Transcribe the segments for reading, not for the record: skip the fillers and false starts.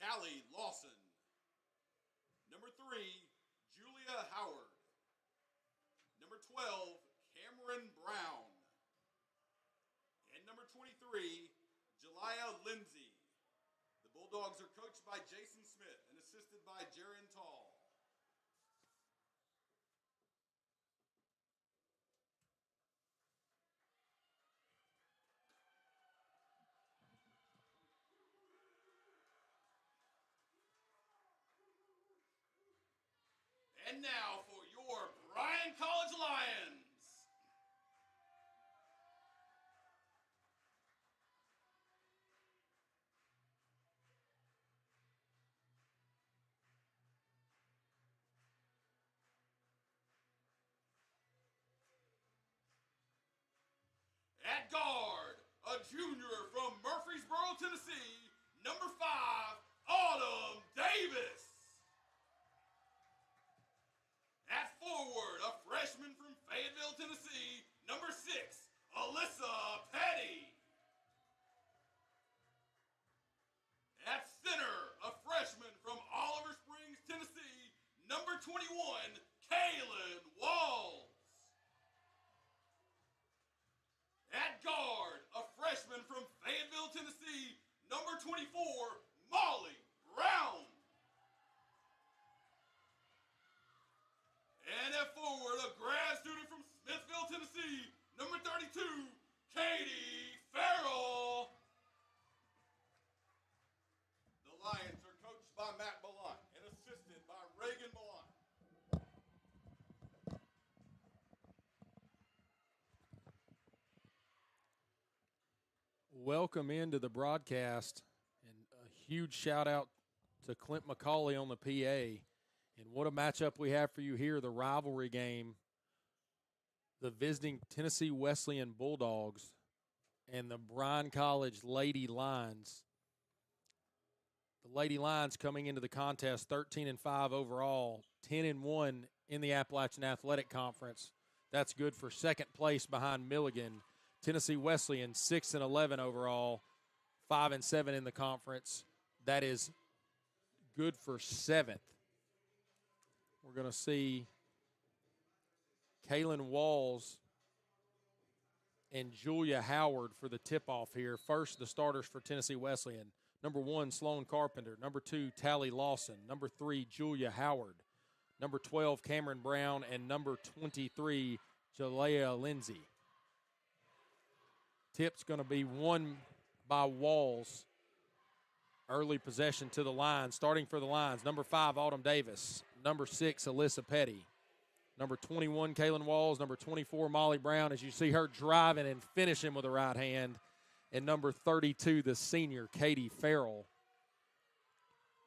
Callie Lawson. Number 3, Julia Howard. Number 12, Cameron Brown. And number 23, Jaliyah Lindsay. The Bulldogs are coached by Jason Smith and assisted by Jaron Tall. And now for your Bryan College Lions. At guard, a junior from Murfreesboro, Tennessee, number 5, Autumn Davis. At forward, a freshman from Fayetteville, Tennessee, number 6, Alyssa Petty. At center, a freshman from Oliver Springs, Tennessee, number 21, Kaylin Walls. At guard, a freshman from Fayetteville, Tennessee, number 24, Molly Brown. And at forward, a grad student from Smithville, Tennessee, number 32, Katie Farrell. The Lions are coached by Matt Ballant and assisted by Reagan Ballant. Welcome into the broadcast, and a huge shout out to Clint McCauley on the PA. And what a matchup we have for you here, the rivalry game, the visiting Tennessee Wesleyan Bulldogs and the Bryan College Lady Lions. The Lady Lions coming into the contest 13-5 overall, 10-1 in the Appalachian Athletic Conference. That's good for second place behind Milligan. Tennessee Wesleyan 6-11 overall, 5-7 in the conference. That is good for seventh. We're going to see Kaylin Walls and Julia Howard for the tip-off here. First, the starters for Tennessee Wesleyan. Number 1, Sloan Carpenter. Number 2, Tally Lawson. Number 3, Julia Howard. Number 12, Cameron Brown. And number 23, Jaliyah Lindsay. Tip's going to be won by Walls. Early possession to the line. Starting for the Lions, number 5, Autumn Davis. Number 6, Alyssa Petty. Number 21, Kaylin Walls. Number 24, Molly Brown, as you see her driving and finishing with the right hand. And number 32, the senior, Katie Farrell.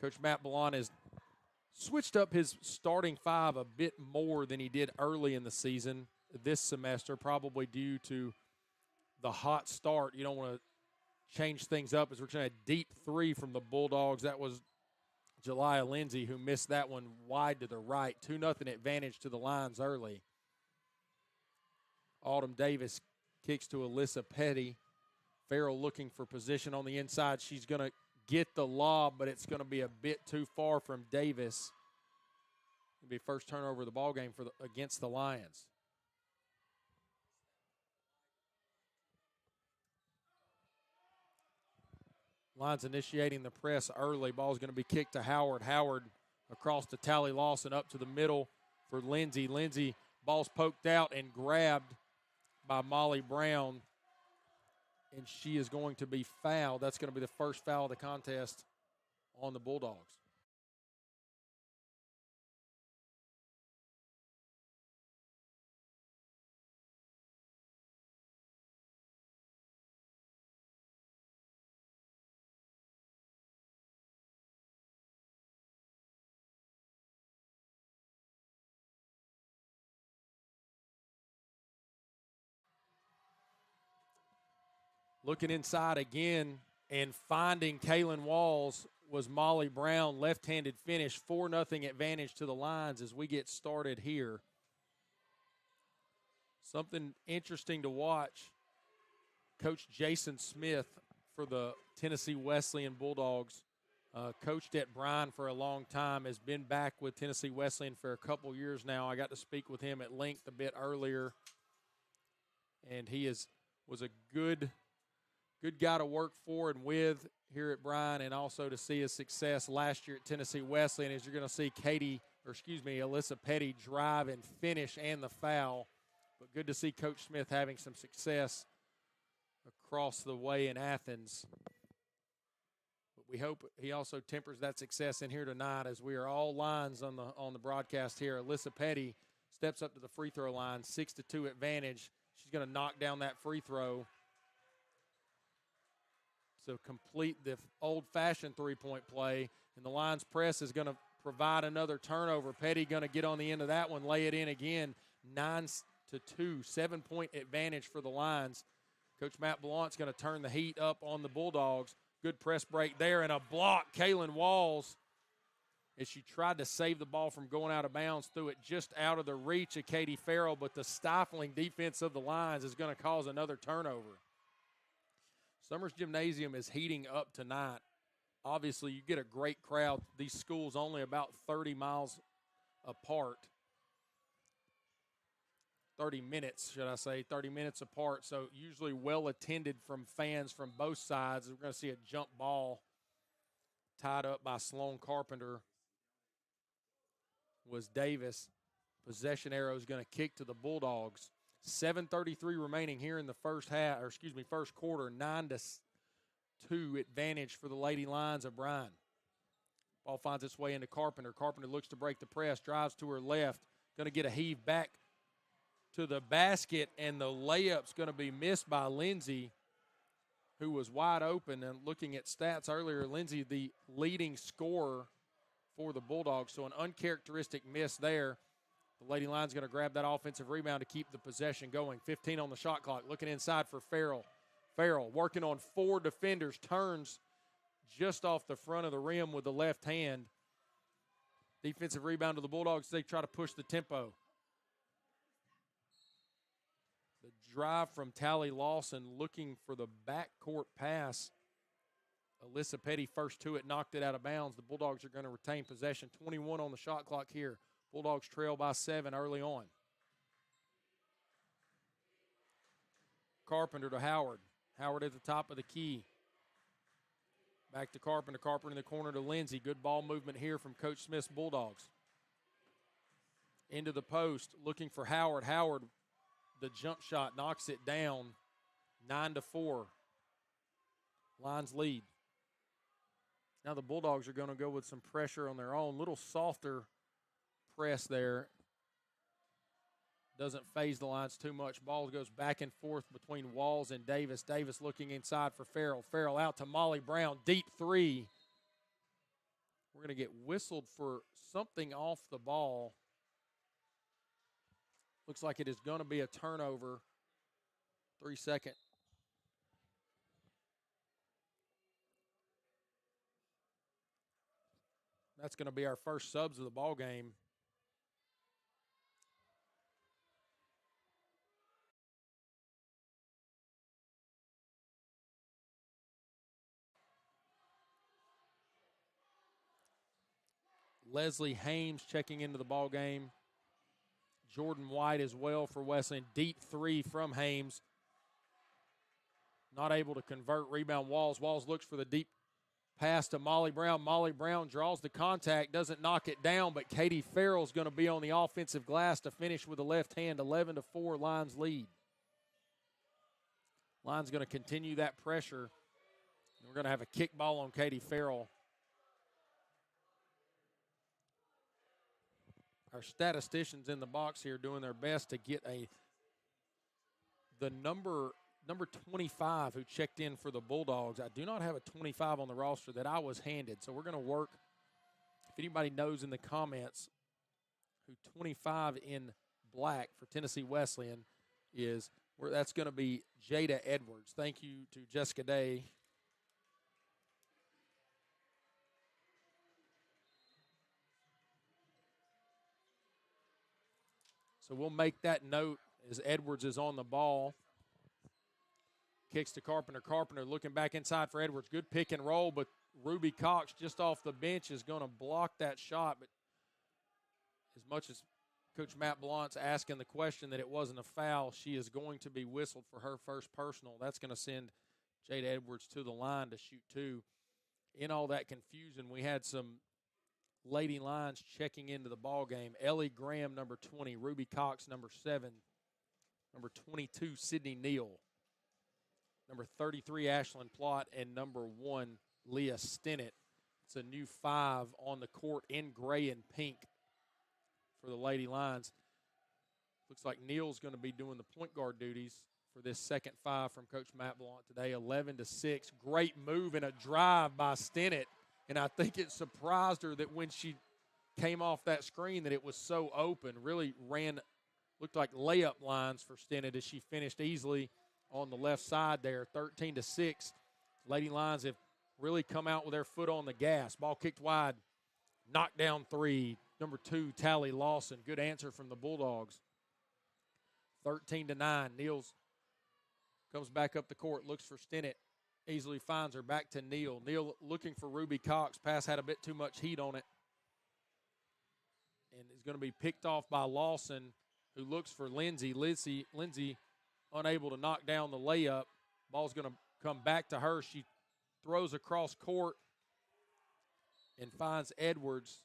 Coach Matt Ballant has switched up his starting 5 a bit more than he did early in the season this semester, probably due to the hot start. You don't want to change things up as we're trying a deep 3 from the Bulldogs. That was Jaliyah Lindsay who missed that one wide to the right. 2-0 advantage to the Lions early. Autumn Davis kicks to Alyssa Petty. Farrell looking for position on the inside. She's going to get the lob, but it's going to be a bit too far from Davis. It'll be first turnover of the ballgame against the Lions. Lions initiating the press early. Ball's going to be kicked to Howard. Howard across to Tally Lawson, up to the middle for Lindsay. Lindsay, ball's poked out and grabbed by Molly Brown, and she is going to be fouled. That's going to be the first foul of the contest on the Bulldogs. Looking inside again and finding Kaylin Walls was Molly Brown. Left-handed finish, 4-0 advantage to the Lions as we get started here. Something interesting to watch. Coach Jason Smith for the Tennessee Wesleyan Bulldogs coached at Bryan for a long time, has been back with Tennessee Wesleyan for a couple years now. I got to speak with him at length a bit earlier, and he was a good guy to work for and with here at Bryan, and also to see his success last year at Tennessee Wesleyan, as you're going to see Alyssa Petty drive and finish and the foul. But good to see Coach Smith having some success across the way in Athens. But we hope he also tempers that success in here tonight, as we are all lines on the broadcast here. Alyssa Petty steps up to the free throw line, 6-2 advantage. She's going to knock down that free throw. So complete the old-fashioned three-point play, and the Lions press is going to provide another turnover. Petty going to get on the end of that one, lay it in again, 9-2, 7-point advantage for the Lions. Coach Matt Blount's going to turn the heat up on the Bulldogs. Good press break there, and a block. Kaylin Walls, as she tried to save the ball from going out of bounds, threw it just out of the reach of Katie Farrell, but the stifling defense of the Lions is going to cause another turnover. Summers Gymnasium is heating up tonight. Obviously, you get a great crowd. These schools only about 30 miles apart. 30 minutes, should I say, 30 minutes apart. So usually well attended from fans from both sides. We're going to see a jump ball tied up by Sloan Carpenter. Was Davis. Possession arrow is going to kick to the Bulldogs. 7:33 remaining here in the first quarter. 9-2 advantage for the Lady Lions of Bryan. Ball finds its way into Carpenter. Carpenter looks to break the press, drives to her left. Going to get a heave back to the basket, and the layup's going to be missed by Lindsay, who was wide open. And looking at stats earlier, Lindsay, the leading scorer for the Bulldogs, so an uncharacteristic miss there. The Lady Lions going to grab that offensive rebound to keep the possession going. 15 on the shot clock. Looking inside for Farrell. Farrell working on 4 defenders. Turns just off the front of the rim with the left hand. Defensive rebound to the Bulldogs. They try to push the tempo. The drive from Tally Lawson looking for the backcourt pass. Alyssa Petty first to it, knocked it out of bounds. The Bulldogs are going to retain possession. 21 on the shot clock here. Bulldogs trail by 7 early on. Carpenter to Howard. Howard at the top of the key. Back to Carpenter. Carpenter in the corner to Lindsay. Good ball movement here from Coach Smith's Bulldogs. Into the post, looking for Howard. Howard, the jump shot, knocks it down. 9-4. Lions lead. Now the Bulldogs are going to go with some pressure on their own. Little softer press there. Doesn't phase the Lions too much. Ball goes back and forth between Walls and Davis. Davis looking inside for Farrell. Farrell out to Molly Brown. Deep three. We're going to get whistled for something off the ball. Looks like it is going to be a turnover. 3-second. That's going to be our first subs of the ball game. Leslie Hames checking into the ball game. Jordan White as well for Wesleyan. Deep three from Hames. Not able to convert. Rebound Walls. Walls looks for the deep pass to Molly Brown. Molly Brown draws the contact, doesn't knock it down, but Katie Farrell's going to be on the offensive glass to finish with the left hand. 11-4, Lions lead. Lions going to continue that pressure. We're going to have a kick ball on Katie Farrell. Our statisticians in the box here doing their best to get the number 25 who checked in for the Bulldogs. I do not have a 25 on the roster that I was handed, so we're going to work. If anybody knows in the comments who 25 in black for Tennessee Wesleyan is, that's going to be Jada Edwards. Thank you to Jessica Day. So we'll make that note as Edwards is on the ball. Kicks to Carpenter. Carpenter looking back inside for Edwards. Good pick and roll, but Ruby Cox just off the bench is going to block that shot, but as much as Coach Matt Blunt's asking the question that it wasn't a foul, she is going to be whistled for her first personal. That's going to send Jade Edwards to the line to shoot two. In all that confusion, we had some Lady Lions checking into the ball game. Ellie Graham, number 20. Ruby Cox, number 7. Number 22, Sydney Neal. Number 33, Ashlyn Plott. And number 1, Leah Stinnett. It's a new 5 on the court in gray and pink for the Lady Lions. Looks like Neal's going to be doing the point guard duties for this second 5 from Coach Matt Blunt today, 11-6. Great move and a drive by Stinnett. And I think it surprised her that when she came off that screen that it was so open. Really looked like layup lines for Stinnett as she finished easily on the left side there, 13-6. Lady Lions have really come out with their foot on the gas. Ball kicked wide, knockdown 3. Number 2, Tally Lawson. Good answer from the Bulldogs. 13-9. Neal's comes back up the court, looks for Stinnett. Easily finds her, back to Neal. Neal looking for Ruby Cox. Pass had a bit too much heat on it. And is going to be picked off by Lawson, who looks for Lindsay. Lindsay unable to knock down the layup. Ball's going to come back to her. She throws across court and finds Edwards.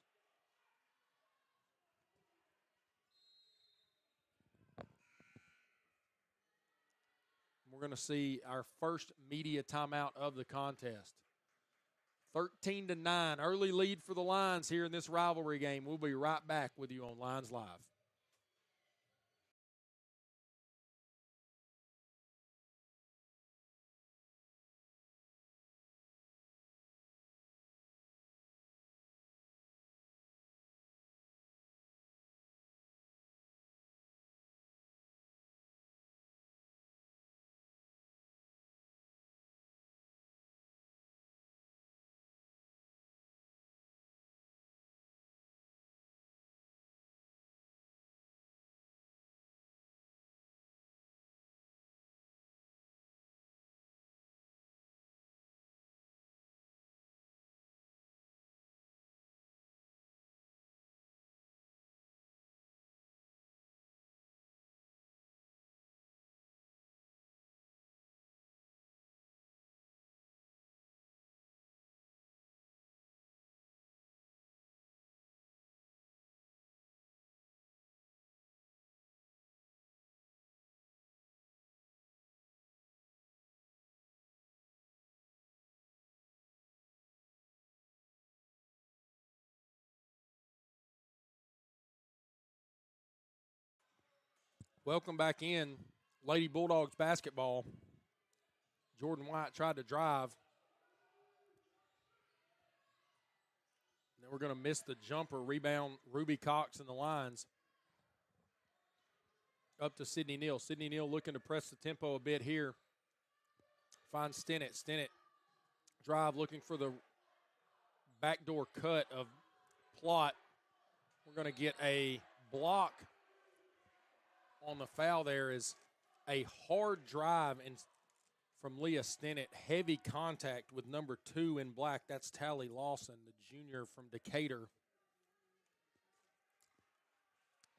We're going to see our first media timeout of the contest. 13-9, early lead for the Lions here in this rivalry game. We'll be right back with you on Lions Live. Welcome back in, Lady Bulldogs basketball. Jordan White tried to drive. Then we're going to miss the jumper. Rebound, Ruby Cox and the Lions. Up to Sydney Neal. Sydney Neal looking to press the tempo a bit here. Finds Stinnett. Stinnett drive looking for the backdoor cut of Plott. We're going to get a block on the foul. There is a hard drive from Leah Stinnett. Heavy contact with number 2 in black. That's Tally Lawson, the junior from Decatur.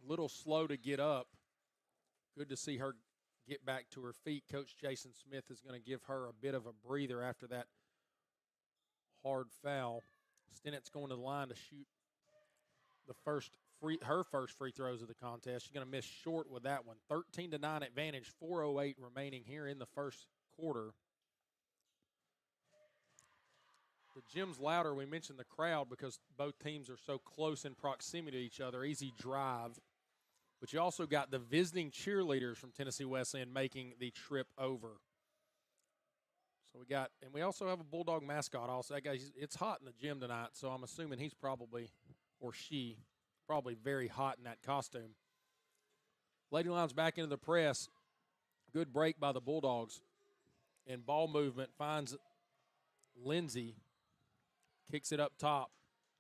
A little slow to get up. Good to see her get back to her feet. Coach Jason Smith is going to give her a bit of a breather after that hard foul. Stinnett's going to the line to shoot her first free throws of the contest. She's going to miss short with that one. 13-9 advantage, 4:08 remaining here in the first quarter. The gym's louder. We mentioned the crowd because both teams are so close in proximity to each other. Easy drive. But you also got the visiting cheerleaders from Tennessee Wesleyan making the trip over. So we also have a Bulldog mascot also. That guy, it's hot in the gym tonight, so I'm assuming he's probably very hot in that costume. Lady Lions back into the press. Good break by the Bulldogs. And ball movement finds Lindsay. Kicks it up top.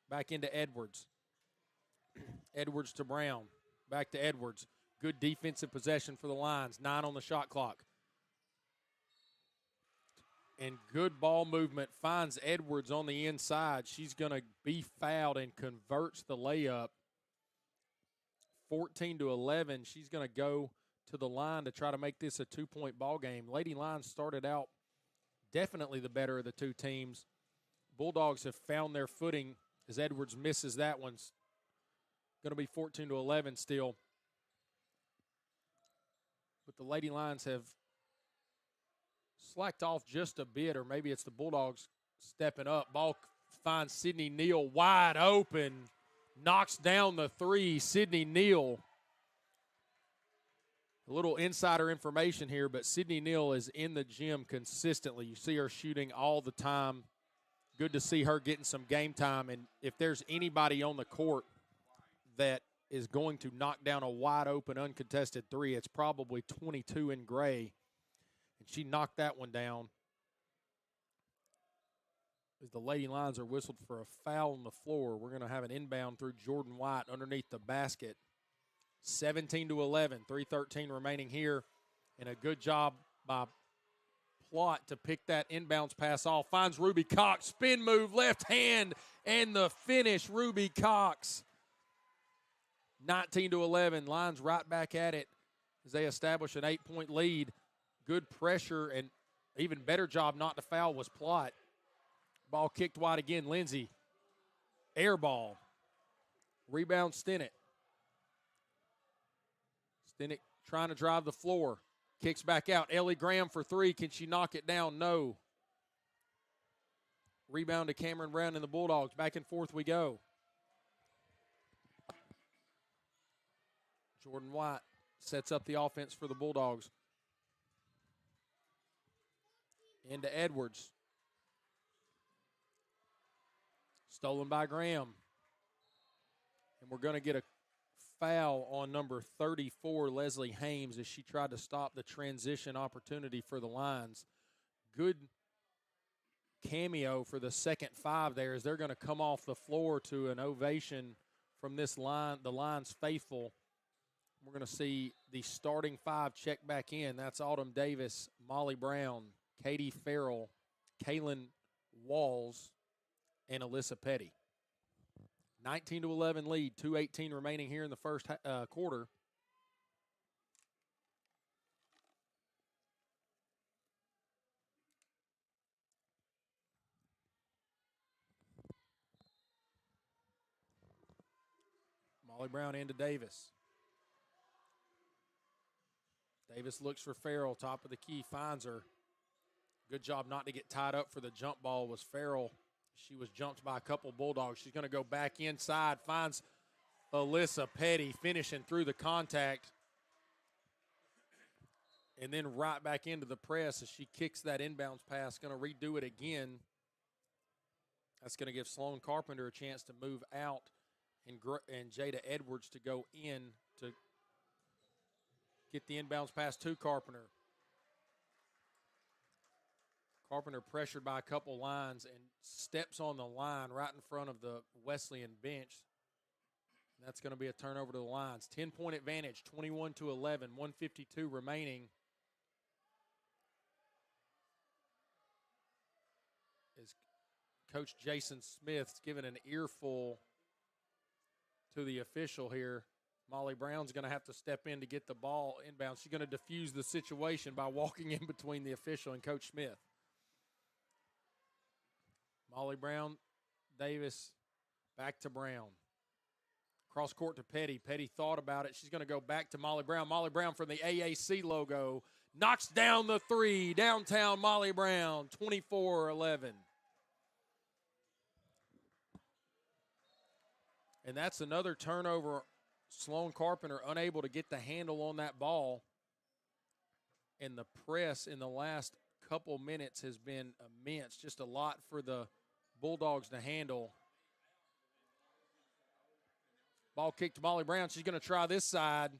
Back into Edwards. Edwards to Brown. Back to Edwards. Good defensive possession for the Lions. 9 on the shot clock. and good ball movement, finds Edwards on the inside. She's going to be fouled and converts the layup. 14-11, she's going to go to the line to try to make this a 2-point ball game. Lady Lions started out definitely the better of the two teams. Bulldogs have found their footing as Edwards misses that one. Going to be 14-11 still. But the Lady Lions have slacked off just a bit, or maybe it's the Bulldogs stepping up. Ball finds Sydney Neal wide open. Knocks down the three. Sydney Neal. A little insider information here, but Sydney Neal is in the gym consistently. You see her shooting all the time. Good to see her getting some game time. And if there's anybody on the court that is going to knock down a wide open, uncontested three, it's probably 22 in gray. And she knocked that one down. As the Lady Lions are whistled for a foul on the floor, we're going to have an inbound through Jordan White underneath the basket. 17-11, 3:13 remaining here. And a good job by Plott to pick that inbounds pass off. Finds Ruby Cox, spin move, left hand, and the finish, Ruby Cox. 19-11, Lions right back at it as they establish an 8-point lead. Good pressure and even better job not to foul was Plott. Ball kicked wide again, Lindsay. Air ball. Rebound Stennett. Stennett trying to drive the floor. Kicks back out. Ellie Graham for three. Can she knock it down? No. Rebound to Cameron Brown and the Bulldogs. Back and forth we go. Jordan White sets up the offense for the Bulldogs. Into Edwards. Stolen by Graham. And we're going to get a foul on number 34, Leslie Hames, as she tried to stop the transition opportunity for the Lions. Good cameo for the second five there as they're going to come off the floor to an ovation from this line, the Lions faithful. We're going to see the starting five check back in. That's Autumn Davis, Molly Brown, Katie Farrell, Kaylin Walls, and Alyssa Petty. 19-11 lead, 2:18 remaining here in the first quarter. Molly Brown into Davis. Davis looks for Farrell, top of the key, finds her. Good job not to get tied up for the jump ball was Farrell. She was jumped by a couple Bulldogs. She's going to go back inside, finds Alyssa Petty finishing through the contact. And then right back into the press as she kicks that inbounds pass. Going to redo it again. That's going to give Sloan Carpenter a chance to move out and Jada Edwards to go in to get the inbounds pass to Carpenter. Carpenter pressured by a couple lines and steps on the line right in front of the Wesleyan bench. And that's going to be a turnover to the Lions. 10-point advantage, 21-11, 1:52 remaining. As Coach Jason Smith's given an earful to the official here. Molly Brown's going to have to step in to get the ball inbound. She's going to defuse the situation by walking in between the official and Coach Smith. Molly Brown, Davis, back to Brown. Cross court to Petty. Petty thought about it. She's going to go back to Molly Brown. Molly Brown from the AAC logo knocks down the three. Downtown Molly Brown, 24-11. And that's another turnover. Sloan Carpenter unable to get the handle on that ball. And the press in the last couple minutes has been immense. Just a lot for the Bulldogs to handle. Ball kicked to Molly Brown. She's going to try this side.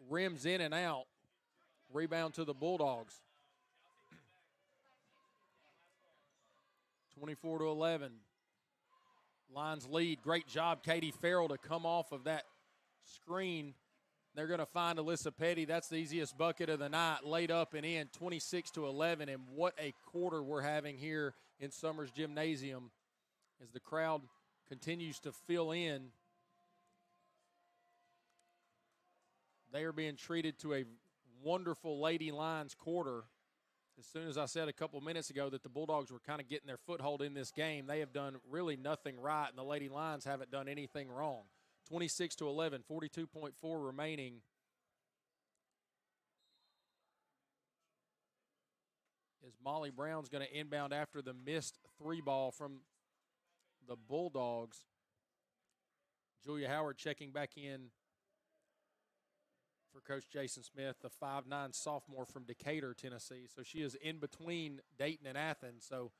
Rims in and out. Rebound to the Bulldogs. 24-11. Lions lead. Great job, Katie Farrell, to come off of that screen. They're going to find Alyssa Petty. That's the easiest bucket of the night, laid up and in, 26-11. And what a quarter we're having here in Summers Gymnasium as the crowd continues to fill in. They are being treated to a wonderful Lady Lions quarter. As soon as I said a couple minutes ago that the Bulldogs were kind of getting their foothold in this game, they have done really nothing right, and the Lady Lions haven't done anything wrong. 26-11, 42.4 remaining. As Molly Brown's going to inbound after the missed three ball from the Bulldogs. Julia Howard checking back in for Coach Jason Smith, the 5'9" sophomore from Decatur, Tennessee. So she is in between Dayton and Athens, so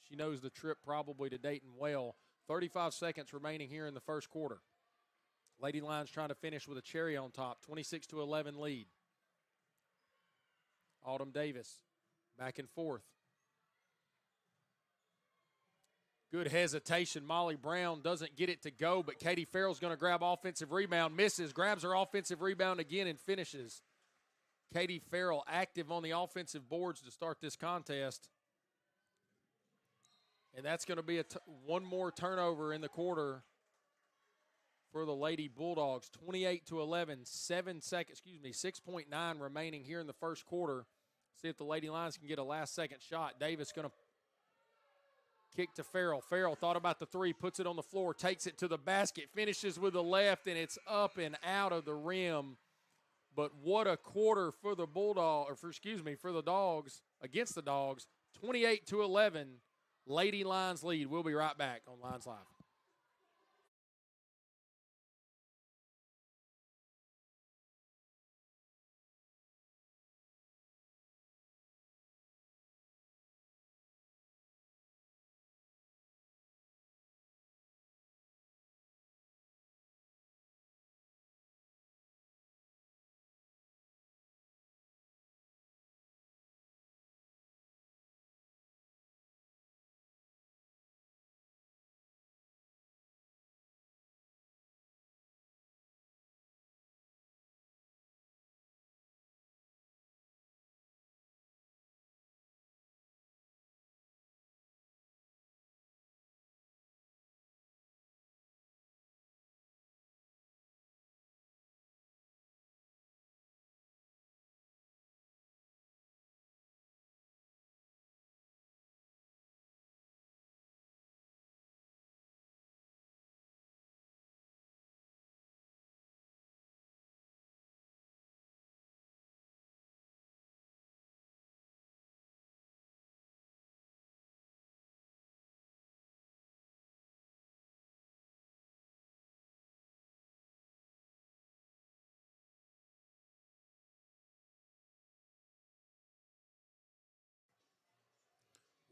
she knows the trip probably to Dayton well. 35 seconds remaining here in the first quarter. Lady Lions trying to finish with a cherry on top, 26-11 lead. Autumn Davis back and forth. Good hesitation. Molly Brown doesn't get it to go, but Katie Farrell's going to grab offensive rebound, misses, grabs her offensive rebound again and finishes. Katie Farrell active on the offensive boards to start this contest. And that's going to be one more turnover in the quarter for the Lady Bulldogs. 28-11, 6.9 remaining here in the first quarter. See if the Lady Lions can get a last-second shot. Davis going to kick to Farrell. Farrell thought about the three, puts it on the floor, takes it to the basket, finishes with the left, and it's up and out of the rim. But what a quarter for the for the Dogs, against the Dogs. 28-11, Lady Lions lead. We'll be right back on Lions Live.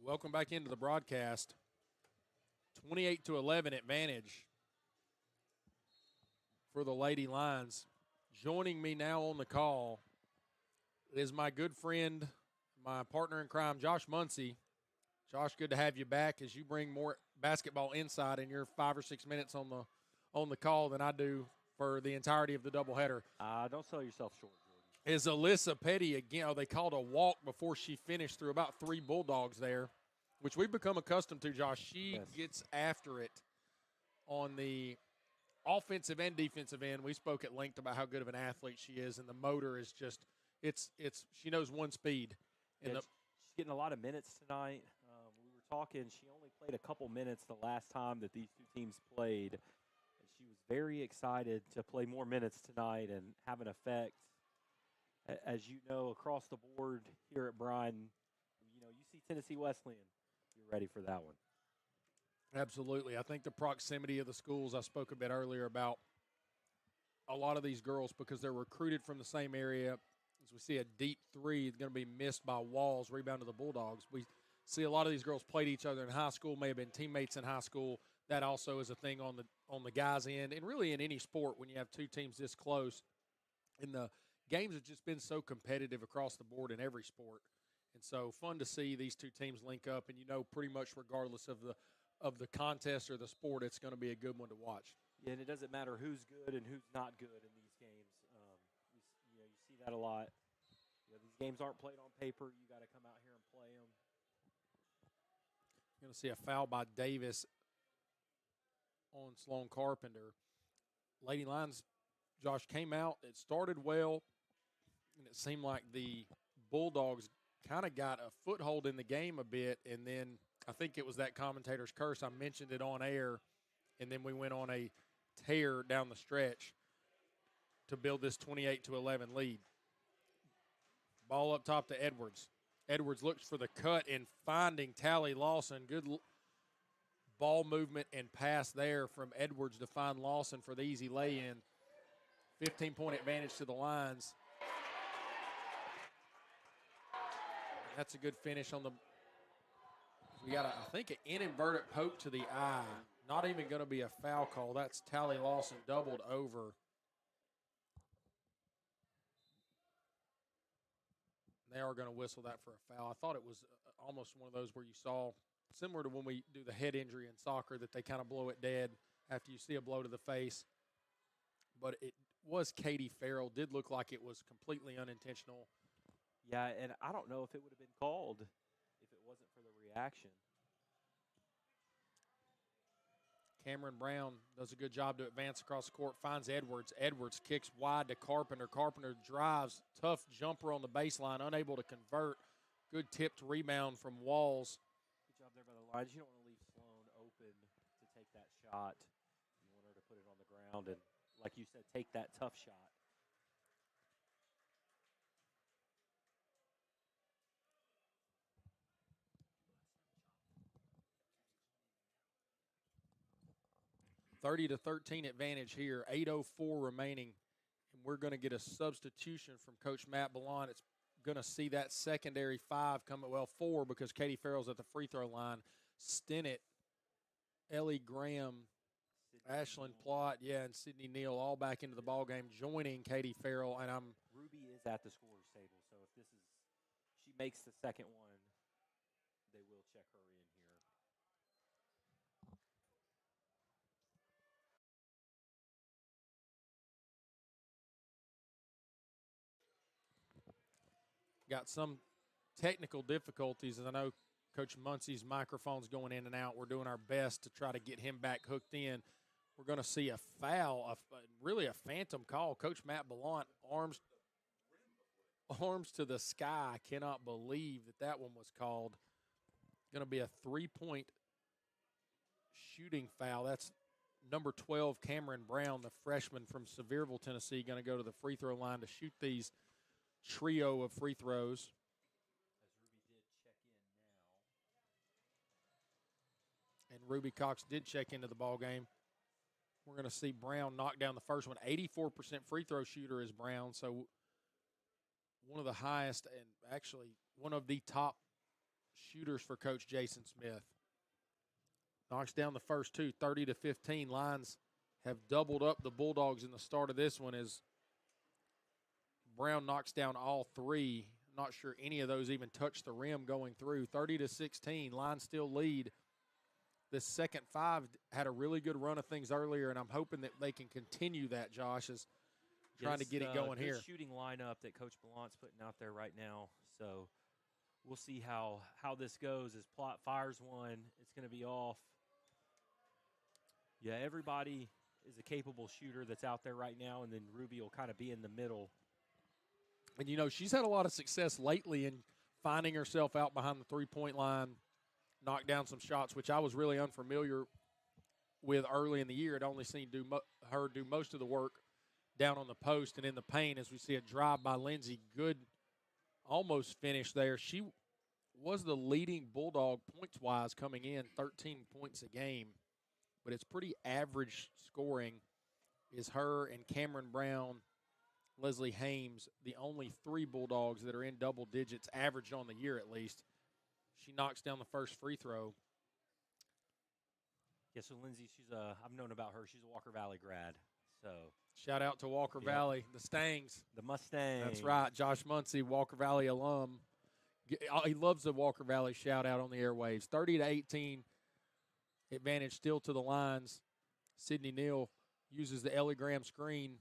Welcome back into the broadcast. 28-11 advantage for the Lady Lions. Joining me now on the call is my good friend, my partner in crime, Josh Muncy. Josh, good to have you back as you bring more basketball insight in your 5 or 6 minutes on the call than I do for the entirety of the doubleheader. Don't sell yourself short, Jordan. Is Alyssa Petty again? Oh, they called a walk before she finished through about 3 Bulldogs there, which we've become accustomed to, Josh. She gets after it on the offensive and defensive end. We spoke at length about how good of an athlete she is, and the motor is just it's she knows one speed. And she's getting a lot of minutes tonight. We were talking. She only played a couple minutes the last time that these two teams played, and she was very excited to play more minutes tonight and have an effect. As you know, across the board here at Bryan, you see Tennessee Wesleyan. You're ready for that one. Absolutely. I think the proximity of the schools, I spoke a bit earlier about a lot of these girls because they're recruited from the same area. As we see a deep three going to be missed by Walls, rebound to the Bulldogs. We see a lot of these girls played each other in high school, may have been teammates in high school. That also is a thing on the guys' end, and really in any sport when you have two teams this close. And the games have just been so competitive across the board in every sport. And so fun to see these two teams link up, and pretty much regardless of the contest or the sport, it's going to be a good one to watch. Yeah, and it doesn't matter who's good and who's not good in these games. that a lot. These games aren't played on paper. You got to come out here and play them. You're going to see a foul by Davis on Sloan Carpenter. Lady Lions, Josh, came out. It started well, and it seemed like the Bulldogs kind of got a foothold in the game a bit, and then I think it was that commentator's curse. I mentioned it on air, and then we went on a tear down the stretch to build this 28-11 lead. Ball up top to Edwards. Edwards looks for the cut and finding Tally Lawson. Good ball movement and pass there from Edwards to find Lawson for the easy lay-in. 15-point advantage to the Lions. That's a good finish on the – we got, I think, an inadvertent poke to the eye. Not even going to be a foul call. That's Tally Lawson doubled over. They are going to whistle that for a foul. I thought it was almost one of those where you saw, similar to when we do the head injury in soccer, that they kind of blow it dead after you see a blow to the face. But it was Katie Farrell. Did look like it was completely unintentional. Yeah, and I don't know if it would have been called if it wasn't for the reaction. Cameron Brown does a good job to advance across the court, finds Edwards. Edwards kicks wide to Carpenter. Carpenter drives, tough jumper on the baseline, unable to convert. Good tipped rebound from Walls. Good job there by the Lions. You don't want to leave Sloan open to take that shot. You want her to put it on the ground and, like you said, take that tough shot. (30-13) advantage here. 8:04 remaining, and we're going to get a substitution from Coach Matt Ballon. It's going to see that secondary five come at, well, four, because Katie Farrell's at the free throw line. Stinnett, Ellie Graham, Ashlyn Plott, and Sydney Neal all back into the ball game, joining Katie Farrell. And Ruby is at the scorer's table, so if she makes the second one, they will check her in here. got some technical difficulties, and I know Coach Muncie's microphone's going in and out. We're doing our best to try to get him back hooked in. We're going to see a foul, really a phantom call. Coach Matt Ballon, arms to the sky. I cannot believe that one was called. Going to be a three-point shooting foul. That's number 12, Cameron Brown, the freshman from Sevierville, Tennessee, going to go to the free throw line to shoot these trio of free throws. And Ruby Cox did check into the ball game. We're going to see Brown knock down the first one. 84% free throw shooter is Brown, so one of the highest and actually one of the top shooters for Coach Jason Smith. Knocks down the first two, 30-15. Lions have doubled up the Bulldogs in the start of this one as Brown knocks down all three. Not sure any of those even touched the rim going through. 30-16. Lions still lead. This second five had a really good run of things earlier, and I'm hoping that they can continue that, Josh, as trying to get it going good here. Shooting lineup that Coach Ballant's putting out there right now. So we'll see how this goes. As Plott fires one, it's going to be off. Yeah, everybody is a capable shooter that's out there right now, and then Ruby will kind of be in the middle. And, you know, she's had a lot of success lately in finding herself out behind the three-point line, knock down some shots, which I was really unfamiliar with early in the year. I'd only seen her do most of the work down on the post and in the paint, as we see a drive by Lindsay. Good almost finish there. She was the leading Bulldog points-wise coming in, 13 points a game. But it's pretty average scoring is her and Cameron Brown, Leslie Hames, the only three Bulldogs that are in double digits, averaged on the year at least. She knocks down the first free throw. Yeah, so Lindsay, I've known about her. She's a Walker Valley grad. So shout out to Walker Valley, the Stangs. The Mustangs. That's right, Josh Muncie, Walker Valley alum. He loves the Walker Valley shout out on the airwaves. 30-18. Advantage still to the Lions. Sydney Neal uses the Ellie Graham screen.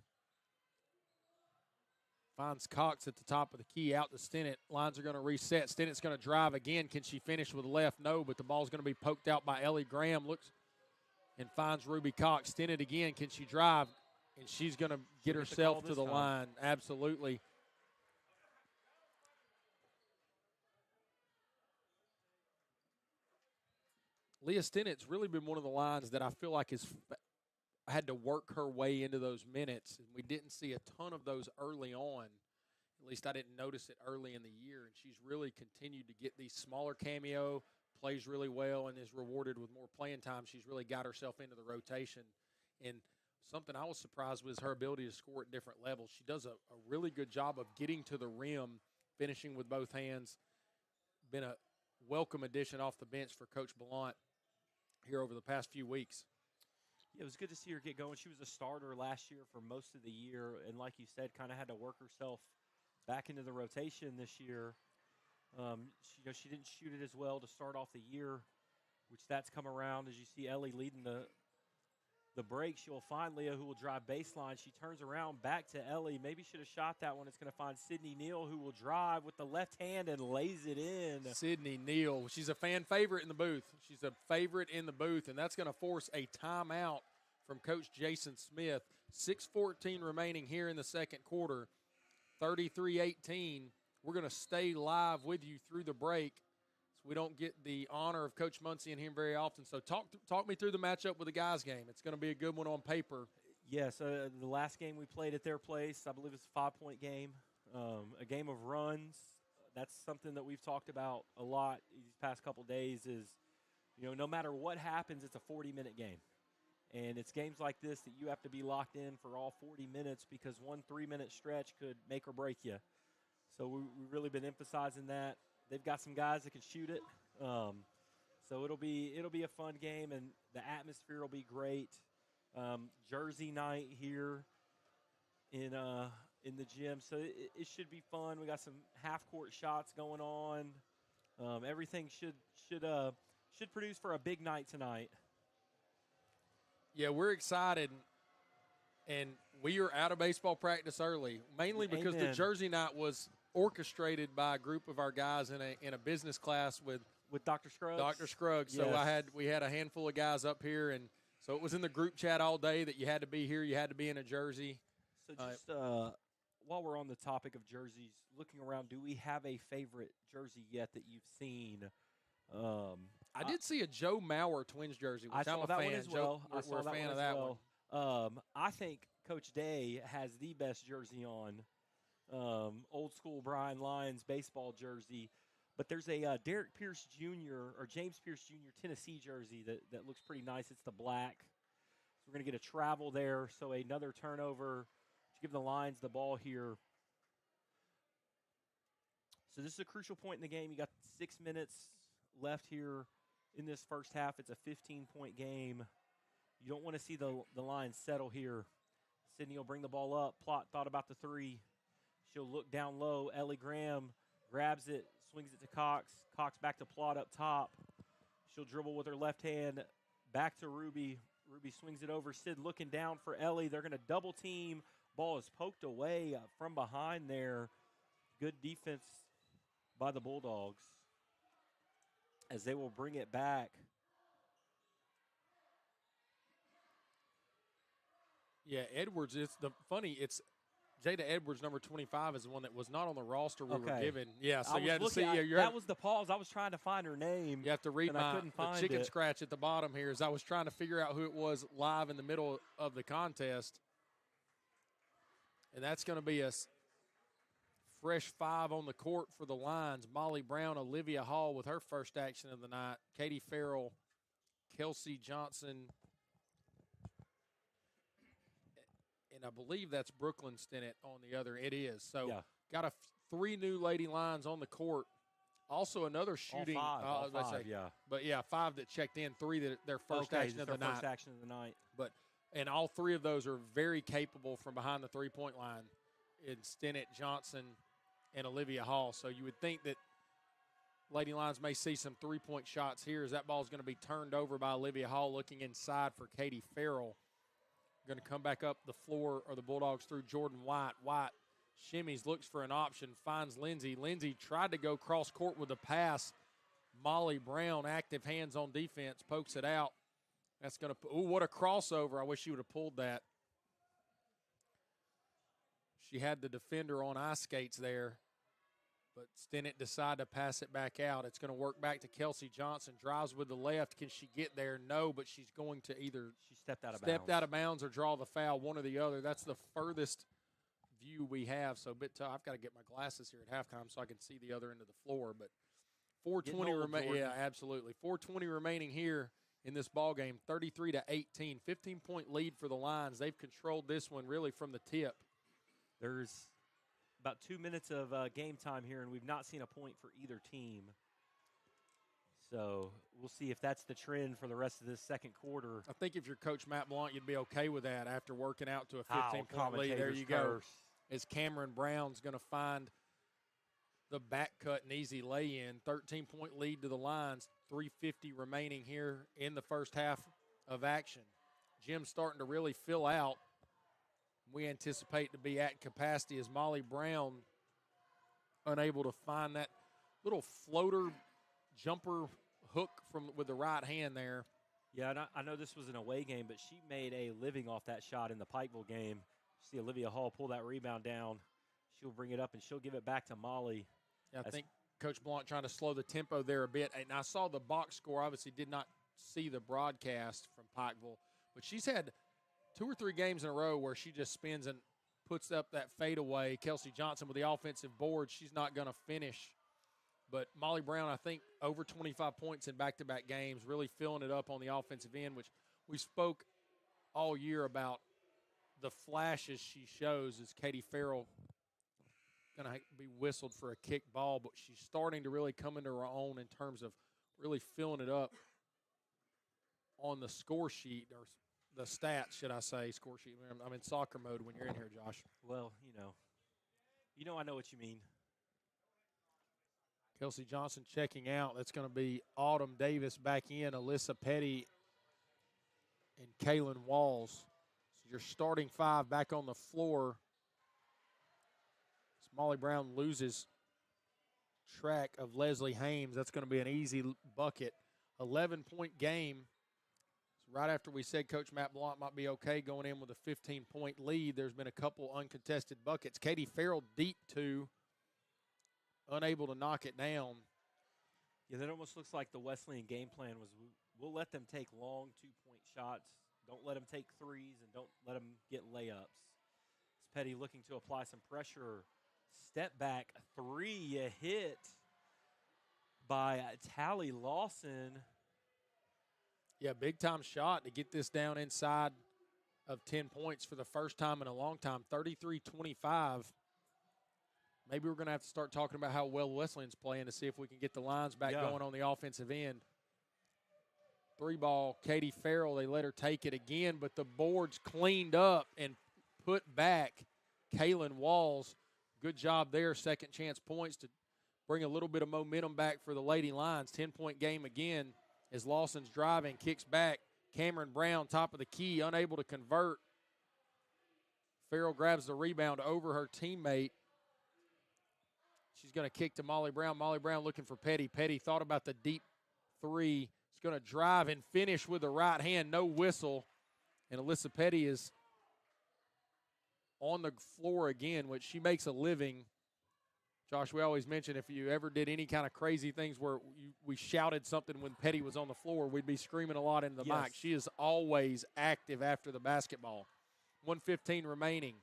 Finds Cox at the top of the key, out to Stennett. Lines are going to reset. Stennett's going to drive again. Can she finish with left? No, but the ball's going to be poked out by Ellie Graham. Looks and finds Ruby Cox. Stennett again. Can she drive? And she's going to get herself to the line. Absolutely. Leah Stennett's really been one of the lines that I feel like has had to work her way into those minutes. And we didn't see a ton of those early on. At least I didn't notice it early in the year. And she's really continued to get these smaller cameo, plays really well, and is rewarded with more playing time. She's really got herself into the rotation. And something I was surprised with is her ability to score at different levels. She does a really good job of getting to the rim, finishing with both hands. Been a welcome addition off the bench for Coach Ballant here over the past few weeks. It was good to see her get going. She was a starter last year for most of the year, and like you said, kind of had to work herself back into the rotation this year. She didn't shoot it as well to start off the year, which that's come around as you see Ellie leading the break. She'll find Leah, who will drive baseline. She turns around back to Ellie. Maybe should have shot that one. It's going to find Sydney Neal, who will drive with the left hand and lays it in. Sydney Neal. She's a fan favorite in the booth. She's a favorite in the booth, and that's going to force a timeout from Coach Jason Smith. 6:14 remaining here in the second quarter. 33-18. We're going to stay live with you through the break. We don't get the honor of Coach Muncie in here very often. So talk me through the matchup with the guys' game. It's going to be a good one on paper. Yes, the last game we played at their place, I believe it's a 5-point game, a game of runs. That's something that we've talked about a lot these past couple days is, no matter what happens, it's a 40-minute game. And it's games like this that you have to be locked in for all 40 minutes because one 3-minute stretch could make or break you. So we've really been emphasizing that. They've got some guys that can shoot it, so it'll be a fun game, and the atmosphere will be great. Jersey night here in the gym, so it should be fun. We got some half-court shots going on. Everything should produce for a big night tonight. Yeah, we're excited, and we are out of baseball practice early, mainly because the Jersey night was orchestrated by a group of our guys in a business class with Dr. Scruggs. Dr. Scruggs. So Yes. we had a handful of guys up here, and so it was in the group chat all day that you had to be here. You had to be in a jersey. So just while we're on the topic of jerseys, looking around, do we have a favorite jersey yet that you've seen? I did see a Joe Mauer Twins jersey, which I'm a fan. That one as well. We're a fan of that one. I think Coach Day has the best jersey on. Old school Bryan Lions baseball jersey, but there's a Derek Pierce Jr. or James Pierce Jr. Tennessee jersey that looks pretty nice. It's the black. So we're going to get a travel there. So another turnover to give the Lions the ball here. So this is a crucial point in the game. You got 6 minutes left here in this first half. It's a 15-point game. You don't want to see the Lions settle here. Sydney will bring the ball up. Plott thought about the three. She'll look down low. Ellie Graham grabs it, swings it to Cox. Cox back to Plott up top. She'll dribble with her left hand back to Ruby. Ruby swings it over. Sid looking down for Ellie. They're going to double team. Ball is poked away from behind there. Good defense by the Bulldogs as they will bring it back. Yeah, Edwards. It's Jada Edwards, number 25, is the one that was not on the roster we were given. Yeah, so you had to see. That was the pause. I was trying to find her name. You have to read the chicken scratch at the bottom here as I was trying to figure out who it was live in the middle of the contest. And that's going to be a fresh 5 on the court for the Lions. Molly Brown, Olivia Hall with her first action of the night. Katie Farrell, Kelsey Johnson, and I believe that's Brooklyn Stennett on the other. It is. So got 3 new Lady Lions on the court. Also another shooting. All five, But, 5 that checked in, 3 that their first action of the night. First action of the night. And all 3 of those are very capable from behind the three-point line in Stennett, Johnson, and Olivia Hall. So you would think that Lady Lions may see some three-point shots here as that ball is going to be turned over by Olivia Hall looking inside for Katie Farrell. Going to come back up the floor, or the Bulldogs through Jordan White. White shimmies, looks for an option, finds Lindsay. Lindsay tried to go cross court with a pass. Molly Brown, active hands on defense, pokes it out. That's going to, ooh, what a crossover. I wish she would have pulled that. She had the defender on ice skates there, but Stennett decided to pass it back out. It's going to work back to Kelsey Johnson. Drives with the left. Can she get there? No, but she's going to either she stepped out of bounds or draw the foul, one or the other. That's the furthest view we have. So a bit tough. I've got to get my glasses here at halftime so I can see the other end of the floor. But 4:20 remaining. Yeah, absolutely. 4:20 remaining here in this ball game. 33-18, 15-point lead for the Lions. They've controlled this one really from the tip. There's about 2 minutes of game time here, and we've not seen a point for either team. So we'll see if that's the trend for the rest of this second quarter. I think if you're Coach Matt Blunt, you'd be okay with that after working out to a 15-point lead. There you go. As Cameron Brown's going to find the back cut and easy lay-in. 13-point lead to the Lions. 3:50 remaining here in the first half of action. Gym's starting to really fill out. We anticipate to be at capacity as Molly Brown unable to find that little floater jumper hook with the right hand there. Yeah, and I know this was an away game, but she made a living off that shot in the Pikeville game. See Olivia Hall pull that rebound down. She'll bring it up, and she'll give it back to Molly. Yeah, I think Coach Blunt trying to slow the tempo there a bit. And I saw the box score. Obviously did not see the broadcast from Pikeville, but she's had 2 or 3 games in a row where she just spins and puts up that fadeaway. Kelsey Johnson with the offensive board. She's not going to finish. But Molly Brown, I think, over 25 points in back-to-back games, really filling it up on the offensive end, which we spoke all year about the flashes she shows as Katie Farrell going to be whistled for a kick ball, but she's starting to really come into her own in terms of really filling it up on the score sheet, or the stats, should I say, score sheet. I'm in soccer mode when you're in here, Josh. Well, I know what you mean. Kelsey Johnson checking out. That's going to be Autumn Davis back in, Alyssa Petty, and Kaylin Walls. So your starting 5 back on the floor. As Molly Brown loses track of Leslie Hames. That's going to be an easy bucket. 11-point game. So right after we said Coach Matt Blunt might be okay going in with a 15-point lead, there's been a couple uncontested buckets. Katie Farrell deep 2. Unable to knock it down. Yeah, that almost looks like the Wesleyan game plan was we'll let them take long 2-point shots. Don't let them take threes, and don't let them get layups. It's Petty looking to apply some pressure. Step back 3, a hit by Tally Lawson. Yeah, big-time shot to get this down inside of 10 points for the first time in a long time, 33-25. Maybe we're going to have to start talking about how well Wesleyan's playing to see if we can get the Lions back going on the offensive end. 3-ball, Katie Farrell, they let her take it again, but the board's cleaned up and put back. Kaylin Walls, good job there, second chance points to bring a little bit of momentum back for the Lady Lions. 10-point game again as Lawson's driving, kicks back. Cameron Brown, top of the key, unable to convert. Farrell grabs the rebound over her teammate. She's going to kick to Molly Brown. Molly Brown looking for Petty. Petty thought about the deep 3. She's going to drive and finish with the right hand. No whistle. And Alyssa Petty is on the floor again, which she makes a living. Josh, we always mention if you ever did any kind of crazy things where we shouted something when Petty was on the floor, we'd be screaming a lot into the mic. She is always active after the basketball. 1:15 remaining.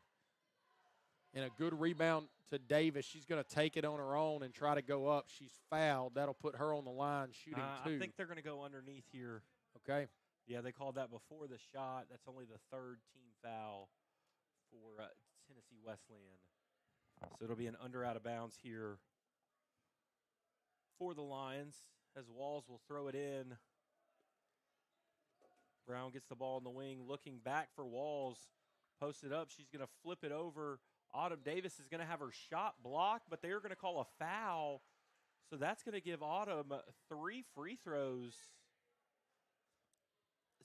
And a good rebound to Davis. She's going to take it on her own and try to go up. She's fouled. That'll put her on the line shooting 2. I think they're going to go underneath here. Okay. Yeah, they called that before the shot. That's only the 3rd team foul for Tennessee Wesleyan. So it'll be an under out of bounds here for the Lions as Walls will throw it in. Brown gets the ball in the wing, looking back for Walls. Posted up. She's going to flip it over. Autumn Davis is going to have her shot blocked, but they're going to call a foul. So that's going to give Autumn 3 free throws.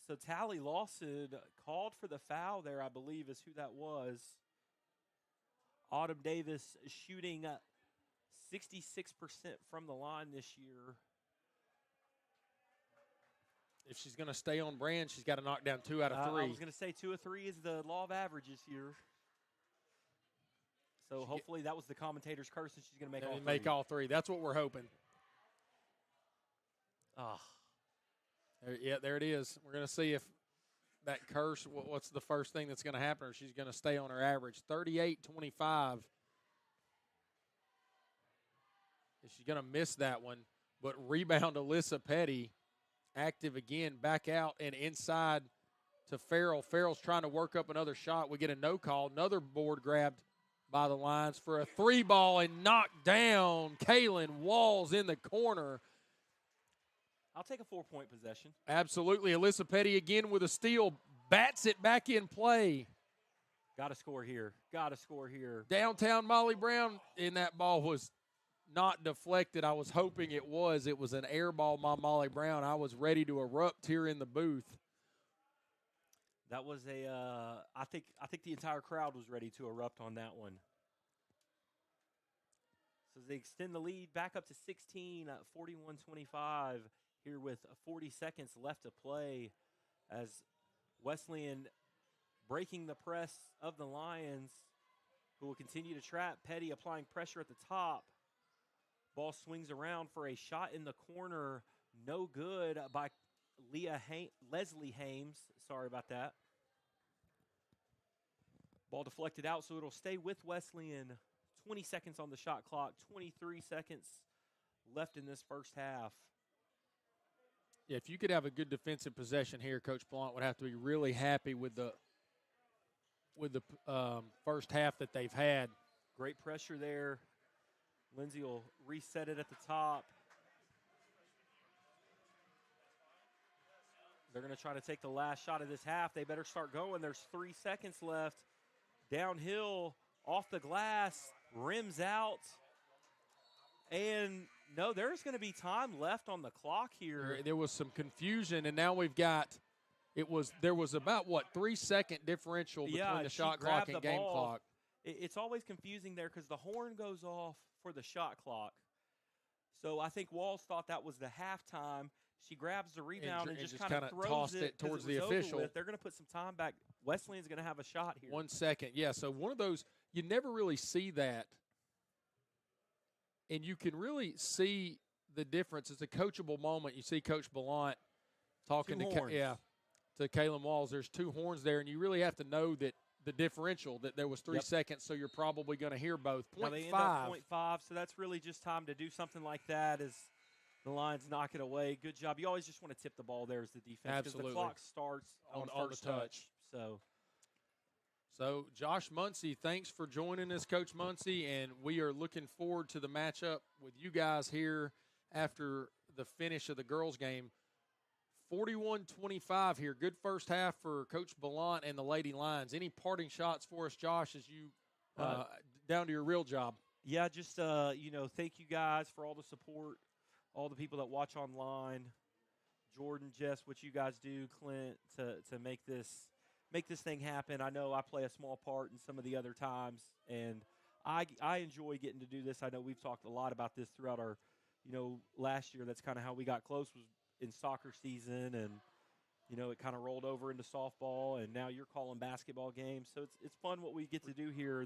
So Tally Lawson called for the foul there, I believe, is who that was. Autumn Davis shooting 66% from the line this year. If she's going to stay on brand, she's got to knock down 2 out of 3. I was going to say 2 of 3 is the law of averages here. So hopefully that was the commentator's curse, and she's going to make all 3. Make all 3. That's what we're hoping. There it is. We're going to see if that curse, what's the first thing that's going to happen, or she's going to stay on her average. 38-25. She's going to miss that one. But rebound Alyssa Petty, active again, back out and inside to Farrell. Farrell's trying to work up another shot. We get a no call. Another board grabbed by the lines for a 3 ball and knocked down. Kaylin Walls in the corner. I'll take a 4-point possession. Absolutely. Alyssa Petty again with a steal. Bats it back in play. Got to score here. Got to score here. Downtown Molly Brown, and that ball was not deflected. I was hoping it was. It was an air ball by Molly Brown. I was ready to erupt here in the booth. That was I think the entire crowd was ready to erupt on that one. So they extend the lead back up to 16 at 41-25 here with 40 seconds left to play as Wesleyan breaking the press of the Lions, who will continue to trap. Petty applying pressure at the top. Ball swings around for a shot in the corner. No good by Leslie Hames. Sorry about that. Ball deflected out, so it'll stay with Wesleyan. 20 seconds on the shot clock. 23 seconds left in this first half. Yeah, if you could have a good defensive possession here, Coach Blount would have to be really happy with the first half that they've had. Great pressure there. Lindsay will reset it at the top. They're going to try to take the last shot of this half. They better start going. There's 3 seconds left. Downhill, off the glass, rims out. And no, there's going to be time left on the clock here. There was some confusion, and now we've got there was about 3-second differential between the shot clock and game clock. It's always confusing there because the horn goes off for the shot clock. So I think Walls thought that was the halftime. She grabs the rebound and just kind of throws it towards the official. They're going to put some time back. Wesleyan's going to have a shot here. 1 second. Yeah, so one of those, you never really see that. And you can really see the difference. It's a coachable moment. You see Coach Ballant talking to Kaylin Walls. There's 2 horns there, and you really have to know that the differential, that there was 3 seconds, so you're probably going to hear both. Now they end up 0.5, so that's really just time to do something like that as the Lions knock it away. Good job. You always just want to tip the ball there as the defense. Absolutely. Because the clock starts on first the touch. So, Josh Muncie, thanks for joining us, Coach Muncie, and we are looking forward to the matchup with you guys here after the finish of the girls' game. 41-25 here. Good first half for Coach Ballant and the Lady Lions. Any parting shots for us, Josh, as you down to your real job? Yeah, just, thank you guys for all the support, all the people that watch online. Jordan, Jess, what you guys do, Clint, to make this thing happen. I know I play a small part in some of the other times, and I enjoy getting to do this. I know we've talked a lot about this throughout our, last year. That's kind of how we got close, was in soccer season, and, it kind of rolled over into softball, and now you're calling basketball games. So it's fun what we get to do here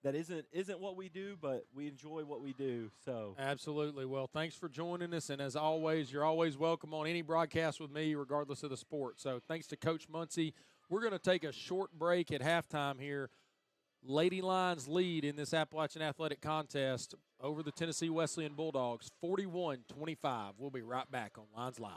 that isn't what we do, but we enjoy what we do. So absolutely. Well, thanks for joining us, and as always, you're always welcome on any broadcast with me, regardless of the sport. So thanks to Coach Muncie. We're going to take a short break at halftime here. Lady Lions lead in this Appalachian Athletic Contest over the Tennessee Wesleyan Bulldogs, 41-25. We'll be right back on Lions Live.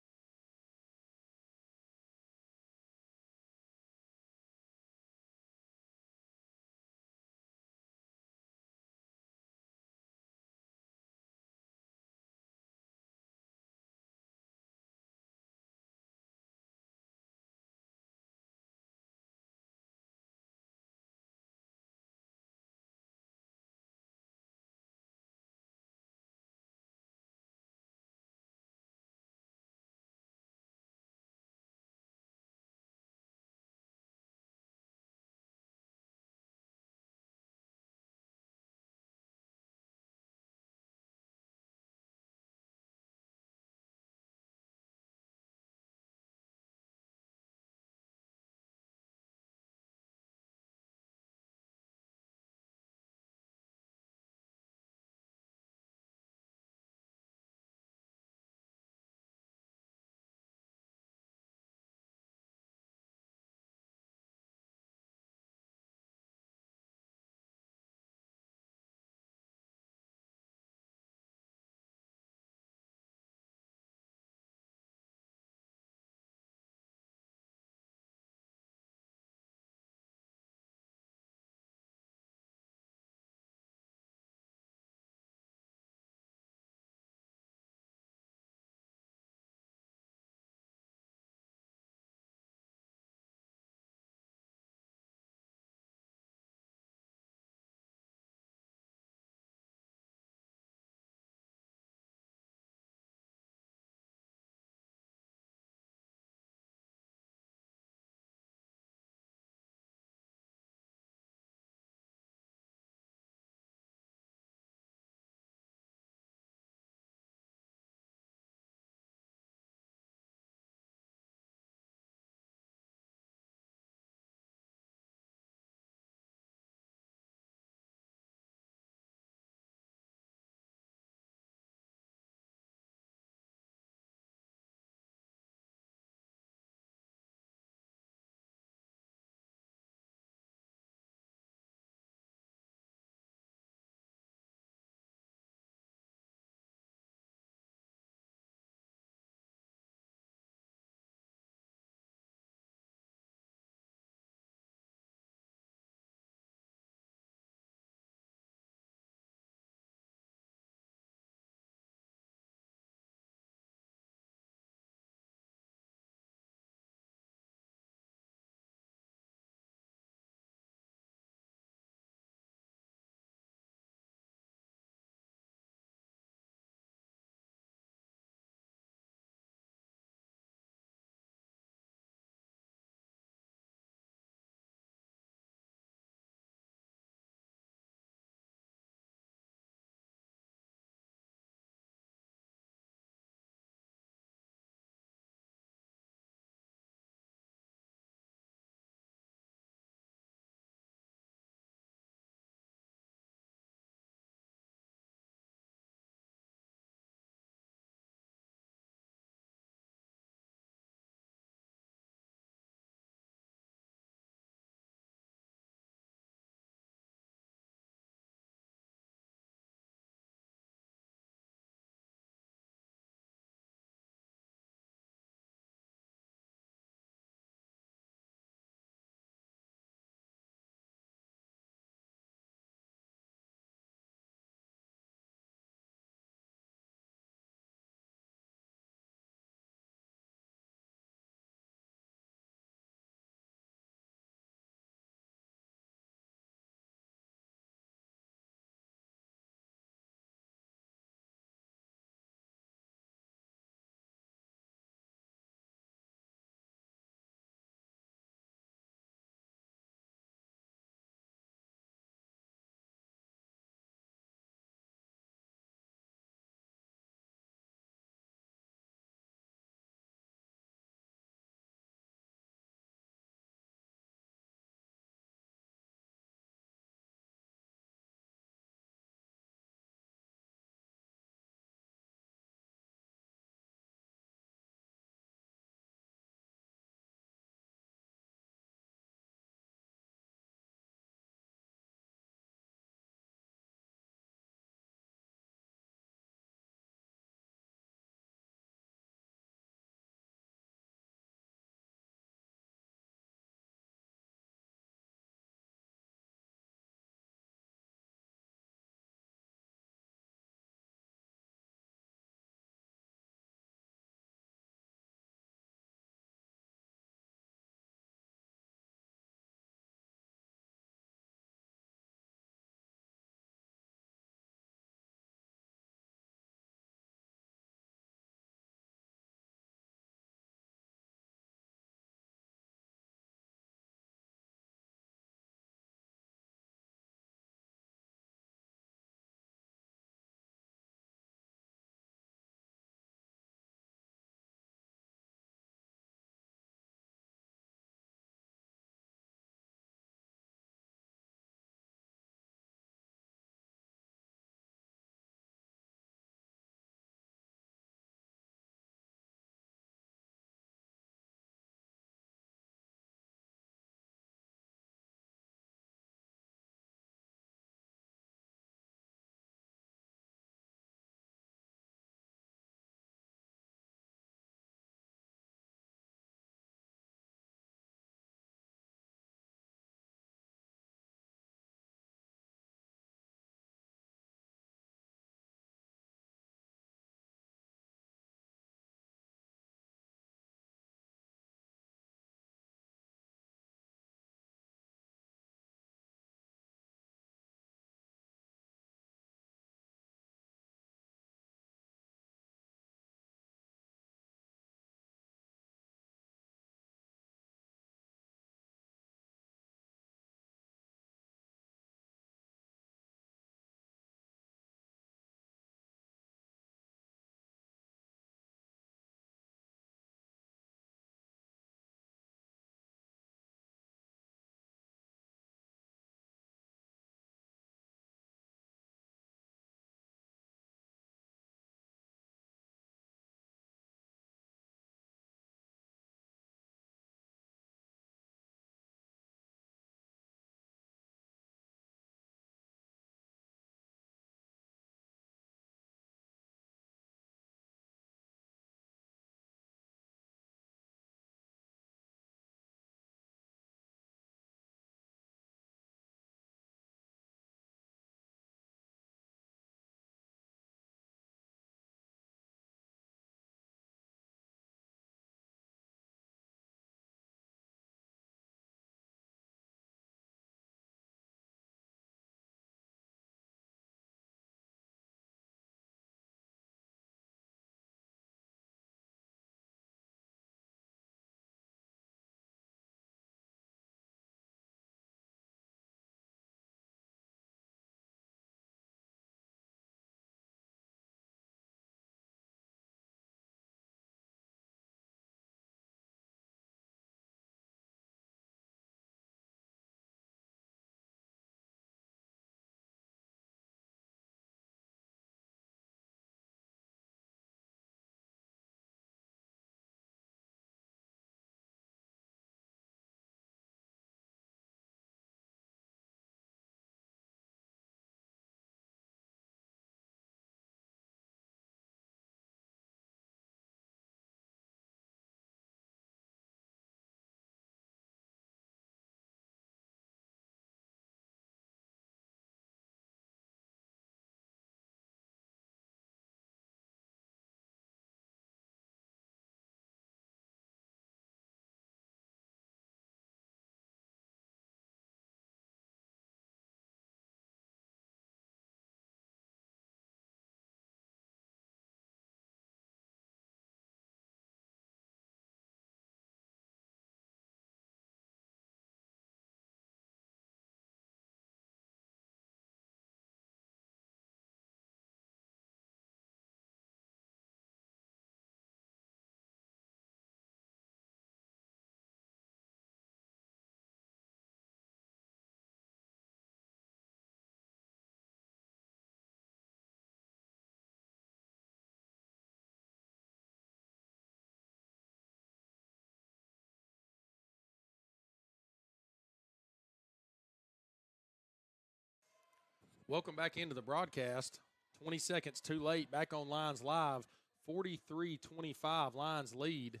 Welcome back into the broadcast. 20 seconds too late. Back on Lions Live. 43-25, Lions lead.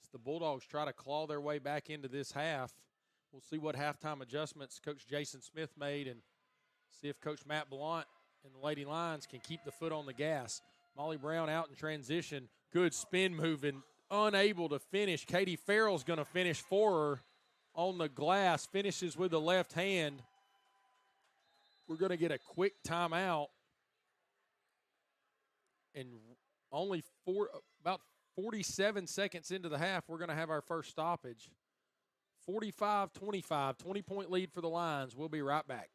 As the Bulldogs try to claw their way back into this half. We'll see what halftime adjustments Coach Jason Smith made and see if Coach Matt Blunt and the Lady Lions can keep the foot on the gas. Molly Brown out in transition. Good spin move and unable to finish. Katie Farrell's going to finish for her on the glass. Finishes with the left hand. We're going to get a quick timeout. And only about 47 seconds into the half, we're going to have our first stoppage. 45-25, 20-point lead for the Lions. We'll be right back.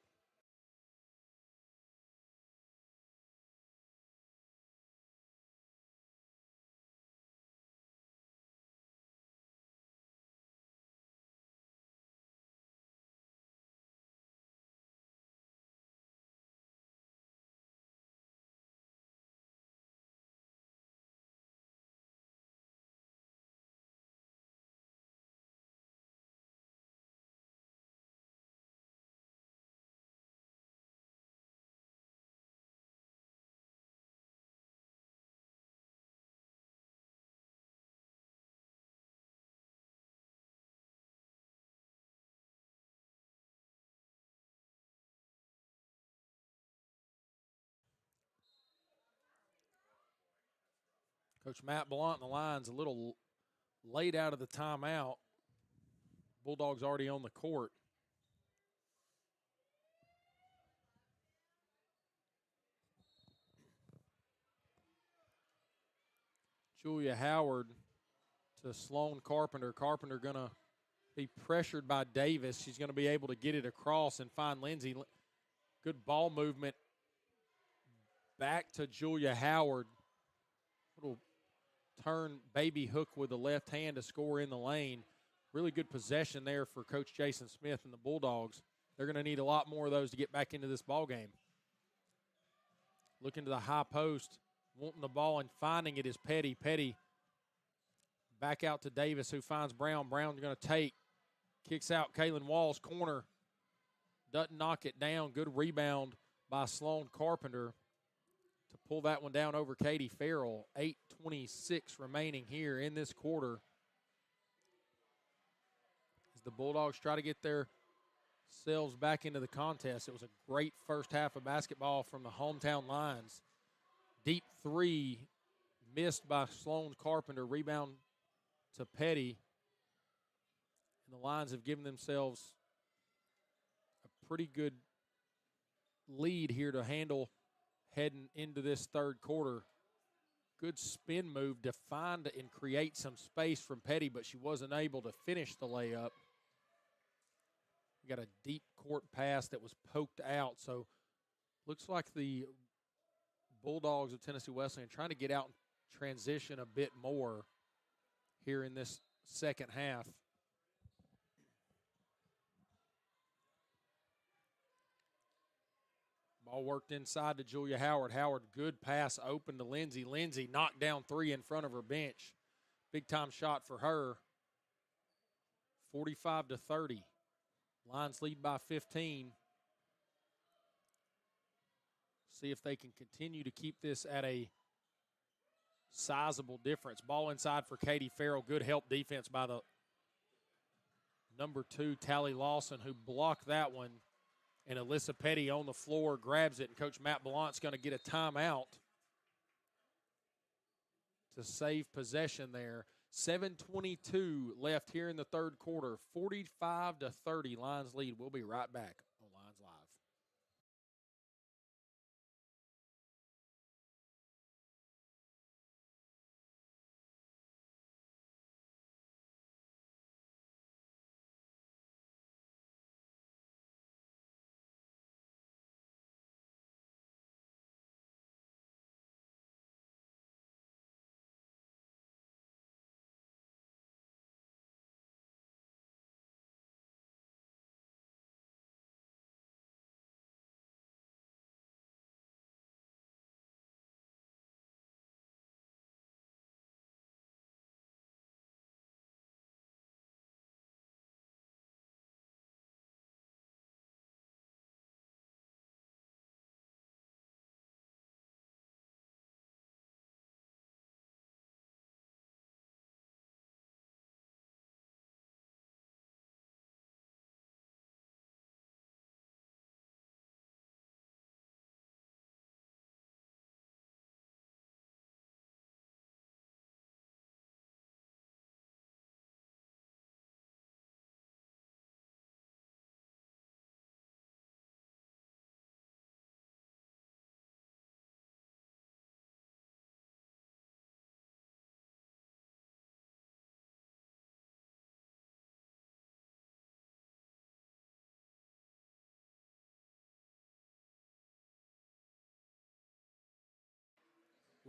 Coach Matt Blunt and the Lions a little late out of the timeout. Bulldogs already on the court. Julia Howard to Sloan Carpenter. Carpenter going to be pressured by Davis. She's going to be able to get it across and find Lindsay. Good ball movement back to Julia Howard. Little turn baby hook with the left hand to score in the lane. Really good possession there for Coach Jason Smith and the Bulldogs. They're going to need a lot more of those to get back into this ball game. Looking to the high post, wanting the ball and finding it is Petty. Petty back out to Davis, who finds Brown. Brown's going to take, kicks out Kaylin Wall's corner. Doesn't knock it down. Good rebound by Sloan Carpenter to pull that one down over Katie Farrell. 8:26 remaining here in this quarter. As the Bulldogs try to get themselves back into the contest. It was a great first half of basketball from the hometown Lions. Deep three missed by Sloan Carpenter. Rebound to Petty. And the Lions have given themselves a pretty good lead here to handle heading into this third quarter. Good spin move to find and create some space from Petty, but she wasn't able to finish the layup. We got a deep court pass that was poked out, so looks like the Bulldogs of Tennessee Wesleyan trying to get out and transition a bit more here in this second half. Ball worked inside to Julia Howard. Howard, good pass open to Lindsay. Lindsay knocked down three in front of her bench. Big time shot for her. 45-30. Lions lead by 15. See if they can continue to keep this at a sizable difference. Ball inside for Katie Farrell. Good help defense by the number 2, Tally Lawson, who blocked that one. And Alyssa Petty on the floor grabs it, and Coach Matt Blunt's going to get a timeout to save possession there. 7:22 left here in the third quarter. 45-30, Lions lead. We'll be right back on Lions Live.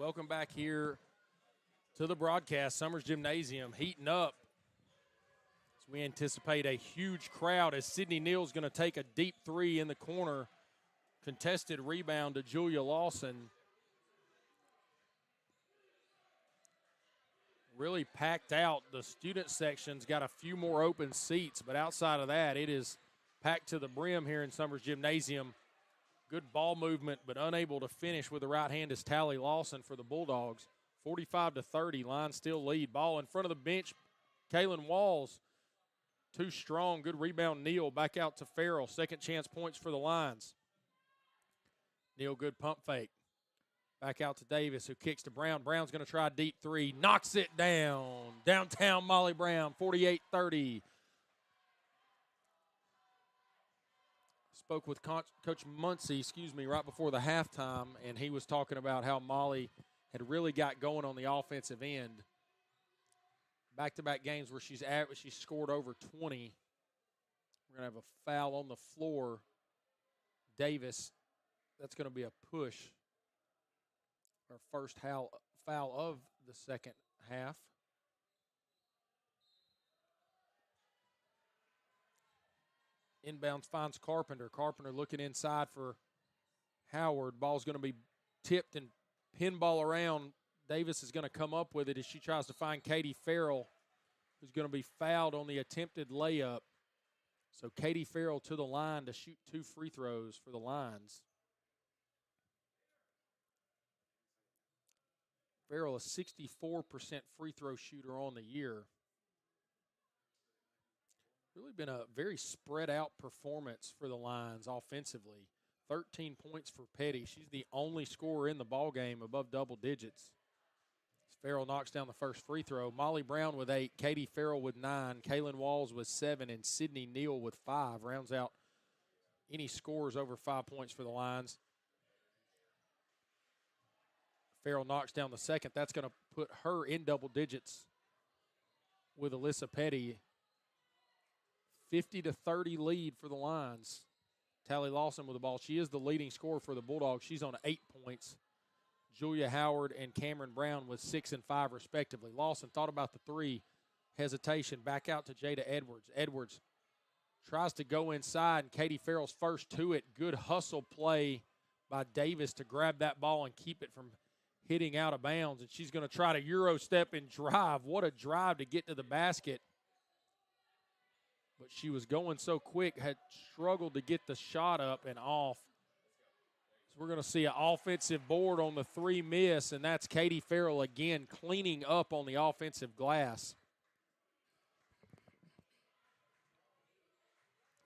Welcome back here to the broadcast. Summers Gymnasium heating up as we anticipate a huge crowd as Sydney Neal's going to take a deep three in the corner. Contested rebound to Julia Lawson. Really packed out. The student section's got a few more open seats, but outside of that, it is packed to the brim here in Summers Gymnasium. Good ball movement, but unable to finish with the right hand is Tally Lawson for the Bulldogs. 45-30, line still lead. Ball in front of the bench. Kaylin Walls, too strong. Good rebound, Neal. Back out to Farrell. Second chance points for the Lions. Neal, good pump fake. Back out to Davis, who kicks to Brown. Brown's going to try a deep three. Knocks it down. Downtown Molly Brown, 48-30. Spoke with Coach Muncie, right before the halftime, and he was talking about how Molly had really got going on the offensive end. Back-to-back games where she's scored over 20. We're going to have a foul on the floor. Davis, that's going to be a push. Our first foul of the second half. Inbounds finds Carpenter. Carpenter looking inside for Howard. Ball's going to be tipped and pinball around. Davis is going to come up with it as she tries to find Katie Farrell, who's going to be fouled on the attempted layup. So Katie Farrell to the line to shoot 2 free throws for the Lions. Farrell, a 64% free throw shooter on the year. Really been a very spread out performance for the Lions offensively. 13 points for Petty. She's the only scorer in the ball game above double digits. Farrell knocks down the first free throw. Molly Brown with 8, Katie Farrell with 9, Kaylin Walls with 7, and Sydney Neal with 5. Rounds out any scores over 5 points for the Lions. Farrell knocks down the second. That's going to put her in double digits with Alyssa Petty. 50-30 lead for the Lions. Tally Lawson with the ball. She is the leading scorer for the Bulldogs. She's on 8 points. Julia Howard and Cameron Brown with 6 and 5 respectively. Lawson thought about the three. Hesitation. Back out to Jada Edwards. Edwards tries to go inside, and Katie Farrell's first to it. Good hustle play by Davis to grab that ball and keep it from hitting out of bounds. And she's going to try to Euro step and drive. What a drive to get to the basket. But she was going so quick, had struggled to get the shot up and off. So we're going to see an offensive board on the 3 miss, and that's Katie Farrell again cleaning up on the offensive glass.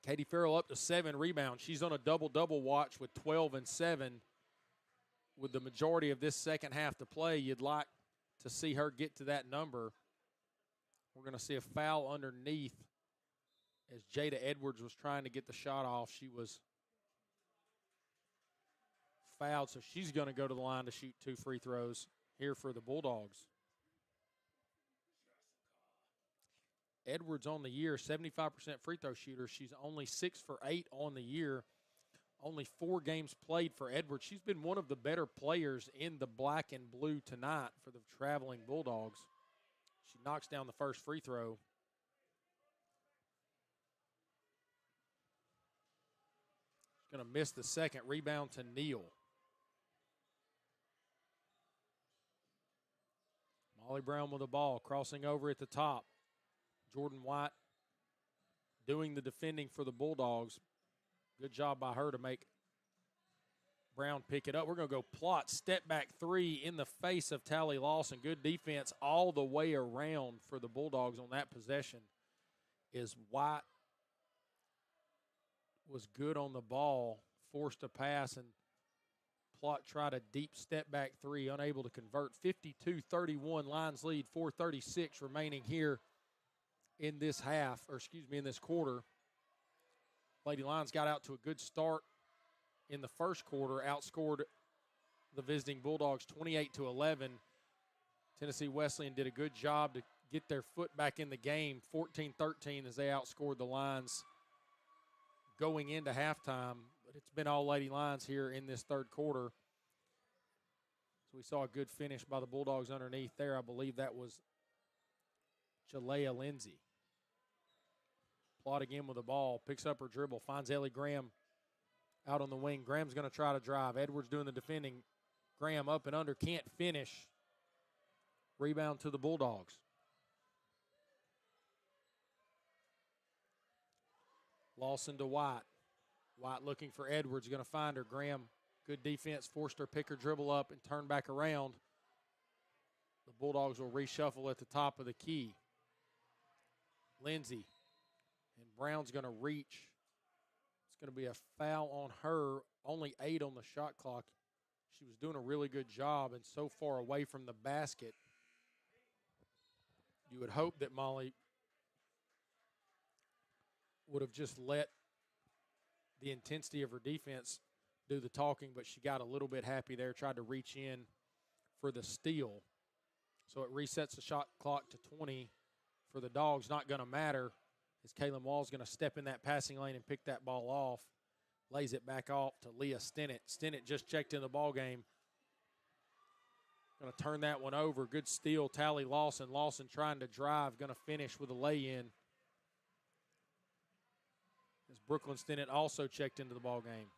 Katie Farrell up to 7 rebounds. She's on a double-double watch with 12 and 7. With the majority of this second half to play, you'd like to see her get to that number. We're going to see a foul underneath. As Jada Edwards was trying to get the shot off, she was fouled, so she's going to go to the line to shoot 2 free throws here for the Bulldogs. Edwards on the year, 75% free throw shooter. She's only 6 for 8 on the year. Only 4 games played for Edwards. She's been one of the better players in the black and blue tonight for the traveling Bulldogs. She knocks down the first free throw. Going to miss the second. Rebound to Neal. Molly Brown with the ball, crossing over at the top. Jordan White doing the defending for the Bulldogs. Good job by her to make Brown pick it up. We're going to go plot. Step back 3 in the face of Tally Lawson. Good defense all the way around for the Bulldogs on that possession. Is White was good on the ball, forced a pass, and Plot tried a deep step back 3, unable to convert. 52-31, Lions lead, 4:36 remaining here in this in this quarter. Lady Lions got out to a good start in the first quarter, outscored the visiting Bulldogs 28-11. Tennessee Wesleyan did a good job to get their foot back in the game, 14-13 as they outscored the Lions going into halftime. But it's been all Lady Lions here in this third quarter. So So we saw a good finish by the Bulldogs underneath there. I believe that was Jalea Lindsay. Plot again with the ball, picks up her dribble, finds Ellie Graham out on the wing. Graham's going to try to drive. Edwards doing the defending. Graham up and under, can't finish. Rebound to the Bulldogs. Lawson to White. White looking for Edwards, going to find her. Graham, good defense, forced her pick her dribble up and turn back around. The Bulldogs will reshuffle at the top of the key. Lindsay, and Brown's going to reach. It's going to be a foul on her, only 8 on the shot clock. She was doing a really good job and so far away from the basket. You would hope that Molly would have just let the intensity of her defense do the talking, but she got a little bit happy there, tried to reach in for the steal. So it resets the shot clock to 20 for the Dogs. Not going to matter as Kaylin Wall's going to step in that passing lane and pick that ball off. Lays it back off to Leah Stinnett. Stinnett just checked in the ball game. Going to turn that one over. Good steal, Tally Lawson. Lawson trying to drive, going to finish with a lay-in. As Brooklyn Stinnett also checked into the ball game.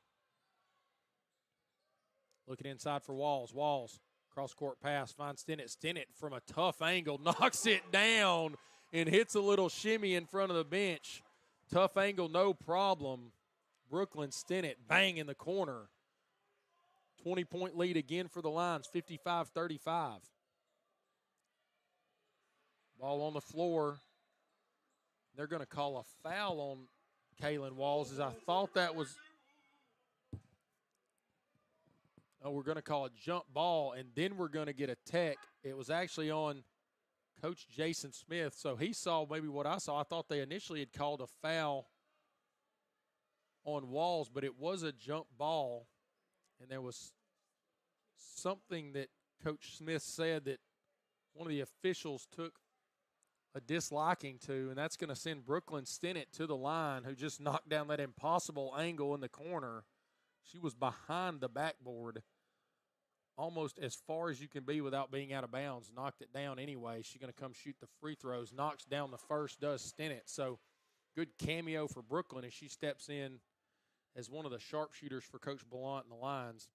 Looking inside for Walls. Walls, cross-court pass, finds Stinnett. Stinnett from a tough angle knocks it down and hits a little shimmy in front of the bench. Tough angle, no problem. Brooklyn Stinnett, bang in the corner. 20-point lead again for the Lions, 55-35. Ball on the floor. They're going to call a foul on Kaylin Walls, as I thought that was. Oh, we're going to call a jump ball, and then we're going to get a tech. It was actually on Coach Jason Smith, so he saw maybe what I saw. I thought they initially had called a foul on Walls, but it was a jump ball, and there was something that Coach Smith said that one of the officials took a disliking to, and that's going to send Brooklyn Stinnett to the line, who just knocked down that impossible angle in the corner. She was behind the backboard almost as far as you can be without being out of bounds. Knocked it down anyway. She's going to come shoot the free throws. Knocks down the first, does Stinnett. So good cameo for Brooklyn as she steps in as one of the sharpshooters for Coach Blount and the Lions.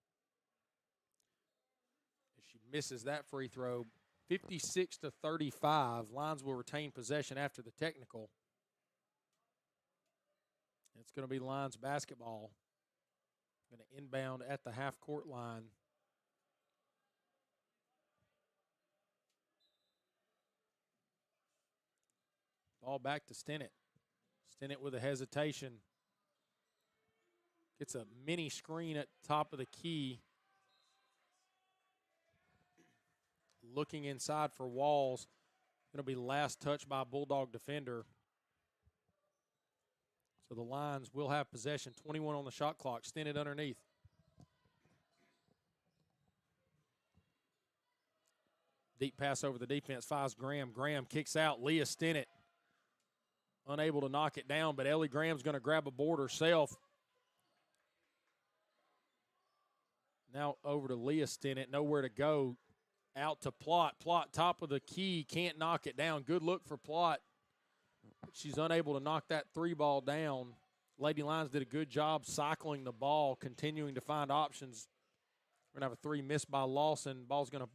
As she misses that free throw, 56-35. Lions will retain possession after the technical. It's going to be Lions basketball. Going to inbound at the half-court line. Ball back to Stinnett. Stinnett with a hesitation. Gets a mini screen at the top of the key. Looking inside for Walls. Going to be last touch by a Bulldog defender. So the Lions will have possession. 21 on the shot clock. Stinnett underneath. Deep pass over the defense. Finds Graham. Graham kicks out. Leah Stinnett unable to knock it down, but Ellie Graham's going to grab a board herself. Now over to Leah Stinnett. Nowhere to go. Out to Plott. Plott, top of the key. Can't knock it down. Good look for Plott. She's unable to knock that three ball down. Lady Lions did a good job cycling the ball, continuing to find options. We're going to have a three missed by Lawson. Ball's going to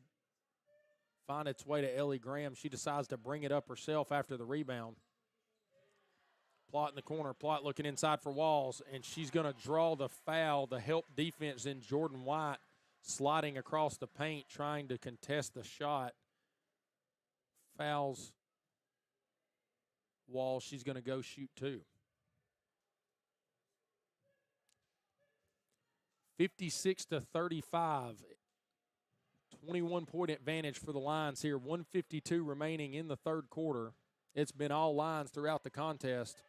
find its way to Ellie Graham. She decides to bring it up herself after the rebound. Plott in the corner. Plott looking inside for Walls, and she's going to draw the foul. The help defense in Jordan White sliding across the paint, trying to contest the shot. Fouls Walls. She's going to go shoot two. 56-35. 21-point advantage for the Lions here. 1:52 remaining in the third quarter. It's been all Lions throughout the contest.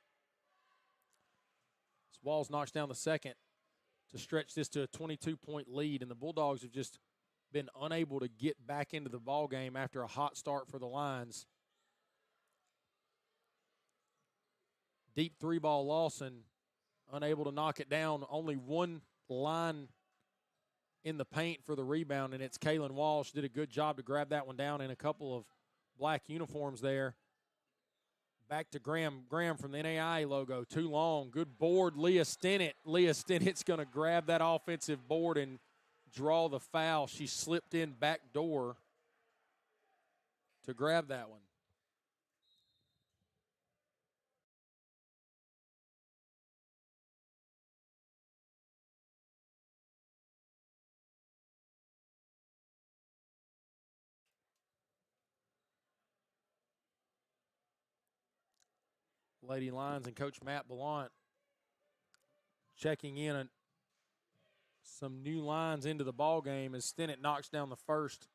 Walls knocks down the second to stretch this to a 22-point lead, and the Bulldogs have just been unable to get back into the ball game after a hot start for the Lions. Deep three ball Lawson, unable to knock it down. Only one line in the paint for the rebound, and it's Kaylin Walsh. Did a good job to grab that one down in a couple of black uniforms there. Back to Graham. Graham from the NAI logo. Too long. Good board, Leah Stennett. Leah Stennett's going to grab that offensive board and draw the foul. She slipped in back door to grab that one. Lady Lions and Coach Matt Ballant checking in some new lines into the ball game as Stennett knocks down the first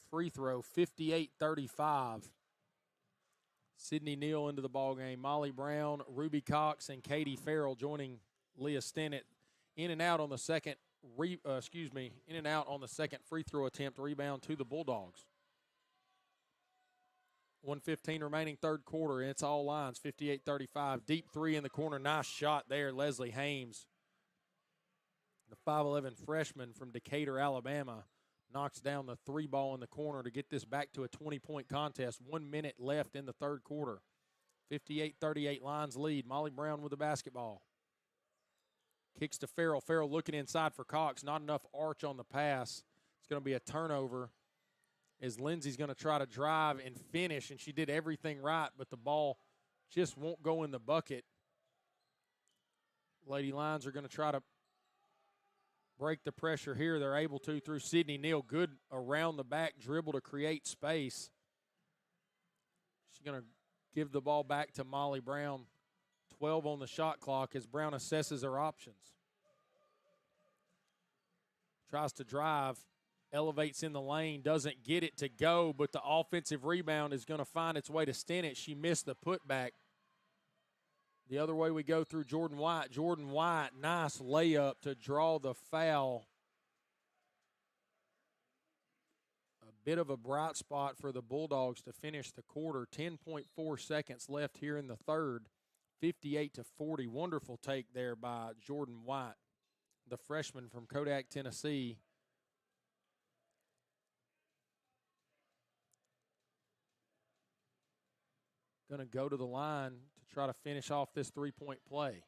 free throw, 58-35. Sydney Neal into the ball game. Molly Brown, Ruby Cox, and Katie Farrell joining Leah Stennett. In and out on the second free throw attempt. Rebound to the Bulldogs. 1:15 remaining third quarter. It's all lines, 58-35. Deep three in the corner. Nice shot there, Leslie Hames. The 5'11 freshman from Decatur, Alabama, knocks down the three ball in the corner to get this back to a 20-point contest. 1 minute left in the third quarter. 58-38 Lions lead. Molly Brown with the basketball. Kicks to Farrell. Farrell looking inside for Cox. Not enough arch on the pass. It's going to be a turnover as Lindsay's going to try to drive and finish, and she did everything right, but the ball just won't go in the bucket. Lady Lions are going to try to break the pressure here. They're able to through Sydney Neal. Good around the back dribble to create space. She's going to give the ball back to Molly Brown. 12 on the shot clock as Brown assesses her options. Tries to drive. Elevates in the lane, doesn't get it to go, but the offensive rebound is going to find its way to Stennett. She missed the putback. The other way we go through Jordan White. Jordan White, nice layup to draw the foul. A bit of a bright spot for the Bulldogs to finish the quarter. 10.4 seconds left here in the third. 58-40. Wonderful take there by Jordan White, the freshman from Kodak, Tennessee. Going to go to the line to try to finish off this three-point play.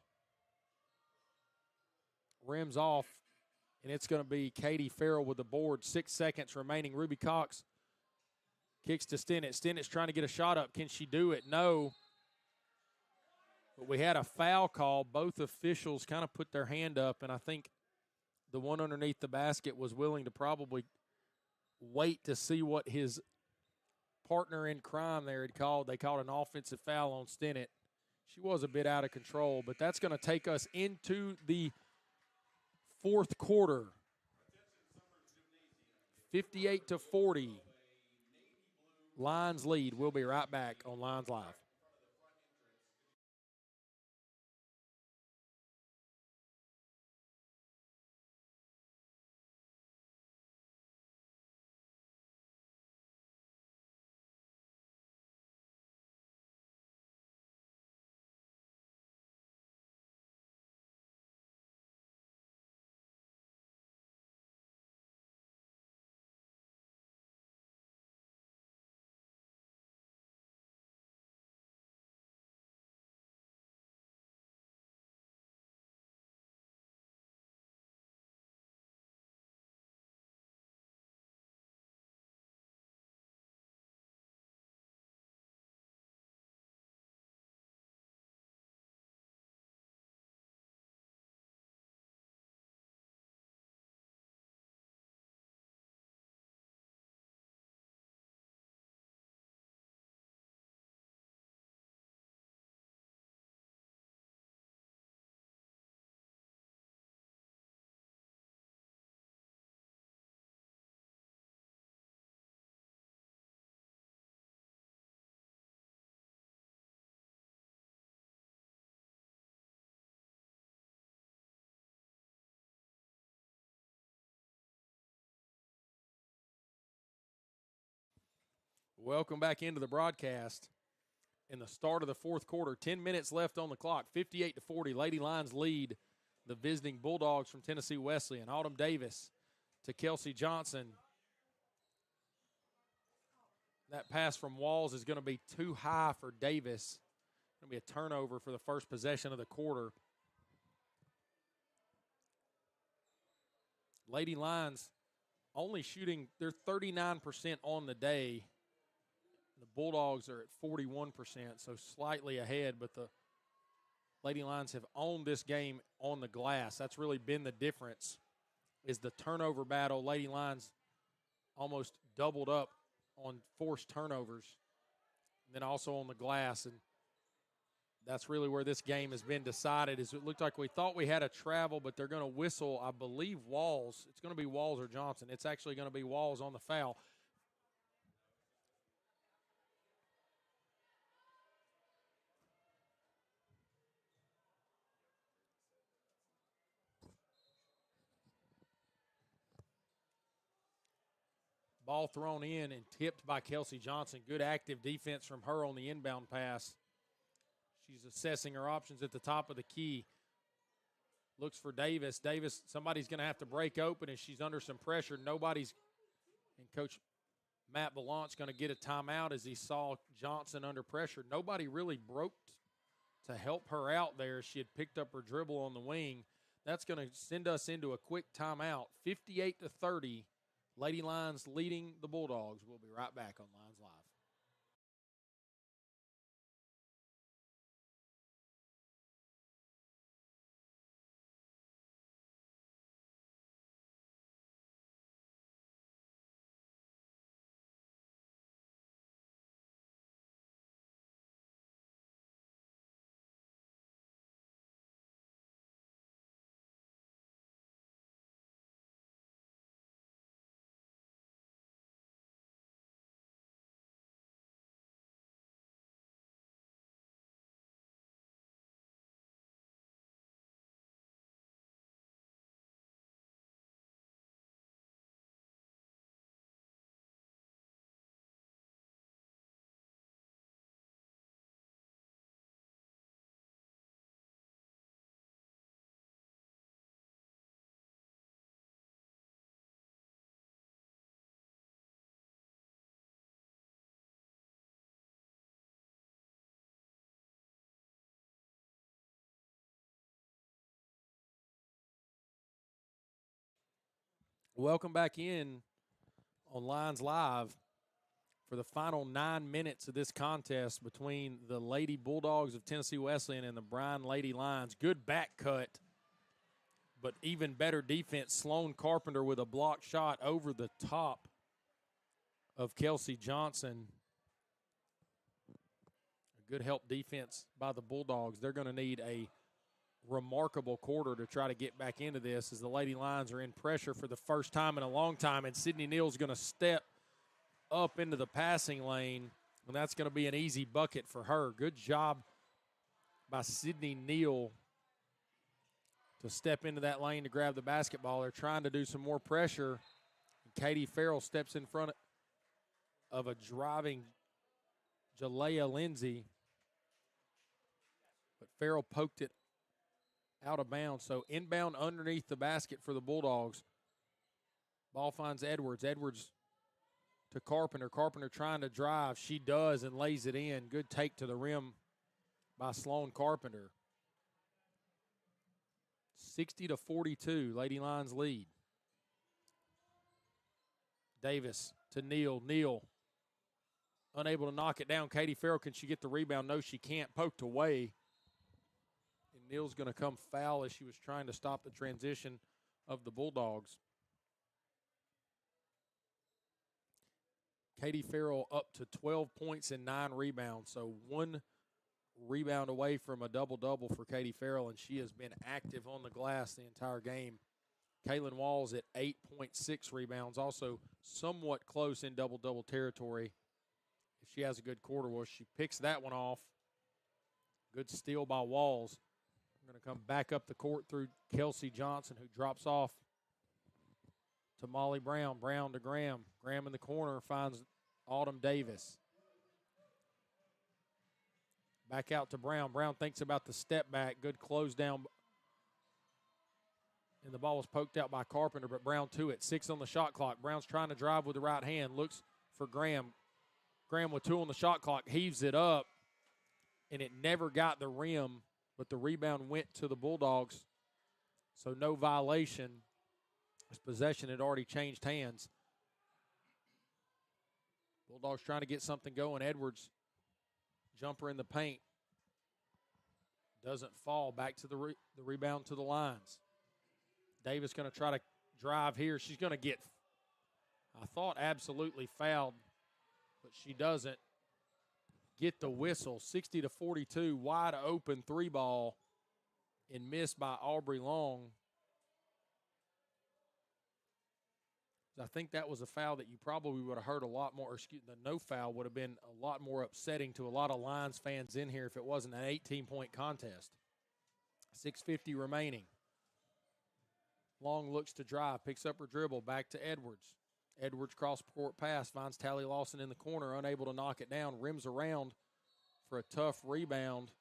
Rims off, and it's going to be Katie Farrell with the board. 6 seconds remaining. Ruby Cox kicks to Stennett. Stennett's trying to get a shot up. Can she do it? No. But we had a foul call. Both officials kind of put their hand up, and I think the one underneath the basket was willing to probably wait to see what his partner in crime there had called. They called an offensive foul on Stennett. She was a bit out of control, but that's going to take us into the fourth quarter. 58-40. Lions lead. We'll be right back on Lions Live. Welcome back into the broadcast. In the start of the fourth quarter, 10 minutes left on the clock, 58-40. Lady Lions lead the visiting Bulldogs from Tennessee Wesleyan. Autumn Davis to Kelsey Johnson. That pass from Walls is going to be too high for Davis. Going to be a turnover for the first possession of the quarter. Lady Lions only shooting, they're 39% on the day. The Bulldogs are at 41%, so slightly ahead, but the Lady Lions have owned this game on the glass. That's really been the difference, is the turnover battle. Lady Lions almost doubled up on forced turnovers, and then also on the glass, and that's really where this game has been decided. Is it looked like we thought we had a travel, but they're going to whistle, I believe, Walls. It's going to be Walls or Johnson. It's actually going to be Walls on the foul. Ball thrown in and tipped by Kelsey Johnson. Good active defense from her on the inbound pass. She's assessing her options at the top of the key. Looks for Davis. Davis, somebody's going to have to break open, and she's under some pressure. Nobody's, and Coach Matt Ballant's going to get a timeout as he saw Johnson under pressure. Nobody really broke to help her out there. She had picked up her dribble on the wing. That's going to send us into a quick timeout. 58-30. Lady Lions leading the Bulldogs. We'll be right back on Lions Live. Welcome back in on Lions Live for the final 9 minutes of this contest between the Lady Bulldogs of Tennessee Wesleyan and the Bryan Lady Lions. Good back cut, but even better defense. Sloan Carpenter with a block shot over the top of Kelsey Johnson. A good help defense by the Bulldogs. They're going to need a remarkable quarter to try to get back into this, as the Lady Lions are in pressure for the first time in a long time, and Sydney Neal's going to step up into the passing lane, and that's going to be an easy bucket for her. Good job by Sydney Neal to step into that lane to grab the basketball. They're trying to do some more pressure, and Katie Farrell steps in front of a driving Jalea Lindsay, but Farrell poked it out of bounds. So inbound underneath the basket for the Bulldogs. Ball finds Edwards. Edwards to Carpenter. Carpenter trying to drive. She does and lays it in. Good take to the rim by Sloan Carpenter. 60-42, Lady Lions lead. Davis to Neal. Neal unable to knock it down. Katie Farrell, can she get the rebound? No, she can't. Poked away. And Neal's going to come foul as she was trying to stop the transition of the Bulldogs. Katie Farrell up to 12 points and 9 rebounds. So one rebound away from a double-double for Katie Farrell, and she has been active on the glass the entire game. Kaylin Walls at 8.6 rebounds, also somewhat close in double-double territory. If she has a good quarter, well, she picks that one off. Good steal by Walls. We're going to come back up the court through Kelsey Johnson, who drops off to Molly Brown. Brown to Graham. Graham in the corner finds Autumn Davis. Back out to Brown. Brown thinks about the step back. Good close down And the ball was poked out by Carpenter, but Brown to it. 6 on the shot clock. Brown's trying to drive with the right hand. Looks for Graham. Graham with 2 on the shot clock. Heaves it up. And it never got the rim, but the rebound went to the Bulldogs. So no violation. His possession had already changed hands. Bulldogs trying to get something going. Edwards, jumper in the paint. Doesn't fall. Back to the rebound to the lines. Davis going to try to drive here. She's going to get, I thought, absolutely fouled, but she doesn't get the whistle. 60-42, wide open 3-ball, and missed by Aubrey Long. I think that was a foul that you probably would have heard a lot more. The no foul would have been a lot more upsetting to a lot of Lions fans in here if it wasn't an 18-point contest. 6:50 remaining. Long looks to drive, picks up her dribble, back to Edwards. Edwards cross-court pass, finds Tally Lawson in the corner, unable to knock it down, rims around for a tough rebound.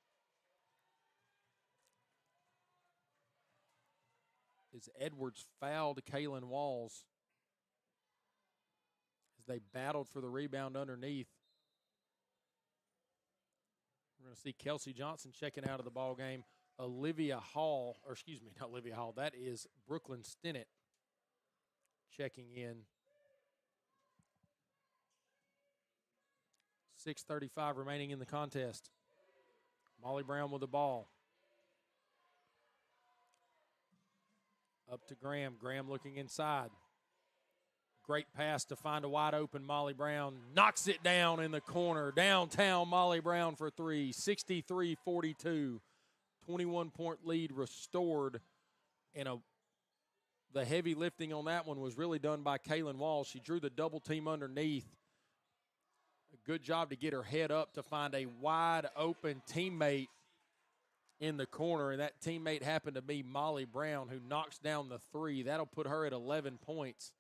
Is Edwards fouled Kaylin Walls as they battled for the rebound underneath. We're going to see Kelsey Johnson checking out of the ball game. Olivia Hall, or excuse me, not Olivia Hall, that is Brooklyn Stinnett checking in. 6:35 remaining in the contest. Molly Brown with the ball. Up to Graham. Graham looking inside. Great pass to find a wide open Molly Brown. Knocks it down in the corner. Downtown Molly Brown for 3. 63-42. 21-point lead restored. And the heavy lifting on that one was really done by Kaylin Wall. She drew the double team underneath. A good job to get her head up to find a wide open teammate in the corner. And that teammate happened to be Molly Brown, who knocks down the 3. That'll put her at 11 points.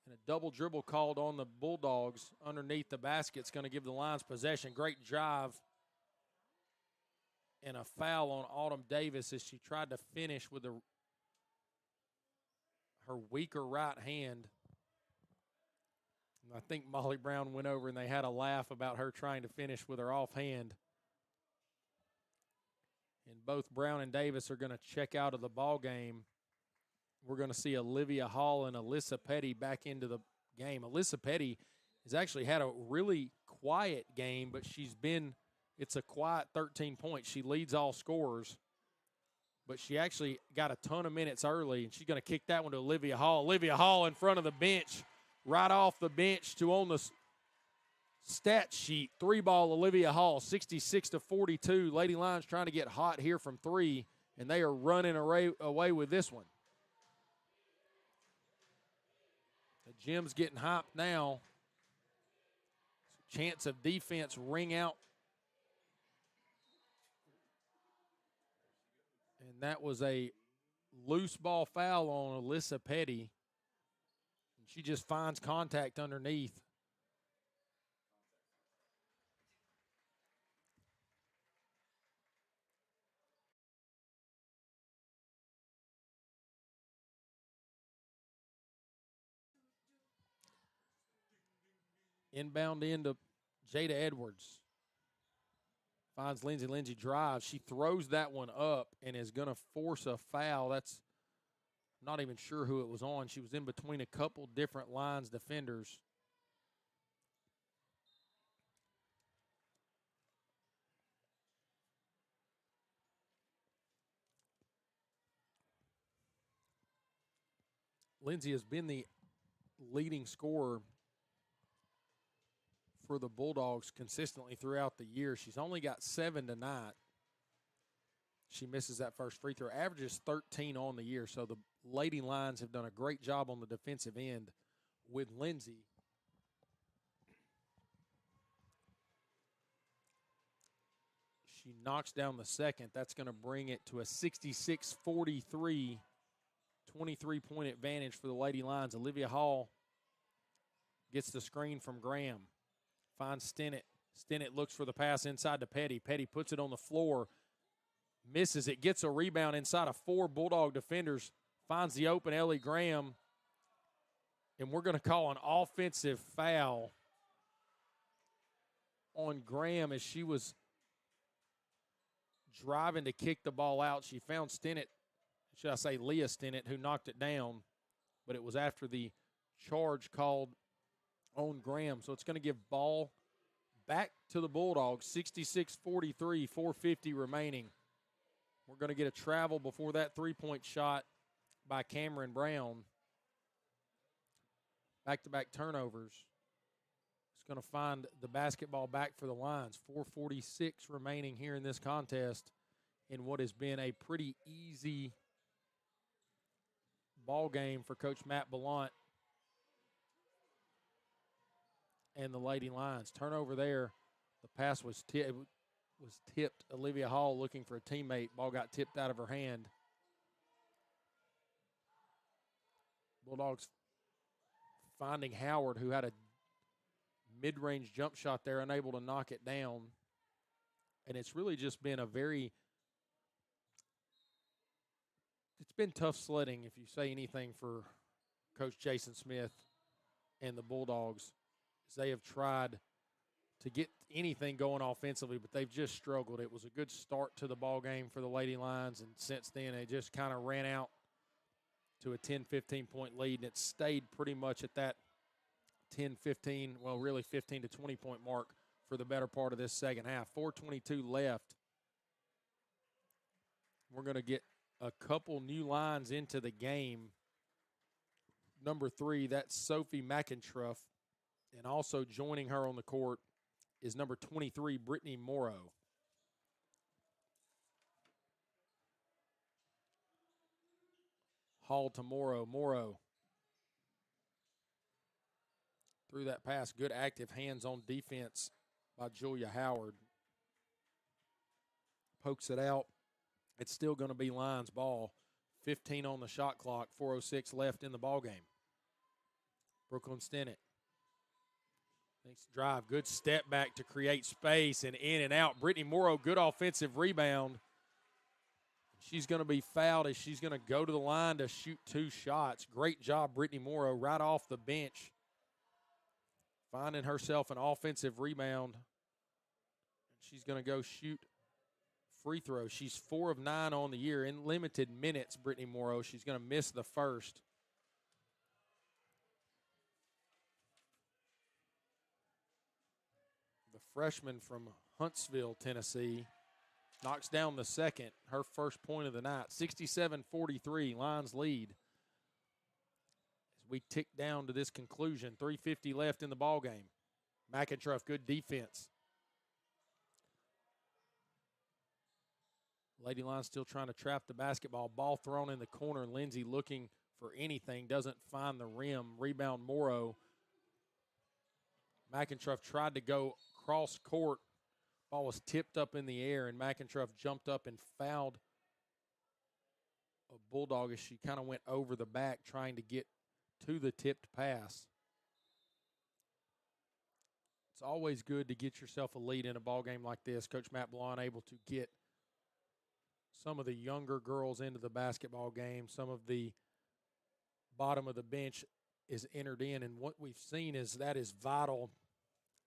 And a double dribble called on the Bulldogs underneath the basket. It's going to give the Lions possession. Great drive. And a foul on Autumn Davis as she tried to finish with her weaker right hand. And I think Molly Brown went over and they had a laugh about her trying to finish with her offhand. And both Brown and Davis are going to check out of the ball game. We're going to see Olivia Hall and Alyssa Petty back into the game. Alyssa Petty has actually had a really quiet game, but it's a quiet 13 points. She leads all scorers, but she actually got a ton of minutes early, and she's going to kick that one to Olivia Hall. Olivia Hall in front of the bench, right off the bench to on the stat sheet. 3-ball Olivia Hall, 66-42. Lady Lions trying to get hot here from 3, and they are running away with this one. The gym's getting hyped now. Chance of defense ring out. And that was a loose ball foul on Alyssa Petty. She just finds contact underneath. Inbound into Jada Edwards. Finds Lindsay. Lindsay drives. She throws that one up and is going to force a foul. I'm not even sure who it was on. She was in between a couple different Lions defenders. Lindsay has been the leading scorer for the Bulldogs consistently throughout the year. She's only got 7 tonight. She misses that first free throw. Averages 13 on the year, so the Lady Lions have done a great job on the defensive end with Lindsay. She knocks down the second. That's going to bring it to a 66-43, 23-point advantage for the Lady Lions. Olivia Hall gets the screen from Graham. Finds Stinnett. Stinnett looks for the pass inside to Petty. Petty puts it on the floor. misses it, gets a rebound inside of 4 Bulldog defenders, finds the open Ellie Graham, and we're going to call an offensive foul on Graham as she was driving to kick the ball out. She found Stennett, should I say Leah Stennett, who knocked it down, but it was after the charge called on Graham. So it's going to give ball back to the Bulldogs, 66-43, 4:50 remaining. We're going to get a travel before that three-point shot by Cameron Brown. Back-to-back turnovers. It's going to find the basketball back for the Lions. 4:46 remaining here in this contest in what has been a pretty easy ball game for Coach Matt Ballant and the Lady Lions. Turnover there. The pass was tipped. Olivia Hall looking for a teammate. Ball got tipped out of her hand. Bulldogs finding Howard, who had a mid-range jump shot there, unable to knock it down. And it's really just been it's been tough sledding, if you say anything, for Coach Jason Smith and the Bulldogs, as they have tried to get anything going offensively, but they've just struggled. It was a good start to the ball game for the Lady Lions, and since then they just kind of ran out to a 10, 15-point lead, and it stayed pretty much at that 10, 15, well, really 15 to 20-point mark for the better part of this second half. 4:22 left. We're going to get a couple new lines into the game. Number 3, that's Sophie McIntruff, and also joining her on the court is number 23, Brittany Morrow. Hall to Morrow. Morrow through that pass. Good active hands-on defense by Julia Howard. Pokes it out. It's still going to be Lions ball. 15 on the shot clock. 4:06 left in the ball game. Brooklyn Stennett. Thanks to drive. Good step back to create space and in and out. Brittany Morrow, good offensive rebound. She's going to be fouled as she's going to go to the line to shoot 2 shots. Great job, Brittany Morrow, right off the bench, finding herself an offensive rebound. She's going to go shoot free throws. She's 4 of 9 on the year in limited minutes, Brittany Morrow. She's going to miss the first. The freshman from Huntsville, Tennessee, knocks down the second, her first point of the night. 67-43, Lions lead. As we tick down to this conclusion, 3:50 left in the ball game. McIntruff, good defense. Lady Lions still trying to trap the basketball. Ball thrown in the corner. Lindsay looking for anything, doesn't find the rim. Rebound Morrow. McIntruff tried to go cross court. Ball was tipped up in the air, and McIntruff jumped up and fouled a Bulldog as she kind of went over the back trying to get to the tipped pass. It's always good to get yourself a lead in a ball game like this. Coach Matt Ballant able to get some of the younger girls into the basketball game. Some of the bottom of the bench is entered in, and what we've seen is that is vital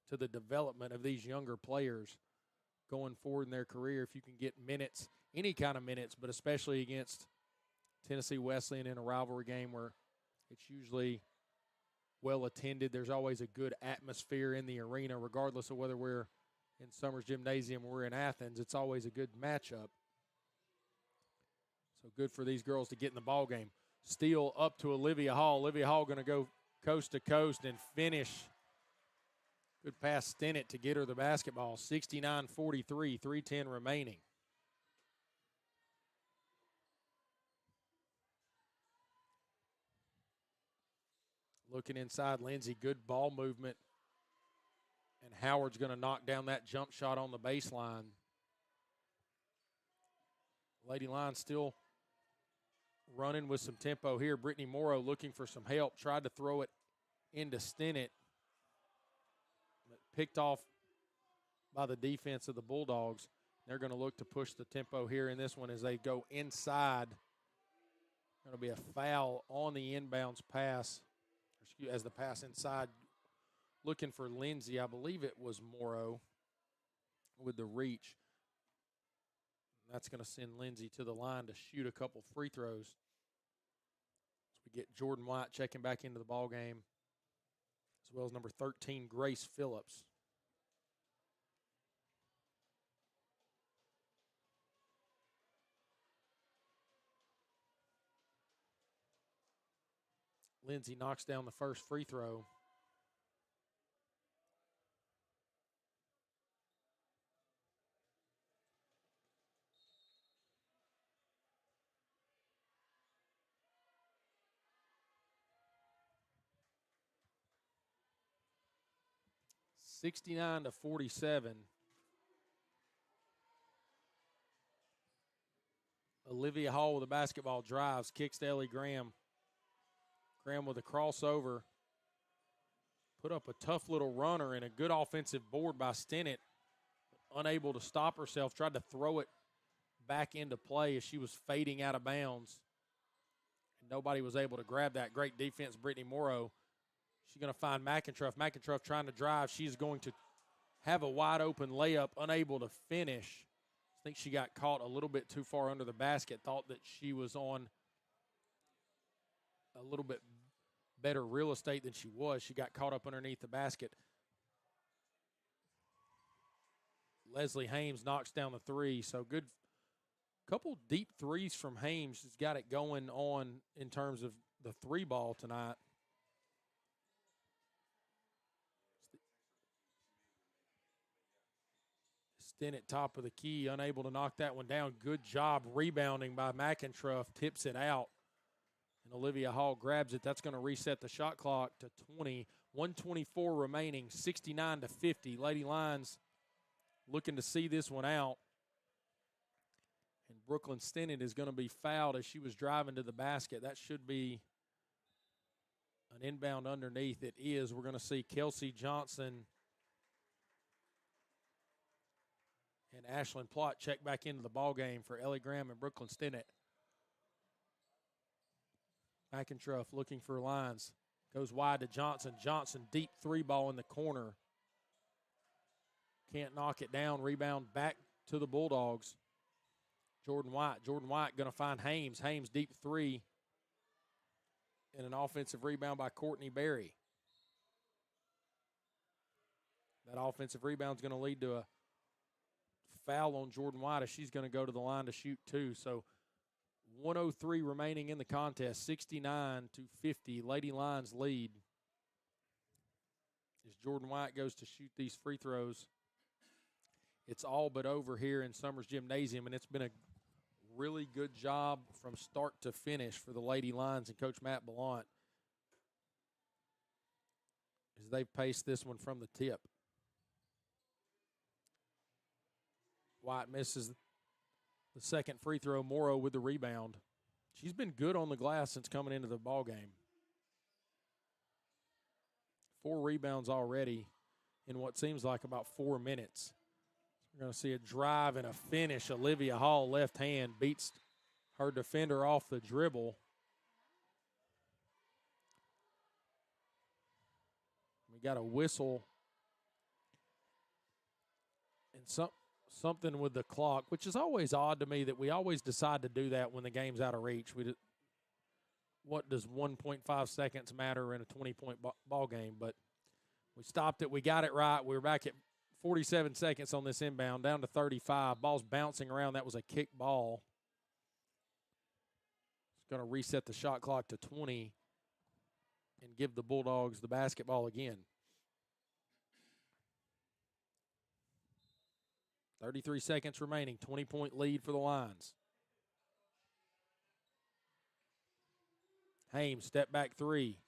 to the development of these younger players going forward in their career. If you can get minutes, any kind of minutes, but especially against Tennessee Wesleyan in a rivalry game where it's usually well attended. There's always a good atmosphere in the arena, regardless of whether we're in Summers Gymnasium or we're in Athens. It's always a good matchup. So good for these girls to get in the ball game. Steal up to Olivia Hall. Olivia Hall going to go coast to coast and finish. Good pass, Stennett, to get her the basketball. 69-43, 3:10 remaining. Looking inside, Lindsay, good ball movement. And Howard's going to knock down that jump shot on the baseline. Lady Lions still running with some tempo here. Brittany Morrow looking for some help. Tried to throw it into Stennett. But picked off by the defense of the Bulldogs. They're going to look to push the tempo here in this one as they go inside. Going to be a foul on the inbounds pass, as the pass inside, looking for Lindsay. I believe it was Morrow with the reach. That's going to send Lindsay to the line to shoot a couple free throws. So we get Jordan White checking back into the ball game, as well as number 13, Grace Phillips. Lindsay knocks down the first free throw. (69-47). Olivia Hall with the basketball drives, kicks to Ellie Graham. Graham with a crossover. Put up a tough little runner and a good offensive board by Stennett. Unable to stop herself, tried to throw it back into play as she was fading out of bounds. And nobody was able to grab that. Great defense, Brittany Morrow. She's going to find McIntruff. McIntruff trying to drive. She's going to have a wide open layup, unable to finish. I think she got caught a little bit too far under the basket, thought that she was on a little bit better real estate than she was. She got caught up underneath the basket. Leslie Hames knocks down the three. So good couple deep threes from Hames. Has got it going on in terms of the three ball tonight. Stennett top of the key, unable to knock that one down. Good job rebounding by McIntruff, tips it out. And Olivia Hall grabs it. That's going to reset the shot clock to 20. 124 remaining, 69-50. Lady Lions looking to see this one out. And Brooklyn Stennett is going to be fouled as she was driving to the basket. That should be an inbound underneath. It is. We're going to see Kelsey Johnson and Ashlyn Plott check back into the ballgame for Ellie Graham and Brooklyn Stennett. McIntruff looking for lines. Goes wide to Johnson. Johnson, deep three ball in the corner. Can't knock it down. Rebound back to the Bulldogs. Jordan White. Jordan White going to find Hames. Hames, deep three. And an offensive rebound by Courtney Berry. That offensive rebound is going to lead to a foul on Jordan White as she's going to go to the line to shoot two. So 103 remaining in the contest, 69-50. Lady Lions lead as Jordan White goes to shoot these free throws. It's all but over here in Summers Gymnasium, and it's been a really good job from start to finish for the Lady Lions and Coach Matt Ballant as they've paced this one from the tip. White misses the second free throw. Morrow with the rebound. She's been good on the glass since coming into the ball game. 4 rebounds already in what seems like about 4 minutes. We're going to see a drive and a finish. Olivia Hall, left hand, beats her defender off the dribble. We got a whistle and something with the clock, which is always odd to me that we always decide to do that when the game's out of reach. What does 1.5 seconds matter in a 20-point ball game? But we stopped it. We got it right. We were back at 47 seconds on this inbound, down to 35. Ball's bouncing around. That was a kick ball. It's going to reset the shot clock to 20 and give the Bulldogs the basketball again. 33 seconds remaining, 20-point lead for the Lions. Hames, step back three,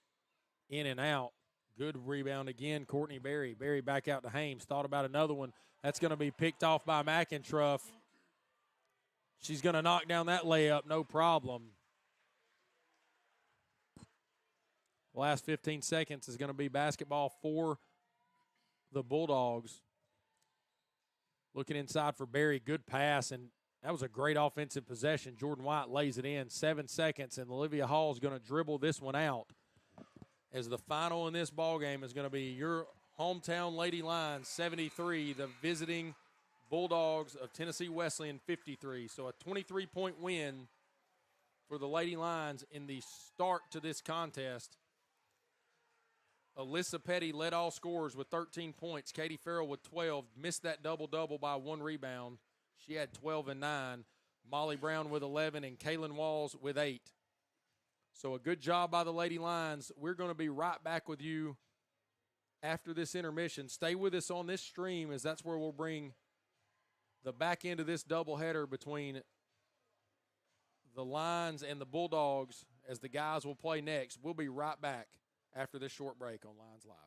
in and out. Good rebound again, Courtney Berry. Berry back out to Hames, thought about another one. That's going to be picked off by McIntruff. She's going to knock down that layup, no problem. Last 15 seconds is going to be basketball for the Bulldogs. Looking inside for Barry, good pass, and that was a great offensive possession. Jordan White lays it in, 7 seconds, and Olivia Hall is going to dribble this one out. As the final in this ball game is going to be your hometown Lady Lions 73, the visiting Bulldogs of Tennessee Wesleyan 53. So a 23-point win for the Lady Lions in the start to this contest. Alyssa Petty led all scorers with 13 points. Katie Farrell with 12. Missed that double-double by 1 rebound. She had 12 and 9. Molly Brown with 11 and Kaylin Walls with 8. So a good job by the Lady Lions. We're going to be right back with you after this intermission. Stay with us on this stream, as that's where we'll bring the back end of this doubleheader between the Lions and the Bulldogs, as the guys will play next. We'll be right back after this short break on Lions Live.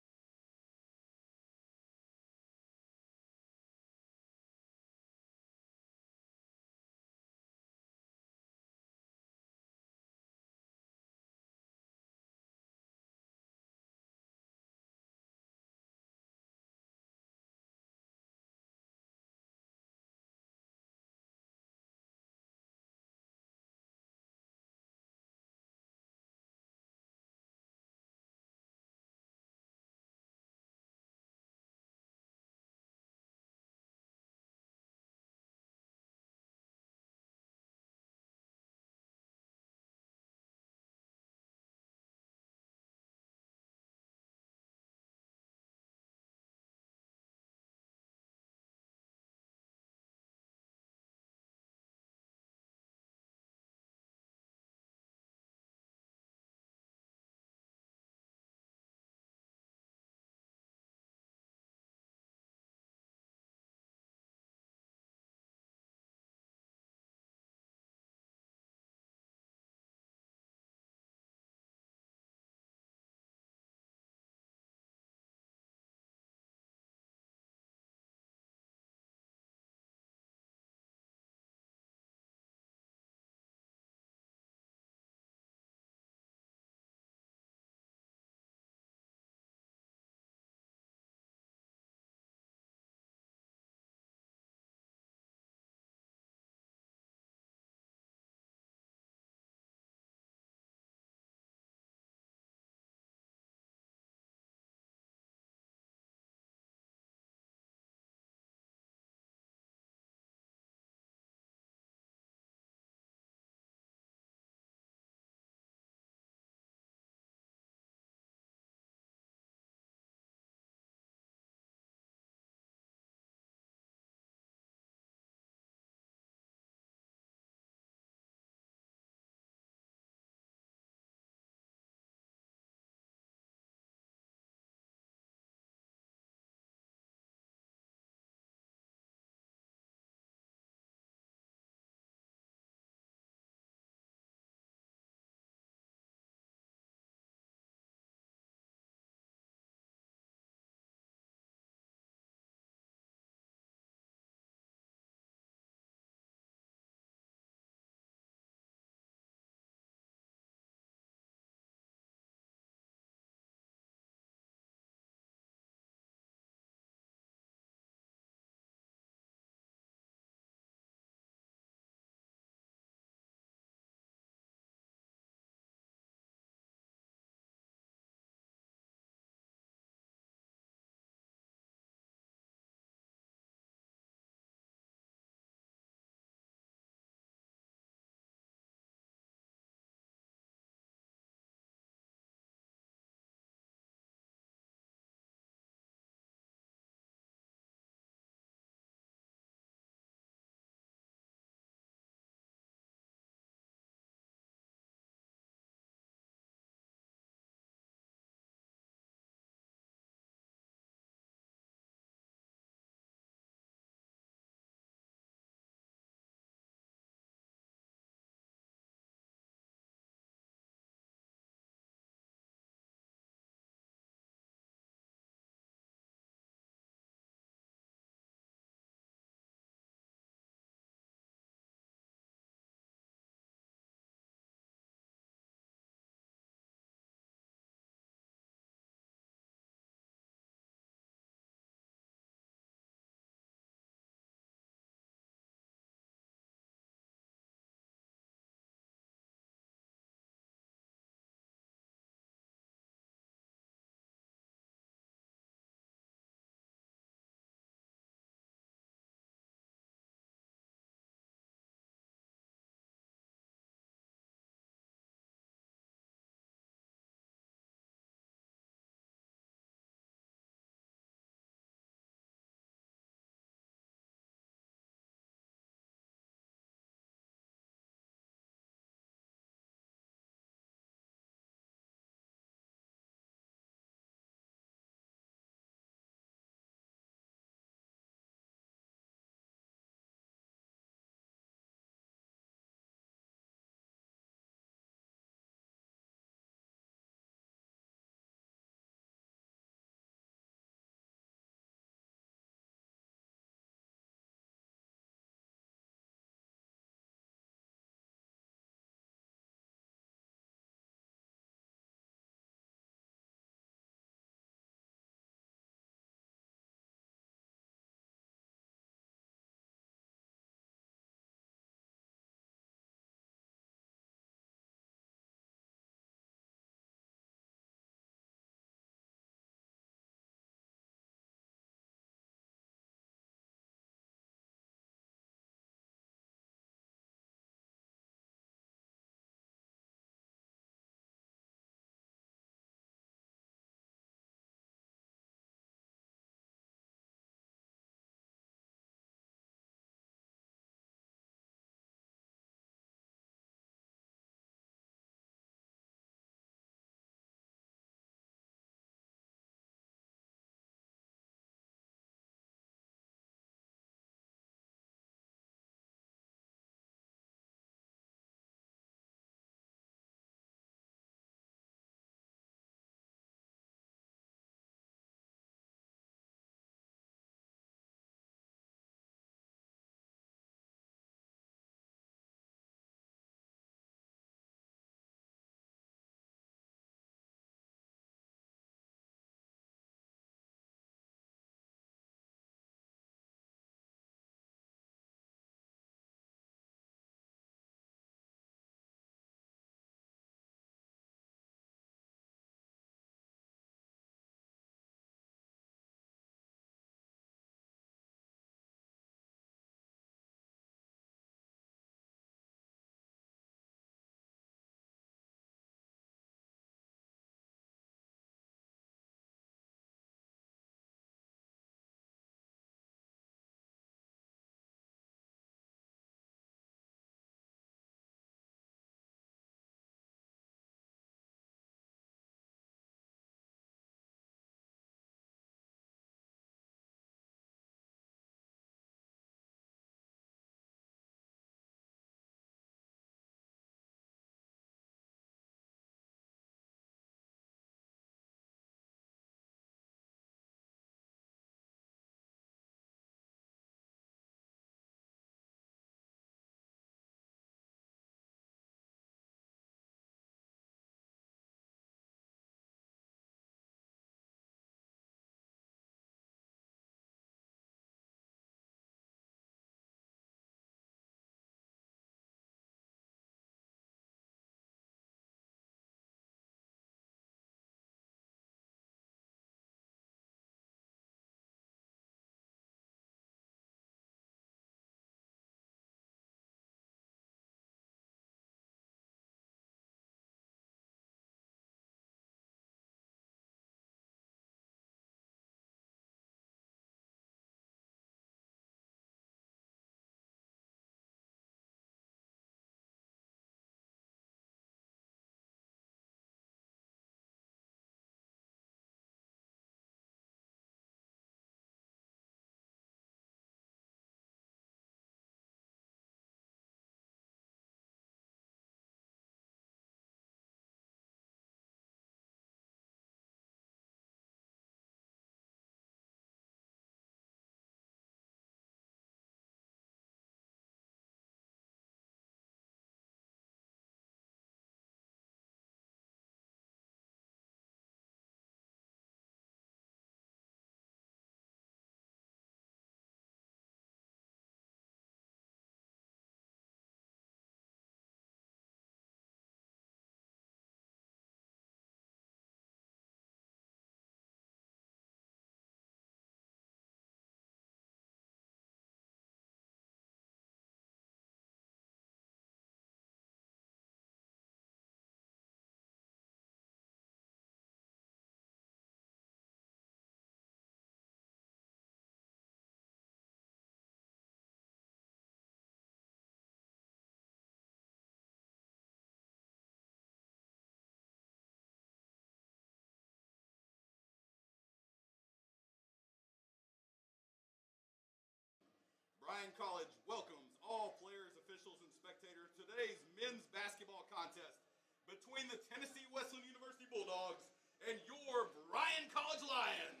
Bryan College welcomes all players, officials, and spectators to today's men's basketball contest between the Tennessee Wesleyan University Bulldogs and your Bryan College Lions.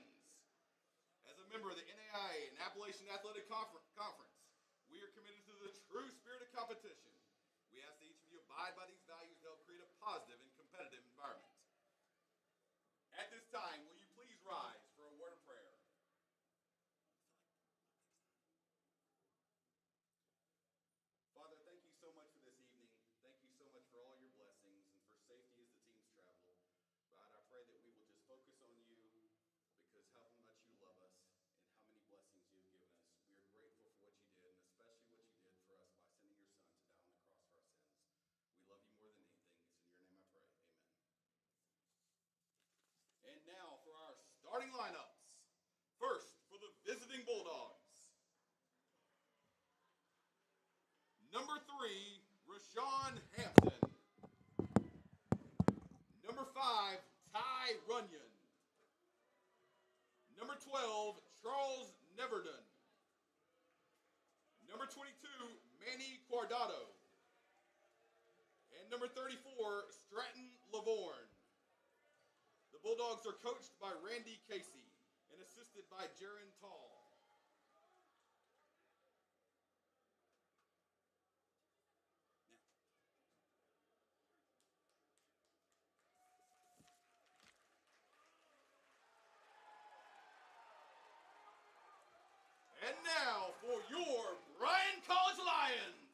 As a member of the NAIA and Appalachian Athletic Conference, we are committed to the true spirit of competition. We ask that each of you abide by these values to help create a positive and competitive environment. At this time, will you please rise for a word of prayer? Father, thank you so much for this evening. Thank you so much for all your blessings and for safety as the teams travel. God, I pray that we will just focus on you because how much you love us and how many blessings you have given us. We are grateful for what you did, and especially what you did for us by sending your son to die on the cross for our sins. We love you more than anything. It's in your name I pray. Amen. And now for our starting lineups. First, for the visiting Bulldogs. Number 3, Rashawn Hampton. Number 5, Ty Runyon. Number 12, Charles Neverton. Number 22, Manny Guardado. And number 34, Stratton Lavorne. The Bulldogs are coached by Randy Casey and assisted by Jaron Tall. And now for your Bryan College Lions.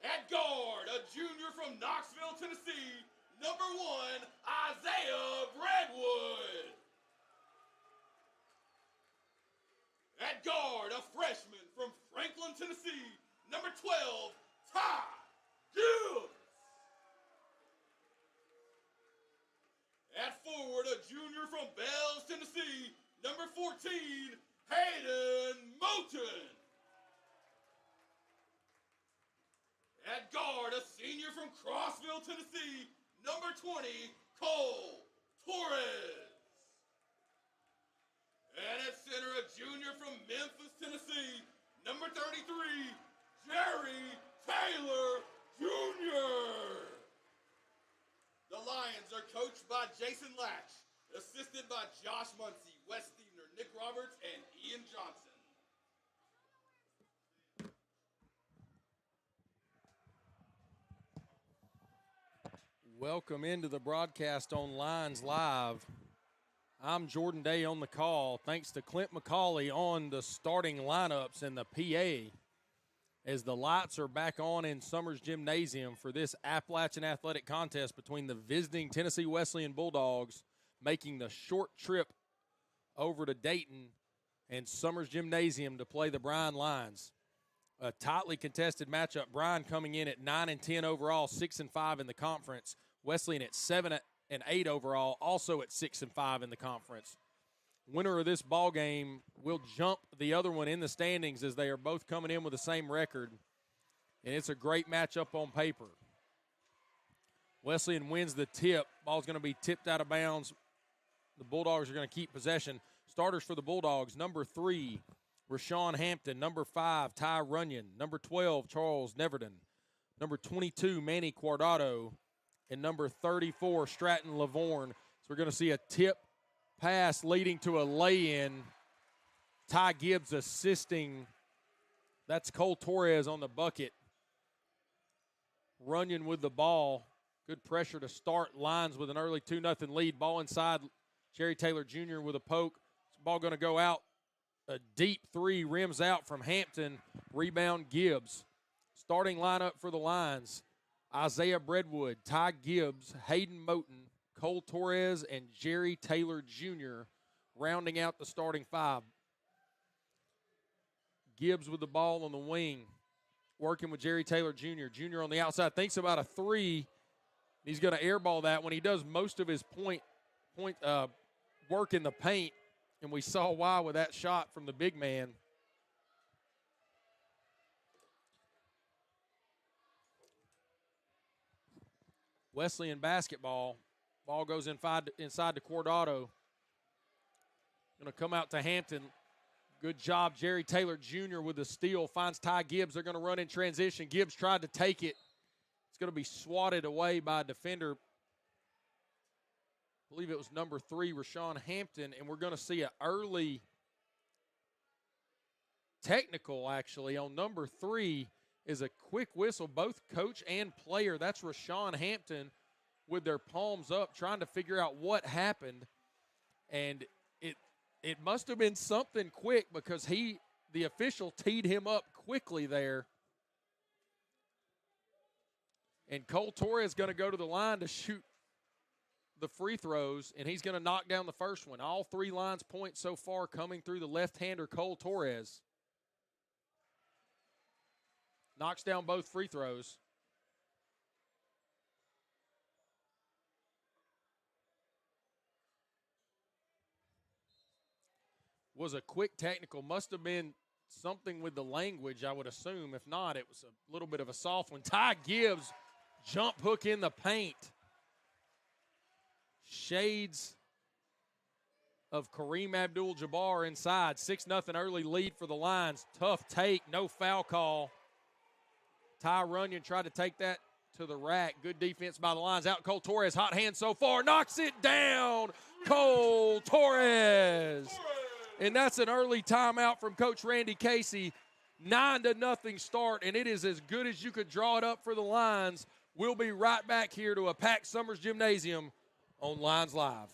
At guard, a junior from Knoxville, Tennessee, number 1, Isaiah Bradwood. At guard, a freshman from Franklin, Tennessee, number 12, Ty Gibbs. At forward, a junior from Bells, Tennessee, number 14, Hayden Moten. At guard, a senior from Crossville, Tennessee, number 20, Cole Torres. And at center, a junior from Memphis, Tennessee, number 33, Jerry Taylor Jr. The Lions are coached by Jason Latch, assisted by Josh Muncie, Wes Stevener, Nick Roberts, and Ian Johnson. Welcome into the broadcast on Lions Live. I'm Jordan Day on the call. Thanks to Clint McCauley on the starting lineups and the PA as the lights are back on in Summers Gymnasium for this Appalachian Athletic Contest between the visiting Tennessee Wesleyan Bulldogs making the short trip over to Dayton and Summers Gymnasium to play the Bryan Lions. A tightly contested matchup. Bryan coming in at 9-10 overall, 6-5 in the conference. Wesleyan at 7-8 overall, also at 6-5 in the conference. Winner of this ball game will jump the other one in the standings as they are both coming in with the same record. And it's a great matchup on paper. Wesleyan wins the tip. Ball's going to be tipped out of bounds. The Bulldogs are going to keep possession. Starters for the Bulldogs, number 3, Rashawn Hampton. Number 5, Ty Runyon. Number 12, Charles Neverton. Number 22, Manny Guardado. And number 34, Stratton Lavorne. So we're going to see a tip pass leading to a lay-in. Ty Gibbs assisting. That's Cole Torres on the bucket. Runyon with the ball. Good pressure to start. Lions with an early 2-0 lead. Ball inside. Jerry Taylor Jr. with a poke. Ball going to go out. A deep 3 rims out from Hampton. Rebound Gibbs. Starting lineup for the Lions. Isaiah Bradwood, Ty Gibbs, Hayden Moten, Cole Torres, and Jerry Taylor Jr. rounding out the starting 5. Gibbs with the ball on the wing, working with Jerry Taylor Jr. Jr. on the outside, thinks about a 3. He's going to airball that when he does most of his point work in the paint, and we saw why with that shot from the big man. Wesleyan basketball. Ball goes inside to Guardado. Going to come out to Hampton. Good job, Jerry Taylor Jr. with the steal. Finds Ty Gibbs. They're going to run in transition. Gibbs tried to take it. It's going to be swatted away by a defender. I believe it was number 3, Rashawn Hampton, and we're going to see an early technical, actually, on number 3 is a quick whistle. Both coach and player, that's Rashawn Hampton, with their palms up, trying to figure out what happened. And it must have been something quick because the official teed him up quickly there. And Cole Torres is going to go to the line to shoot the free throws, and he's going to knock down the first one. All 3 lines point so far coming through the left-hander, Cole Torres. Knocks down both free throws. Was a quick technical. Must have been something with the language, I would assume. If not, it was a little bit of a soft one. Ty Gibbs, jump hook in the paint. Shades of Kareem Abdul-Jabbar inside. 6-0 early lead for the Lions. Tough take, no foul call. Ty Runyon tried to take that to the rack. Good defense by the Lions. Out Cole Torres, hot hand so far. Knocks it down. Cole Torres. And that's an early timeout from Coach Randy Casey. 9-0 start, and it is as good as you could draw it up for the Lions. We'll be right back here to a packed Summers Gymnasium on Lions Live.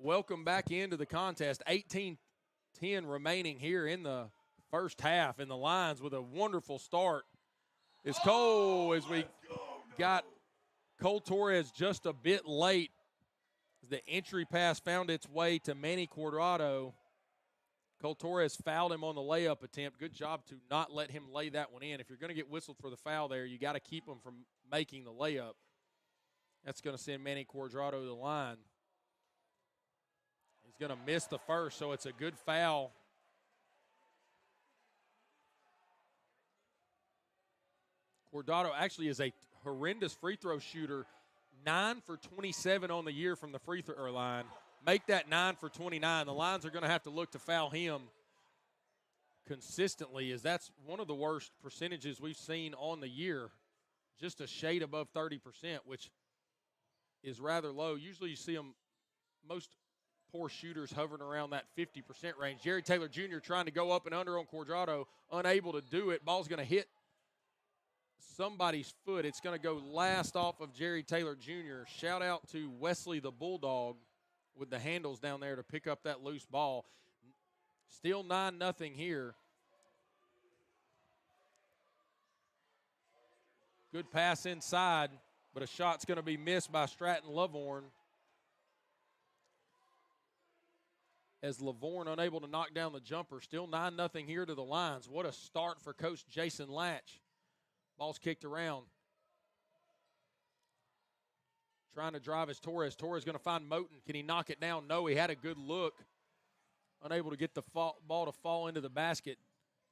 Welcome back into the contest. 18-10 remaining here in the first half, and the Lions with a wonderful start. As we got Cole Torres just a bit late. The entry pass found its way to Manny Cuadrado. Cole Torres fouled him on the layup attempt. Good job to not let him lay that one in. If you're going to get whistled for the foul there, you got to keep him from making the layup. That's going to send Manny Cuadrado to the line. He's going to miss the first, so it's a good foul. Cuadrado actually is a horrendous free throw shooter. 9 for 27 on the year from the free throw line. Make that 9 for 29. The Lions are going to have to look to foul him consistently, as that's one of the worst percentages we've seen on the year. Just a shade above 30%, which is rather low. Usually you see them, most poor shooters hovering around that 50% range. Jerry Taylor Jr. trying to go up and under on Cuadrado, unable to do it. Ball's going to hit somebody's foot. It's going to go last off of Jerry Taylor Jr. Shout out to Wesley the Bulldog with the handles down there to pick up that loose ball. Still 9-0 here. Good pass inside, but a shot's going to be missed by Stratton Lavorne. As Lavorne unable to knock down the jumper. Still 9-0 here to the Lions. What a start for Coach Jason Latch. Ball's kicked around. Trying to drive is Torres. Torres going to find Moten. Can he knock it down? No, he had a good look. Unable to get the ball to fall into the basket.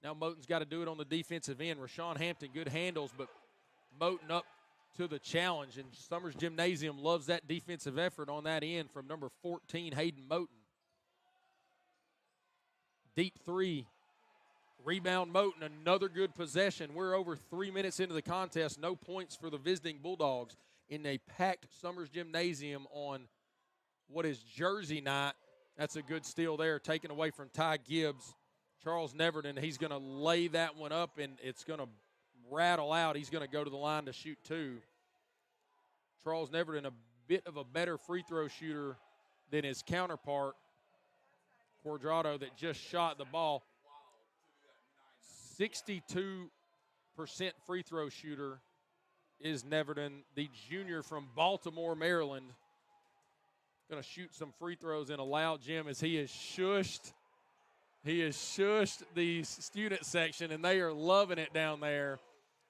Now Moten's got to do it on the defensive end. Rashawn Hampton, good handles, but Moten up to the challenge. And Summers Gymnasium loves that defensive effort on that end from number 14, Hayden Moten. Deep three. Rebound Moten, another good possession. We're over 3 minutes into the contest. No points for the visiting Bulldogs in a packed Summers Gymnasium on what is Jersey night. That's a good steal there, taken away from Ty Gibbs. Charles Neverton, he's going to lay that one up, and it's going to rattle out. He's going to go to the line to shoot 2. Charles Neverton, a bit of a better free throw shooter than his counterpart. Quadrado that just shot the ball. 62% free throw shooter is Neverton, the junior from Baltimore, Maryland. Going to shoot some free throws in a loud gym as he has shushed. He has shushed the student section, and they are loving it down there.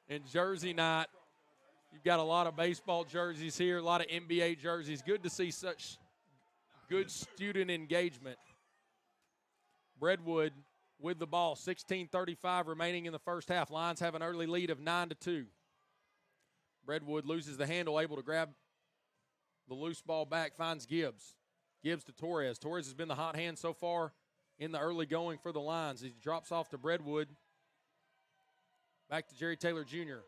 And Jersey night, you've got a lot of baseball jerseys here, a lot of NBA jerseys. Good to see such good student engagement. Breadwood with the ball, 16:35 remaining in the first half. Lions have an early lead of 9-2. Breadwood loses the handle, able to grab the loose ball back, finds Gibbs. Gibbs to Torres. Torres has been the hot hand so far in the early going for the Lions. He drops off to Breadwood. Back to Jerry Taylor Jr.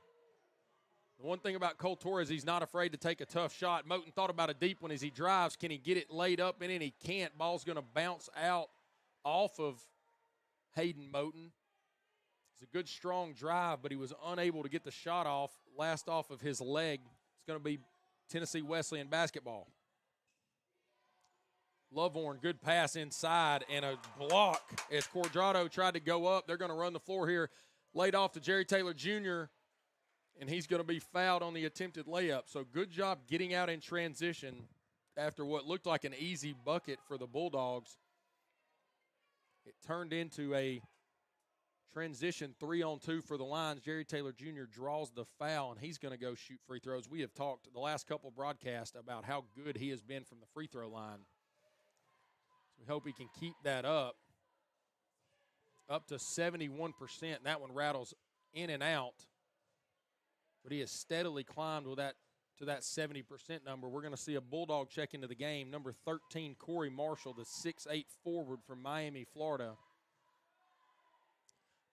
The one thing about Cole Torres, he's not afraid to take a tough shot. Moten thought about a deep one as he drives. Can he get it laid up in it? He can't. Ball's going to bounce out off of Hayden Moten. It's a good, strong drive, but he was unable to get the shot off, last off of his leg. It's going to be Tennessee Wesleyan basketball. Loveorn, good pass inside and a block as Quadrado tried to go up. They're going to run the floor here. Laid off to Jerry Taylor Jr., and he's going to be fouled on the attempted layup. So good job getting out in transition after what looked like an easy bucket for the Bulldogs. It turned into a transition 3-on-2 for the Lions. Jerry Taylor Jr. draws the foul, and he's going to go shoot free throws. We have talked the last couple broadcasts about how good he has been from the free throw line. So we hope he can keep that up to 71%. That one rattles in and out, but he has steadily climbed with that to that 70% number. We're going to see a Bulldog check into the game. Number 13, Corey Marshall, the 6'8" forward from Miami, Florida,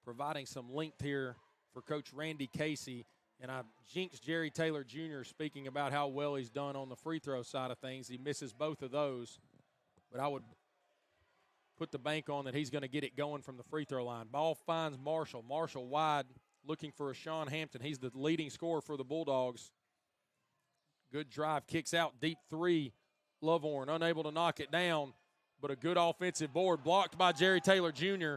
providing some length here for Coach Randy Casey. And I jinxed Jerry Taylor Jr. speaking about how well he's done on the free throw side of things. He misses both of those, but I would put the bank on that he's going to get it going from the free throw line. Ball finds Marshall. Marshall wide, looking for a Sean Hampton. He's the leading scorer for the Bulldogs. Good drive, kicks out, deep three. Loveorn unable to knock it down, but a good offensive board blocked by Jerry Taylor Jr.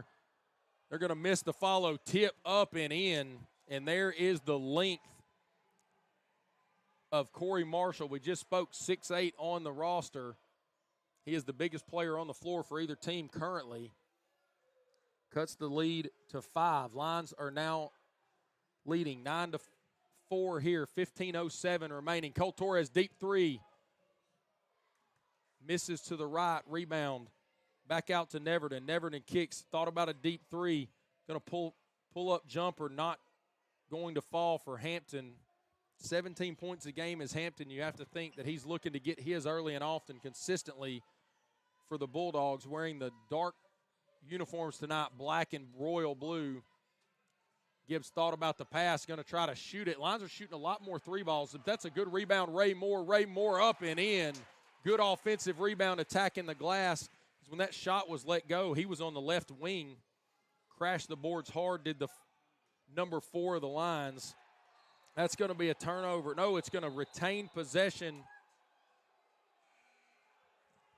They're going to miss the follow, tip up and in, and there is the length of Corey Marshall. We just spoke 6'8" on the roster. He is the biggest player on the floor for either team currently. Cuts the lead to 5. Lions are now leading 9-4 here, 15:07 remaining. Cole Torres, deep three. Misses to the right, rebound. Back out to Neverton. Neverton kicks, thought about a deep three. Going to pull up jumper, not going to fall for Hampton. 17 points a game is Hampton. You have to think that he's looking to get his early and often consistently for the Bulldogs, wearing the dark uniforms tonight, black and royal blue. Gibbs thought about the pass, going to try to shoot it. Lions are shooting a lot more three balls. That's a good rebound, Ray Moore. Ray Moore up and in. Good offensive rebound, attacking the glass. When that shot was let go, he was on the left wing. Crashed the boards hard, did the number 4 of the Lions. That's going to be a turnover. No, it's going to retain possession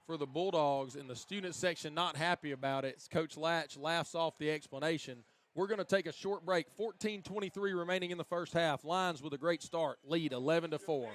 for the Bulldogs, and the student section not happy about it. Coach Latch laughs off the explanation. We're going to take a short break. 14:23 remaining in the first half. Lions with a great start, lead 11-4.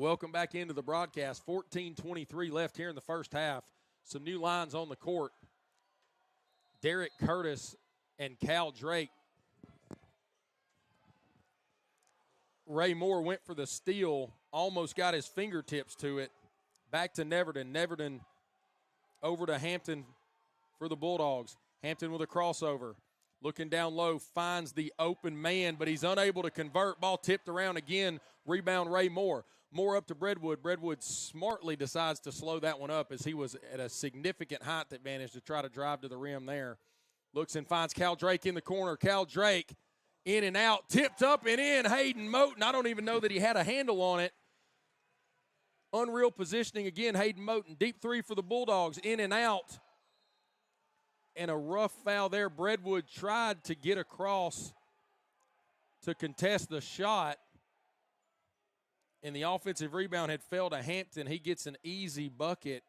Welcome back into the broadcast. 14:23 left here in the first half. Some new lines on the court. Derek Curtis and Cal Drake. Ray Moore went for the steal, almost got his fingertips to it. Back to Neverton. Neverton over to Hampton for the Bulldogs. Hampton with a crossover. Looking down low, finds the open man, but he's unable to convert. Ball tipped around again. Rebound Ray Moore. Moore up to Breadwood. Breadwood smartly decides to slow that one up as he was at a significant height advantage to try to drive to the rim there. Looks and finds Cal Drake in the corner. Cal Drake in and out, tipped up and in. Hayden Moten, I don't even know that he had a handle on it. Unreal positioning again, Hayden Moten. Deep three for the Bulldogs, in and out. And a rough foul there. Breadwood tried to get across to contest the shot. And the offensive rebound had fell to Hampton. He gets an easy bucket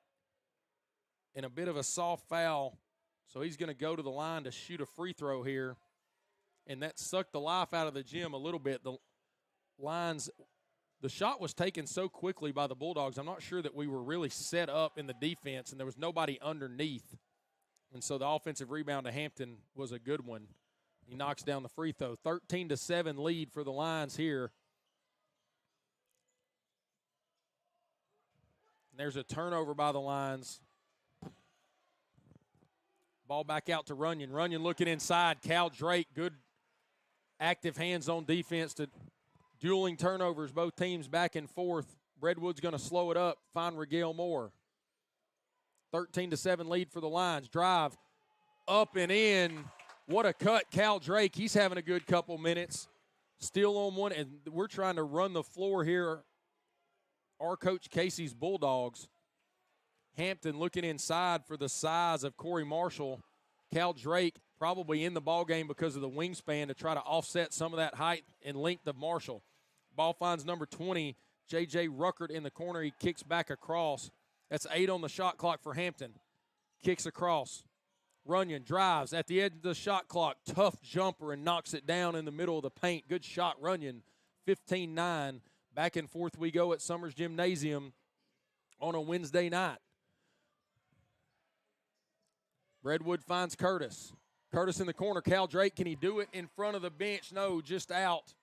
and a bit of a soft foul. So he's going to go to the line to shoot a free throw here. And that sucked the life out of the gym a little bit. The shot was taken so quickly by the Bulldogs, I'm not sure that we were really set up in the defense, and there was nobody underneath. And so the offensive rebound to Hampton was a good one. He knocks down the free throw. 13-7 lead for the Lions here. And there's a turnover by the Lions. Ball back out to Runyon. Runyon looking inside. Cal Drake, good active hands on defense to dueling turnovers. Both teams back and forth. Breadwood's going to slow it up. Find Regale Moore. 13-7 lead for the Lions. Drive up and in. What a cut, Cal Drake. He's having a good couple minutes. Still on one, and we're trying to run the floor here. Our coach Casey's Bulldogs. Hampton looking inside for the size of Corey Marshall. Cal Drake probably in the ballgame because of the wingspan to try to offset some of that height and length of Marshall. Ball finds number 20, J.J. Ruckert in the corner. He kicks back across. That's 8 on the shot clock for Hampton. Kicks across. Runyon drives at the edge of the shot clock. Tough jumper and knocks it down in the middle of the paint. Good shot, Runyon. 15-9. Back and forth we go at Summers Gymnasium on a Wednesday night. Redwood finds Curtis. Curtis in the corner. Cal Drake, can he do it in front of the bench? No, just out.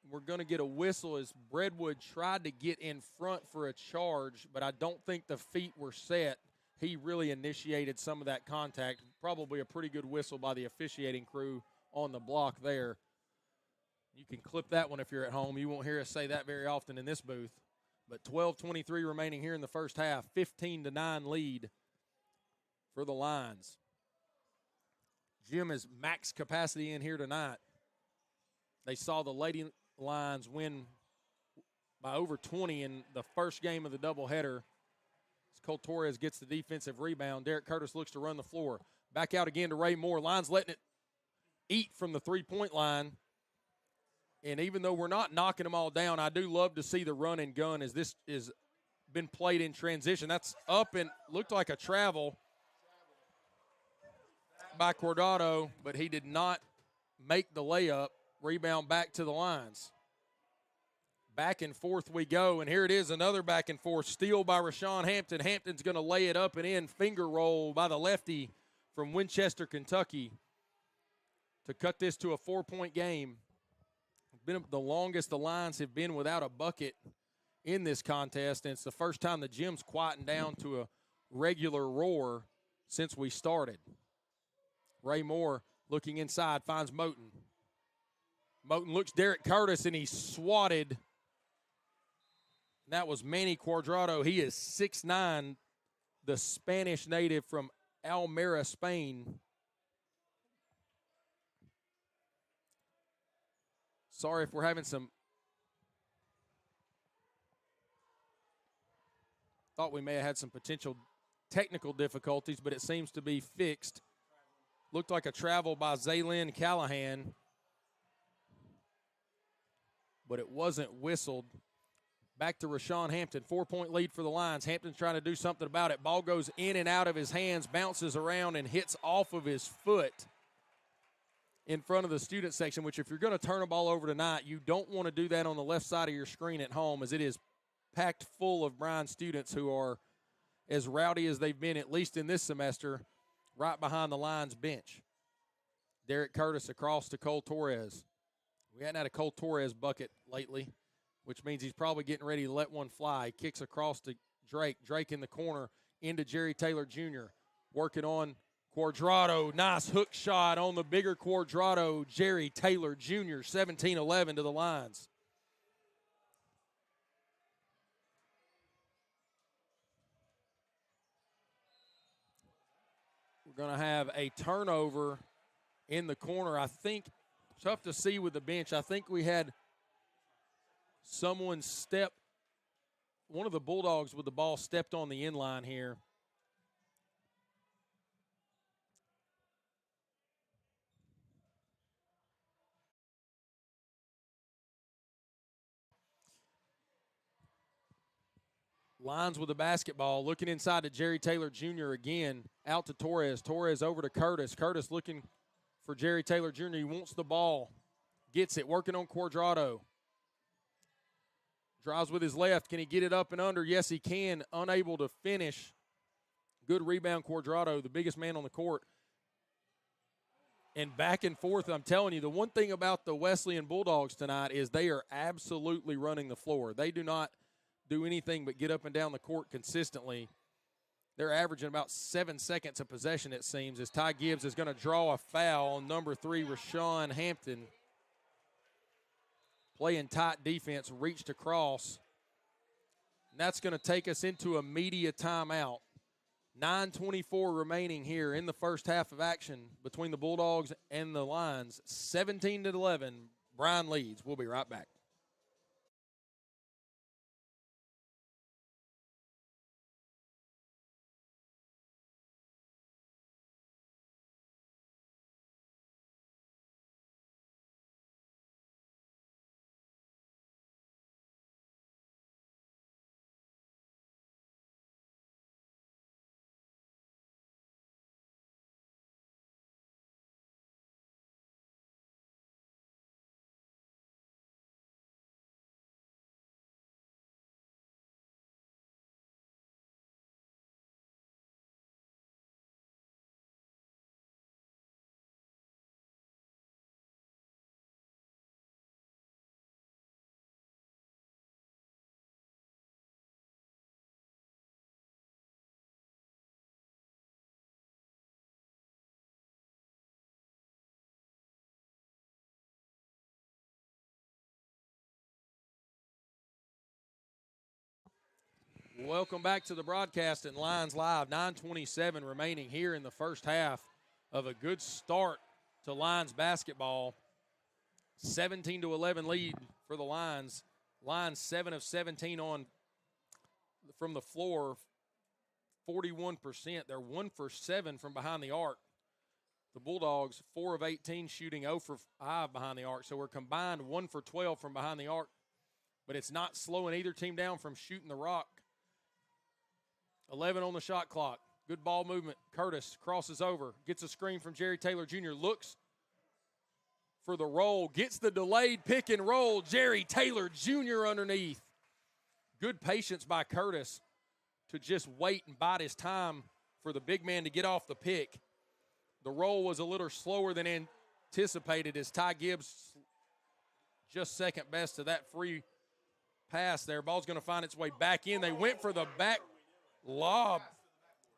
We're going to get a whistle as Breadwood tried to get in front for a charge, but I don't think the feet were set. He really initiated some of that contact. Probably a pretty good whistle by the officiating crew on the block there. You can clip that one if you're at home. You won't hear us say that very often in this booth. But 12:23 remaining here in the first half. 15-9 lead for the Lions. Gym is max capacity in here tonight. They saw the Lady Lions win by over 20 in the first game of the doubleheader. As Cole Torres gets the defensive rebound, Derek Curtis looks to run the floor. Back out again to Ray Moore. Lions letting it eat from the three-point line. And even though we're not knocking them all down, I do love to see the run and gun as this is been played in transition. That's up and looked like a travel by Cordado, but he did not make the layup. Rebound back to the Lions. Back and forth we go, and here it is, another back and forth. Steal by Rashawn Hampton. Hampton's going to lay it up and in. Finger roll by the lefty from Winchester, Kentucky to cut this to a 4-point game. Been the longest the Lions have been without a bucket in this contest, and it's the first time the gym's quietened down to a regular roar since we started. Ray Moore looking inside, finds Moten. Moten looks Derek Curtis, and he's swatted. That was Manny Cuadrado. He is 6'9", the Spanish native from Almera, Spain. Sorry if we're having some. Thought we may have had some potential technical difficulties, but it seems to be fixed. Looked like a travel by Zaylin Callahan, but it wasn't whistled. Back to Rashawn Hampton. 4-point lead for the Lions. Hampton's trying to do something about it. Ball goes in and out of his hands, bounces around, and hits off of his foot. in front of the student section, which if you're going to turn a ball over tonight, you don't want to do that on the left side of your screen at home, as it is packed full of Bryan students who are as rowdy as they've been, at least in this semester, right behind the Lions bench. Derek Curtis across to Cole Torres. We hadn't had a Cole Torres bucket lately, which means he's probably getting ready to let one fly. He kicks across to Drake. Drake in the corner into Jerry Taylor Jr. Working on Quadrado. Nice hook shot on the bigger Quadrado. Jerry Taylor Jr., 17-11 to the Lions. We're going to have a turnover in the corner. I think, tough to see with the bench, I think we had someone step, one of the Bulldogs with the ball stepped on the inline here. Lions with the basketball, looking inside to Jerry Taylor Jr. again, out to Torres. Torres over to Curtis. Curtis looking for Jerry Taylor Jr. He wants the ball. Gets it, working on Quadrado. Drives with his left. Can he get it up and under? Yes, he can. Unable to finish. Good rebound, Quadrado, the biggest man on the court. And back and forth, I'm telling you, the one thing about the Wesleyan Bulldogs tonight is they are absolutely running the floor. They do not do anything but get up and down the court consistently. They're averaging about 7 seconds of possession, it seems, as Ty Gibbs is going to draw a foul on number 3, Rashawn Hampton. Playing tight defense, reached across. And that's going to take us into a media timeout. 9:24 remaining here in the first half of action between the Bulldogs and the Lions. 17-11, Bryan leads. We'll be right back. Welcome back to the broadcast at Lions Live. 9:27 remaining here in the first half of a good start to Lions basketball. 17-11 lead for the Lions. Lions 7 of 17 on from the floor, 41%. They're 1 for 7 from behind the arc. The Bulldogs 4 of 18 shooting, 0 for 5 behind the arc. So we're combined 1 for 12 from behind the arc. But it's not slowing either team down from shooting the rock. 11 on the shot clock. Good ball movement. Curtis crosses over. Gets a screen from Jerry Taylor Jr. Looks for the roll. Gets the delayed pick and roll. Jerry Taylor Jr. underneath. Good patience by Curtis to just wait and bide his time for the big man to get off the pick. The roll was a little slower than anticipated as Ty Gibbs just second best to that free pass there. Ball's going to find its way back in. They went for the back lob.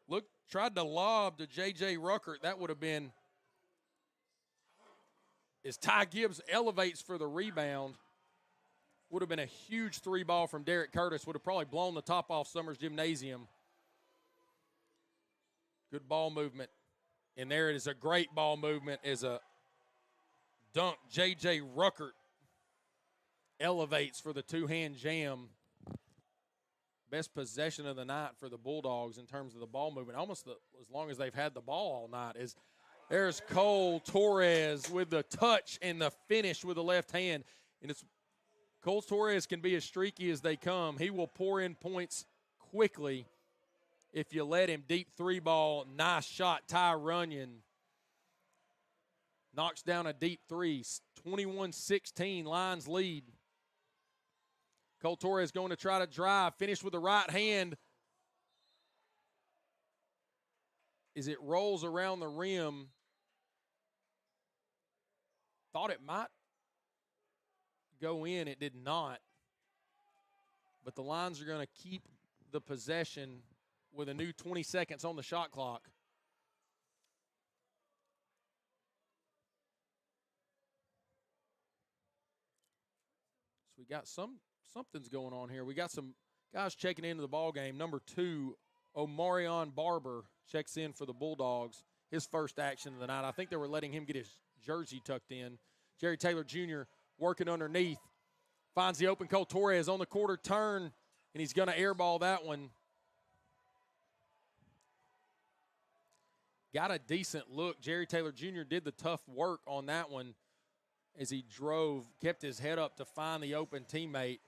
Look, tried to lob to J.J. Ruckert. That would have been, as Ty Gibbs elevates for the rebound, would have been a huge three ball from Derek Curtis. Would have probably blown the top off Summers Gymnasium. Good ball movement. And there it is, a great ball movement as a dunk. J.J. Ruckert elevates for the two-hand jam. Best possession of the night for the Bulldogs in terms of the ball movement, almost as long as they've had the ball all night. There's Cole Torres with the touch and the finish with the left hand. And Cole Torres can be as streaky as they come. He will pour in points quickly if you let him. Deep three ball, nice shot, Ty Runyon. knocks down a deep three. 21-16, Lions lead. Cole Torres going to try to drive. Finish with the right hand. As it rolls around the rim. Thought it might go in. It did not. But the Lions are going to keep the possession with a new 20 seconds on the shot clock. So we got something's going on here. We got some guys checking into the ball game. Number 2, Omarion Barber checks in for the Bulldogs. His first action of the night. I think they were letting him get his jersey tucked in. Jerry Taylor Jr. working underneath. Finds the open Cole Torres on the quarter turn, and he's going to airball that one. Got a decent look. Jerry Taylor Jr. did the tough work on that one as he drove, kept his head up to find the open teammate.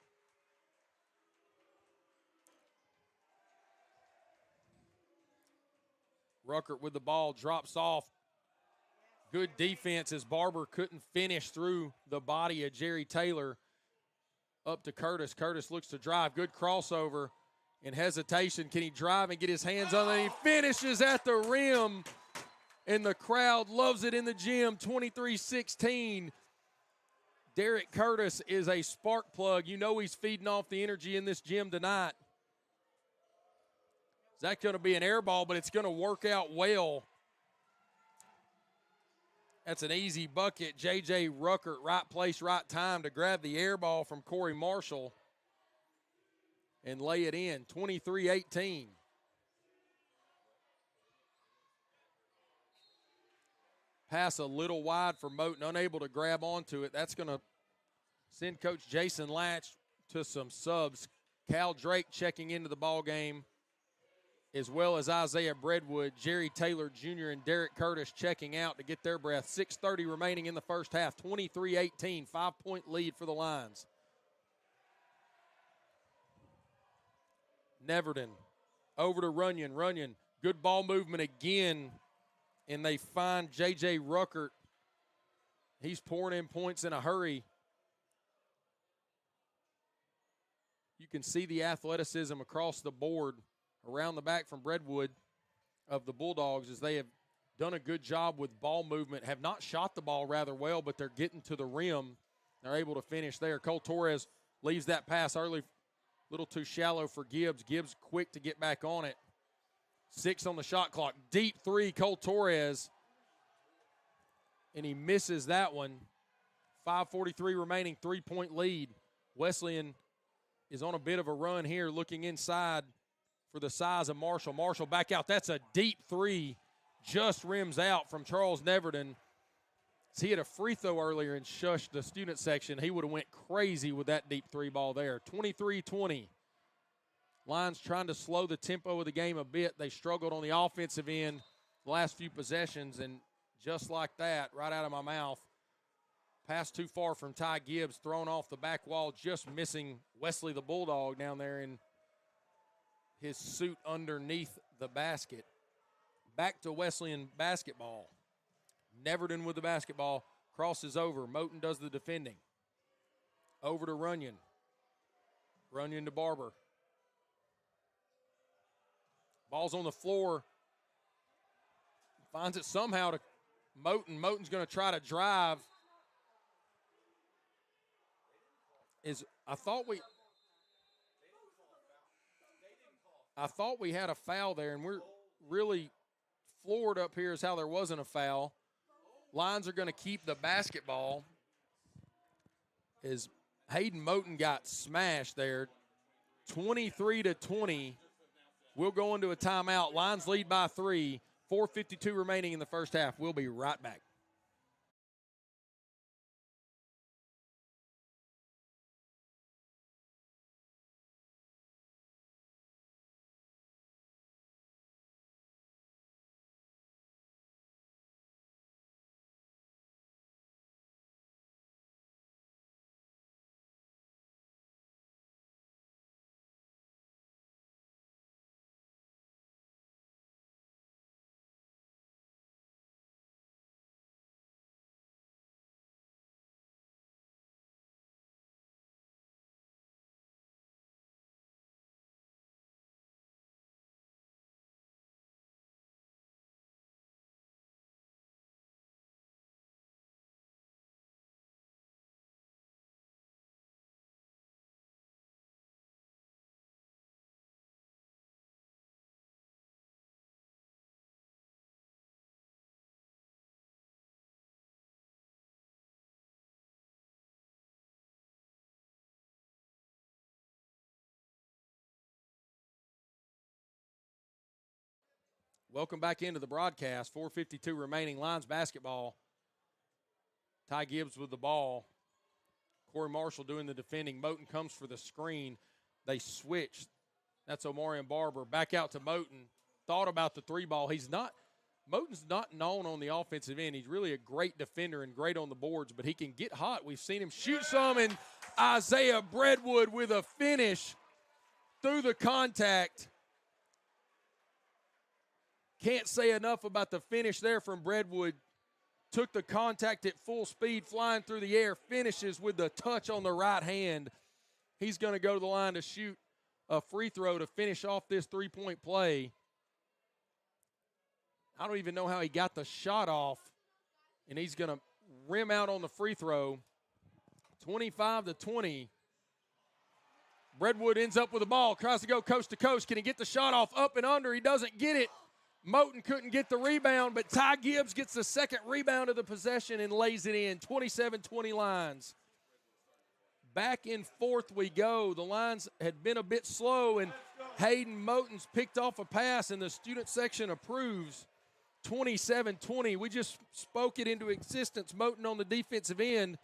Ruckert with the ball, drops off. Good defense as Barber couldn't finish through the body of Jerry Taylor. Up to Curtis. Curtis looks to drive. Good crossover. In hesitation, can he drive and get his hands on it? He finishes at the rim, and the crowd loves it in the gym. 23-16. Derek Curtis is a spark plug. You know he's feeding off the energy in this gym tonight. That's going to be an air ball, but it's going to work out well. That's an easy bucket. J.J. Ruckert, right place, right time to grab the air ball from Corey Marshall and lay it in. 23-18. Pass a little wide for Moten, unable to grab onto it. That's going to send Coach Jason Latch to some subs. Cal Drake checking into the ball game, as well as Isaiah Breadwood, Jerry Taylor Jr., and Derek Curtis checking out to get their breath. 6:30 remaining in the first half. 23-18, 5-point lead for the Lions. Neverton over to Runyon. Runyon, good ball movement again, and they find J.J. Ruckert. He's pouring in points in a hurry. You can see the athleticism across the board around the back from Breadwood of the Bulldogs as they have done a good job with ball movement, have not shot the ball rather well, but they're getting to the rim. They're able to finish there. Cole Torres leaves that pass early, a little too shallow for Gibbs. Gibbs quick to get back on it. 6 on the shot clock. Deep three, Cole Torres. And he misses that one. 5:43 remaining, 3-point lead. Wesleyan is on a bit of a run here, looking inside for the size of Marshall. Marshall back out. That's a deep three. Just rims out from Charles Neverton. He had a free throw earlier and shushed the student section. He would have went crazy with that deep three ball there. 23-20. Lions trying to slow the tempo of the game a bit. They struggled on the offensive end the last few possessions, and just like that, right out of my mouth, pass too far from Ty Gibbs, thrown off the back wall, just missing Wesley the Bulldog down there in his suit underneath the basket. Back to Wesleyan basketball. Neverton with the basketball, crosses over. Moten does the defending. Over to Runyon. Runyon to Barber. Ball's on the floor. Finds it somehow to Moten. Moten's going to try to drive. I thought we had a foul there, and we're really floored up here as how there wasn't a foul. Lions are going to keep the basketball as Hayden Moten got smashed there. 23-20. We'll go into a timeout. Lions lead by 3. 4:52 remaining in the first half. We'll be right back. Welcome back into the broadcast. 4:52 remaining. Lions basketball. Ty Gibbs with the ball. Corey Marshall doing the defending. Moten comes for the screen. They switch. That's Omarion Barber. Back out to Moten. Thought about the three ball. Moten's not known on the offensive end. He's really a great defender and great on the boards, but he can get hot. We've seen him shoot some, and Isaiah Breadwood with a finish through the contact. Can't say enough about the finish there from Breadwood. Took the contact at full speed, flying through the air, finishes with the touch on the right hand. He's going to go to the line to shoot a free throw to finish off this three-point play. I don't even know how he got the shot off, and he's going to rim out on the free throw. 25-20. Breadwood ends up with the ball, tries to go coast to coast. Can he get the shot off up and under? He doesn't get it. Moten couldn't get the rebound, but Ty Gibbs gets the second rebound of the possession and lays it in. 27-20 Lions. Back and forth we go. The Lions had been a bit slow, and Hayden Moten's picked off a pass, and the student section approves. 27-20. We just spoke it into existence. Moten on the defensive end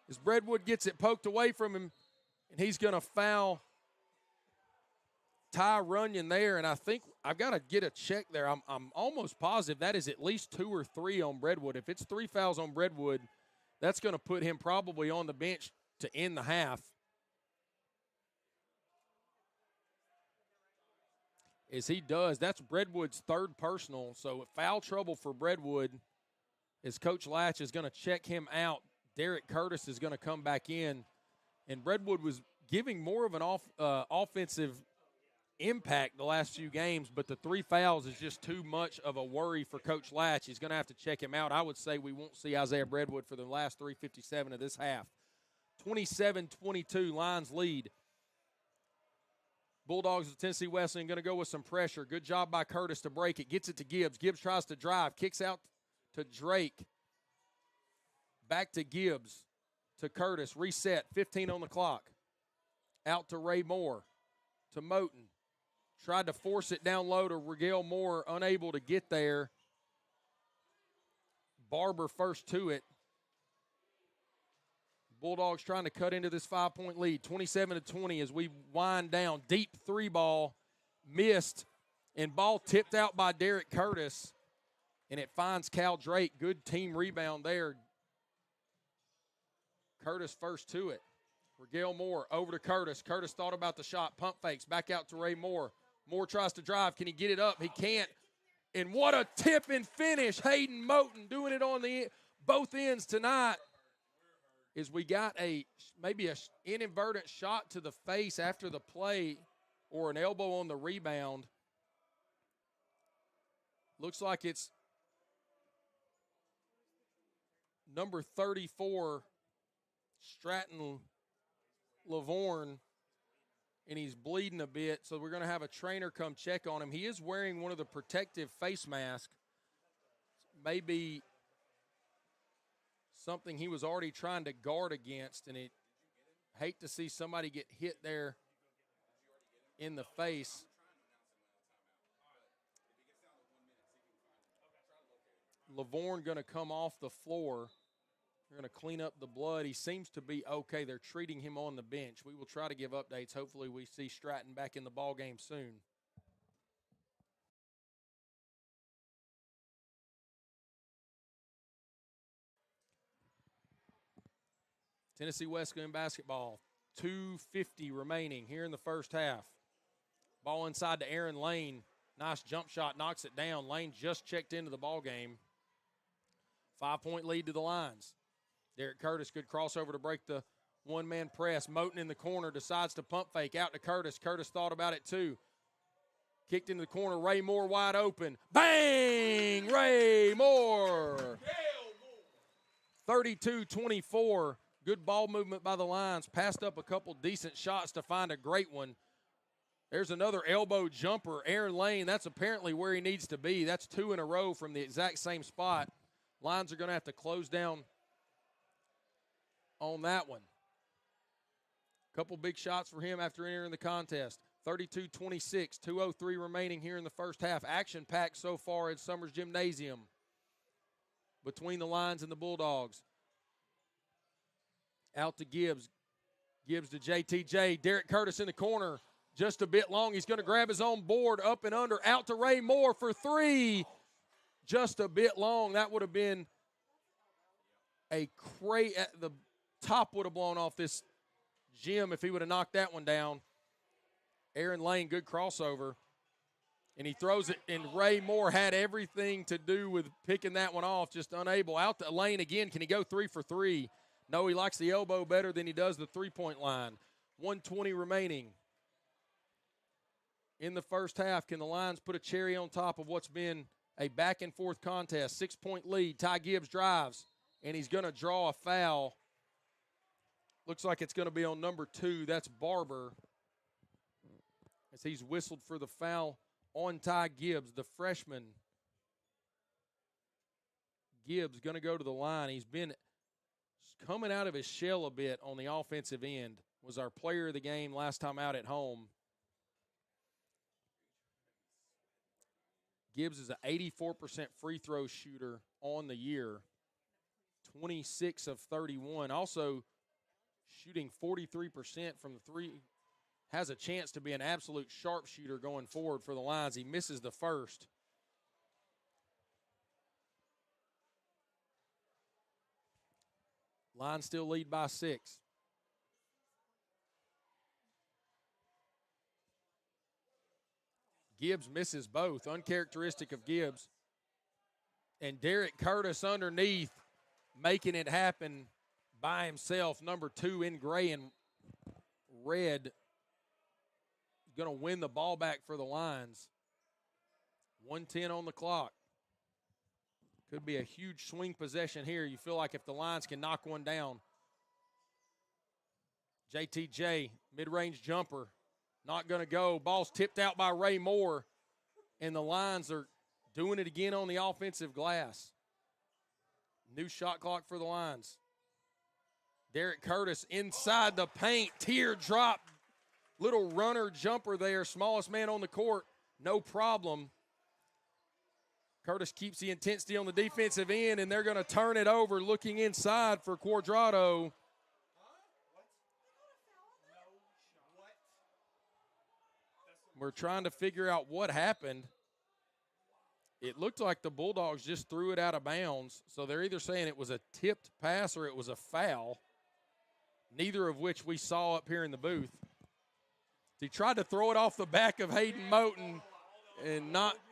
as Breadwood gets it poked away from him, and he's going to foul Ty Runyon there, and I think I've got to get a check there. I'm almost positive that is at least 2 or 3 on Breadwood. If it's 3 fouls on Breadwood, that's going to put him probably on the bench to end the half. As he does, that's Breadwood's third personal, so foul trouble for Breadwood as Coach Latch is going to check him out. Derek Curtis is going to come back in, and Breadwood was giving more of an offensive impact the last few games, but the 3 fouls is just too much of a worry for Coach Latch. He's going to have to check him out. I would say we won't see Isaiah Breadwood for the last 3:57 of this half. 27-22, Lions lead. Bulldogs of Tennessee Wesleyan going to go with some pressure. Good job by Curtis to break it. Gets it to Gibbs. Gibbs tries to drive. Kicks out to Drake. Back to Gibbs. To Curtis. Reset. 15 on the clock. Out to Ray Moore. To Moten. Tried to force it down low to Rigel Moore. Unable to get there. Barber first to it. Bulldogs trying to cut into this 5-point lead. 27-20 as we wind down. Deep 3 ball. Missed. And ball tipped out by Derek Curtis. And it finds Cal Drake. Good team rebound there. Curtis first to it. Rigel Moore over to Curtis. Curtis thought about the shot. Pump fakes. Back out to Ray Moore. Moore tries to drive. Can he get it up? He can't. And what a tip and finish. Hayden Moten doing it on the both ends tonight. Is we got maybe an inadvertent shot to the face after the play or an elbow on the rebound. Looks like it's number 34, Stratton Lavorne, and he's bleeding a bit, so we're going to have a trainer come check on him. He is wearing one of the protective face masks. Maybe something he was already trying to guard against, and hate to see somebody get hit there in the face. Lavorne going to come off the floor. They're going to clean up the blood. He seems to be okay. They're treating him on the bench. We will try to give updates. Hopefully we see Stratton back in the ball game soon. Tennessee Wesleyan basketball, 2:50 remaining here in the first half. Ball inside to Aaron Lane. Nice jump shot, knocks it down. Lane just checked into the ball game. 5-point lead to the Lions. Derek Curtis, good crossover to break the one-man press. Moten in the corner, decides to pump fake out to Curtis. Curtis thought about it too. Kicked into the corner, Ray Moore wide open. Bang! Ray Moore! 32-24. Good ball movement by the Lions. Passed up a couple decent shots to find a great one. There's another elbow jumper. Aaron Lane, that's apparently where he needs to be. That's 2 in a row from the exact same spot. Lions are going to have to close down on that one. Couple big shots for him after entering the contest. 32-26, 2:03 remaining here in the first half. Action-packed so far at Summers Gymnasium between the Lions and the Bulldogs. Out to Gibbs. Gibbs to JTJ. Derek Curtis in the corner. Just a bit long. He's going to grab his own board. Up and under. Out to Ray Moore for three. Just a bit long. That would have been a crazy. The top would have blown off this gym if he would have knocked that one down. Aaron Lane, good crossover. And he throws it, and Ray Moore had everything to do with picking that one off, just unable. Out to Lane again. Can he go 3 for 3? No, he likes the elbow better than he does the three-point line. 1:20 remaining in the first half. Can the Lions put a cherry on top of what's been a back-and-forth contest? 6-point lead. Ty Gibbs drives, and he's going to draw a foul. Looks like it's going to be on number 2. That's Barber, as he's whistled for the foul on Ty Gibbs, the freshman. Gibbs going to go to the line. He's been coming out of his shell a bit on the offensive end. Was our player of the game last time out at home. Gibbs is an 84% free throw shooter on the year. 26 of 31. Also shooting 43% from the three. Has a chance to be an absolute sharpshooter going forward for the Lions. He misses the first. Lions still lead by 6. Gibbs misses both, uncharacteristic of Gibbs. And Derek Curtis underneath, making it happen by himself. Number 2 in gray and red, going to win the ball back for the Lions. 1:10 on the clock. Could be a huge swing possession here. You feel like if the Lions can knock one down. JTJ, mid-range jumper, not going to go. Ball's tipped out by Ray Moore, and the Lions are doing it again on the offensive glass. New shot clock for the Lions. Derek Curtis inside the paint, teardrop, little runner jumper there, smallest man on the court, no problem. Curtis keeps the intensity on the defensive end, and they're going to turn it over, looking inside for Quadrado. We're trying to figure out what happened. It looked like the Bulldogs just threw it out of bounds, so they're either saying it was a tipped pass or it was a foul, neither of which we saw up here in the booth. He tried to throw it off the back of Hayden Moten, and not –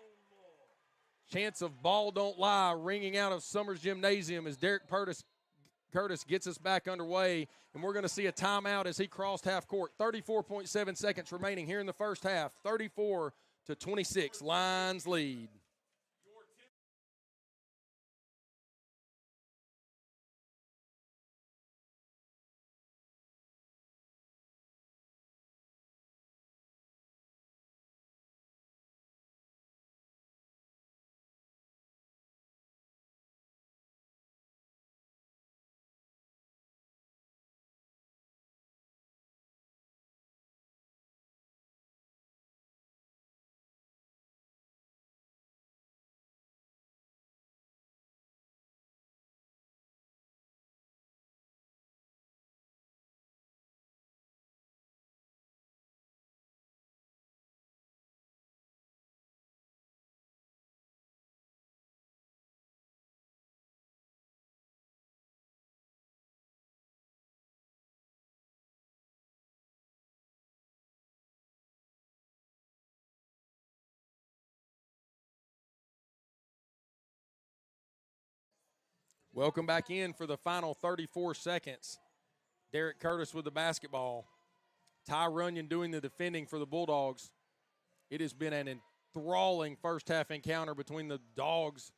chance of ball don't lie ringing out of Summers Gymnasium as Derek Curtis gets us back underway, and we're going to see a timeout as he crossed half court. 34.7 seconds remaining here in the first half. 34-26, Lions lead. Welcome back in for the final 34 seconds. Derek Curtis with the basketball. Ty Runyon doing the defending for the Bulldogs. It has been an enthralling first half encounter between the Dogs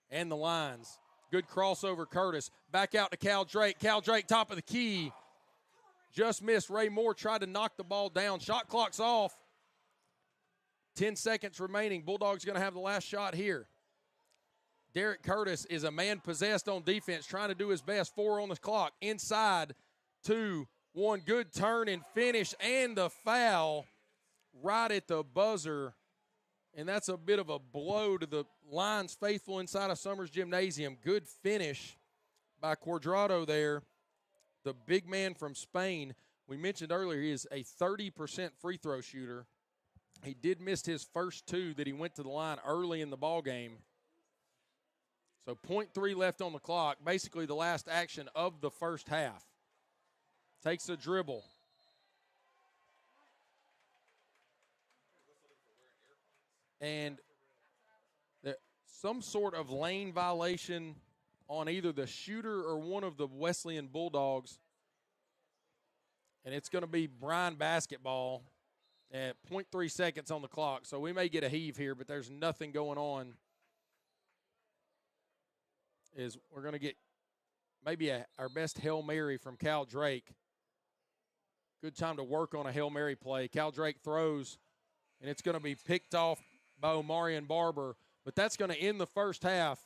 and the Lions. Good crossover, Curtis. Back out to Cal Drake. Cal Drake, top of the key. Just missed. Ray Moore tried to knock the ball down. Shot clock's off. 10 seconds remaining. Bulldogs going to have the last shot here. Derek Curtis is a man possessed on defense, trying to do his best. 4 on the clock. Inside, 2, 1. Good turn and finish, and the foul right at the buzzer, and that's a bit of a blow to the Lions faithful inside of Summers Gymnasium. Good finish by Cuadrado there, the big man from Spain. We mentioned earlier he is a 30% free throw shooter. He did miss his first two that he went to the line early in the ball game. So 0.3 left on the clock, basically the last action of the first half. Takes a dribble. And some sort of lane violation on either the shooter or one of the Wesleyan Bulldogs. And it's going to be Bryan Basketball at 0.3 seconds on the clock. So we may get a heave here, but there's nothing going on. We're going to get maybe our best Hail Mary from Cal Drake. Good time to work on a Hail Mary play. Cal Drake throws, and it's going to be picked off by Omarion Barber. But that's going to end the first half,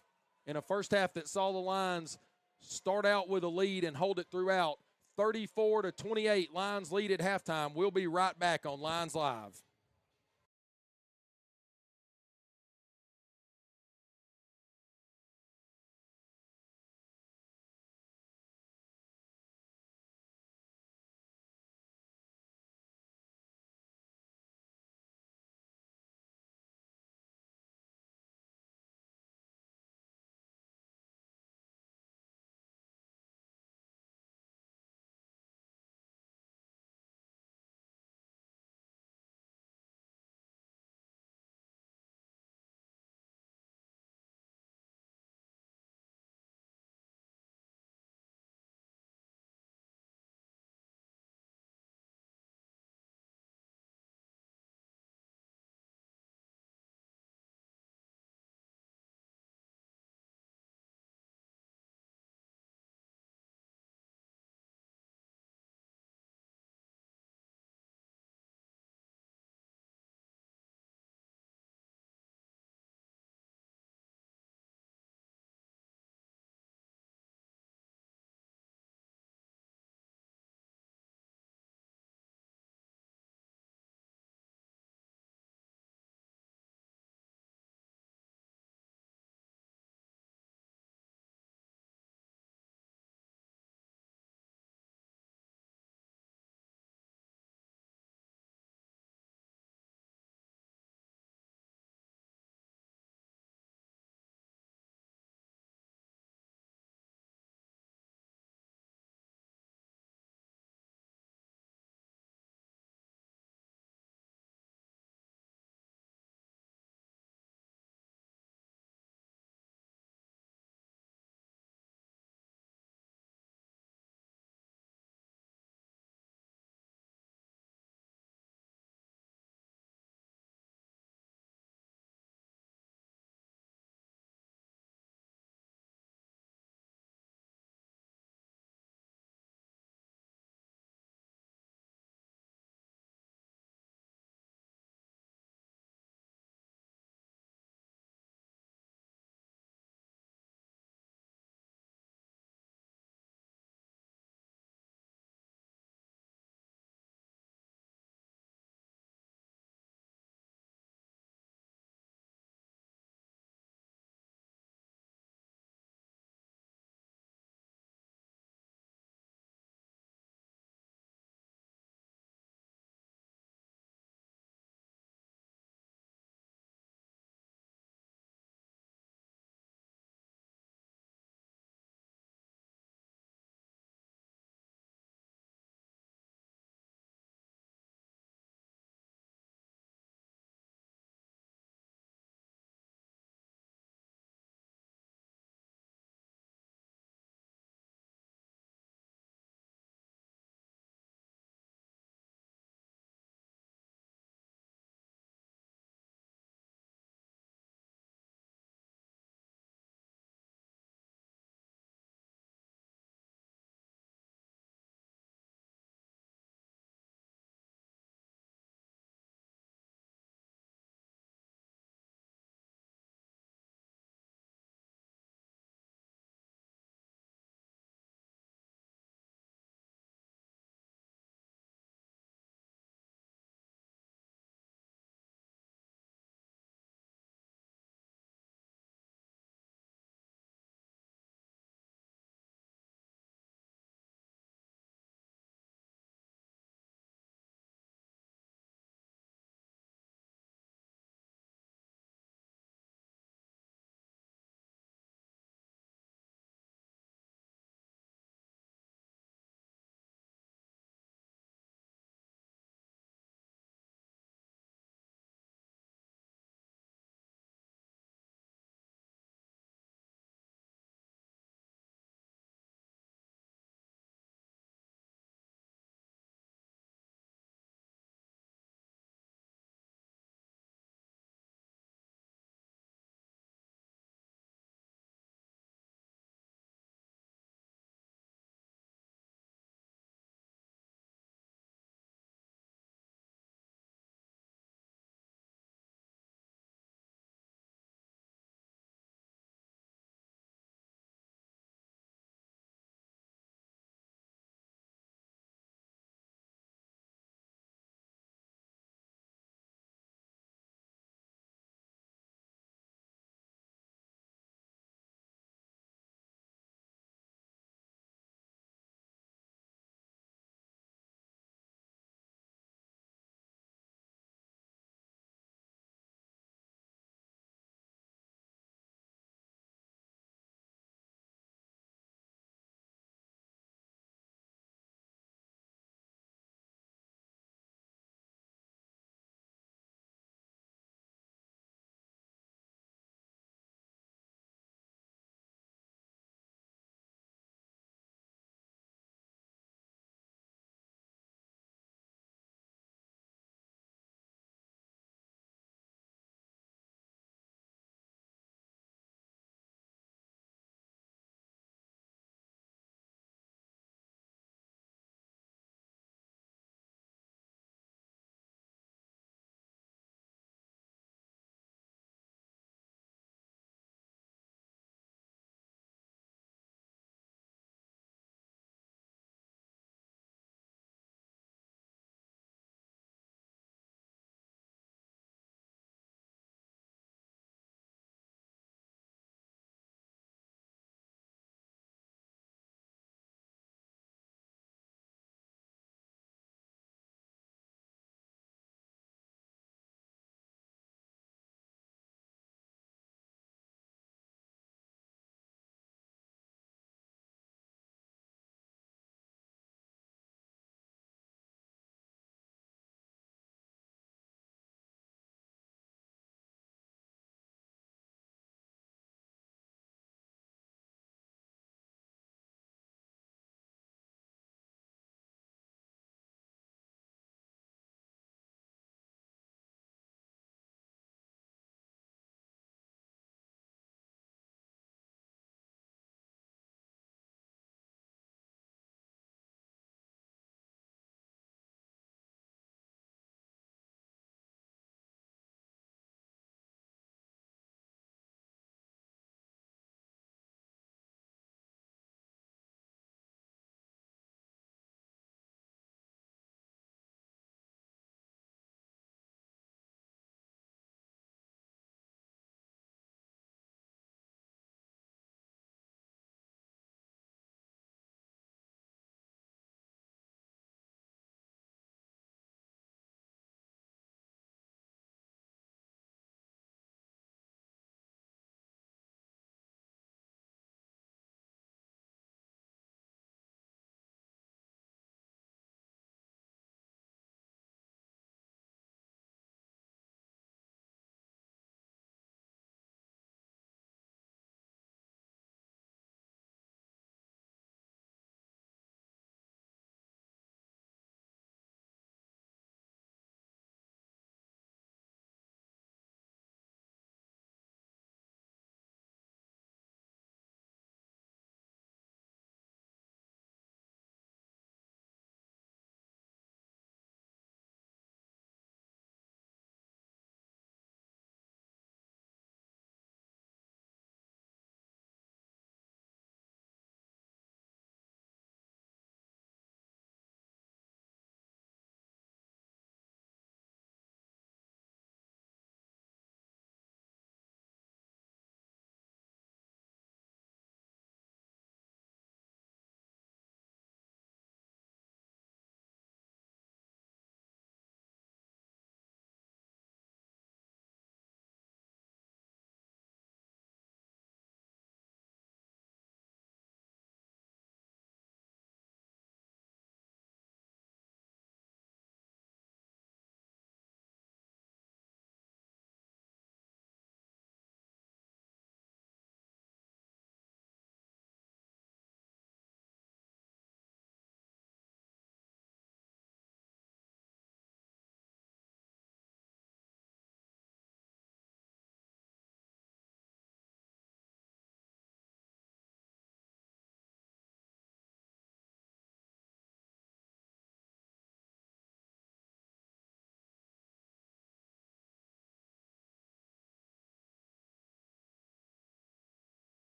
in a first half that saw the Lions start out with a lead and hold it throughout. 34-28, Lions lead at halftime. We'll be right back on Lions Live.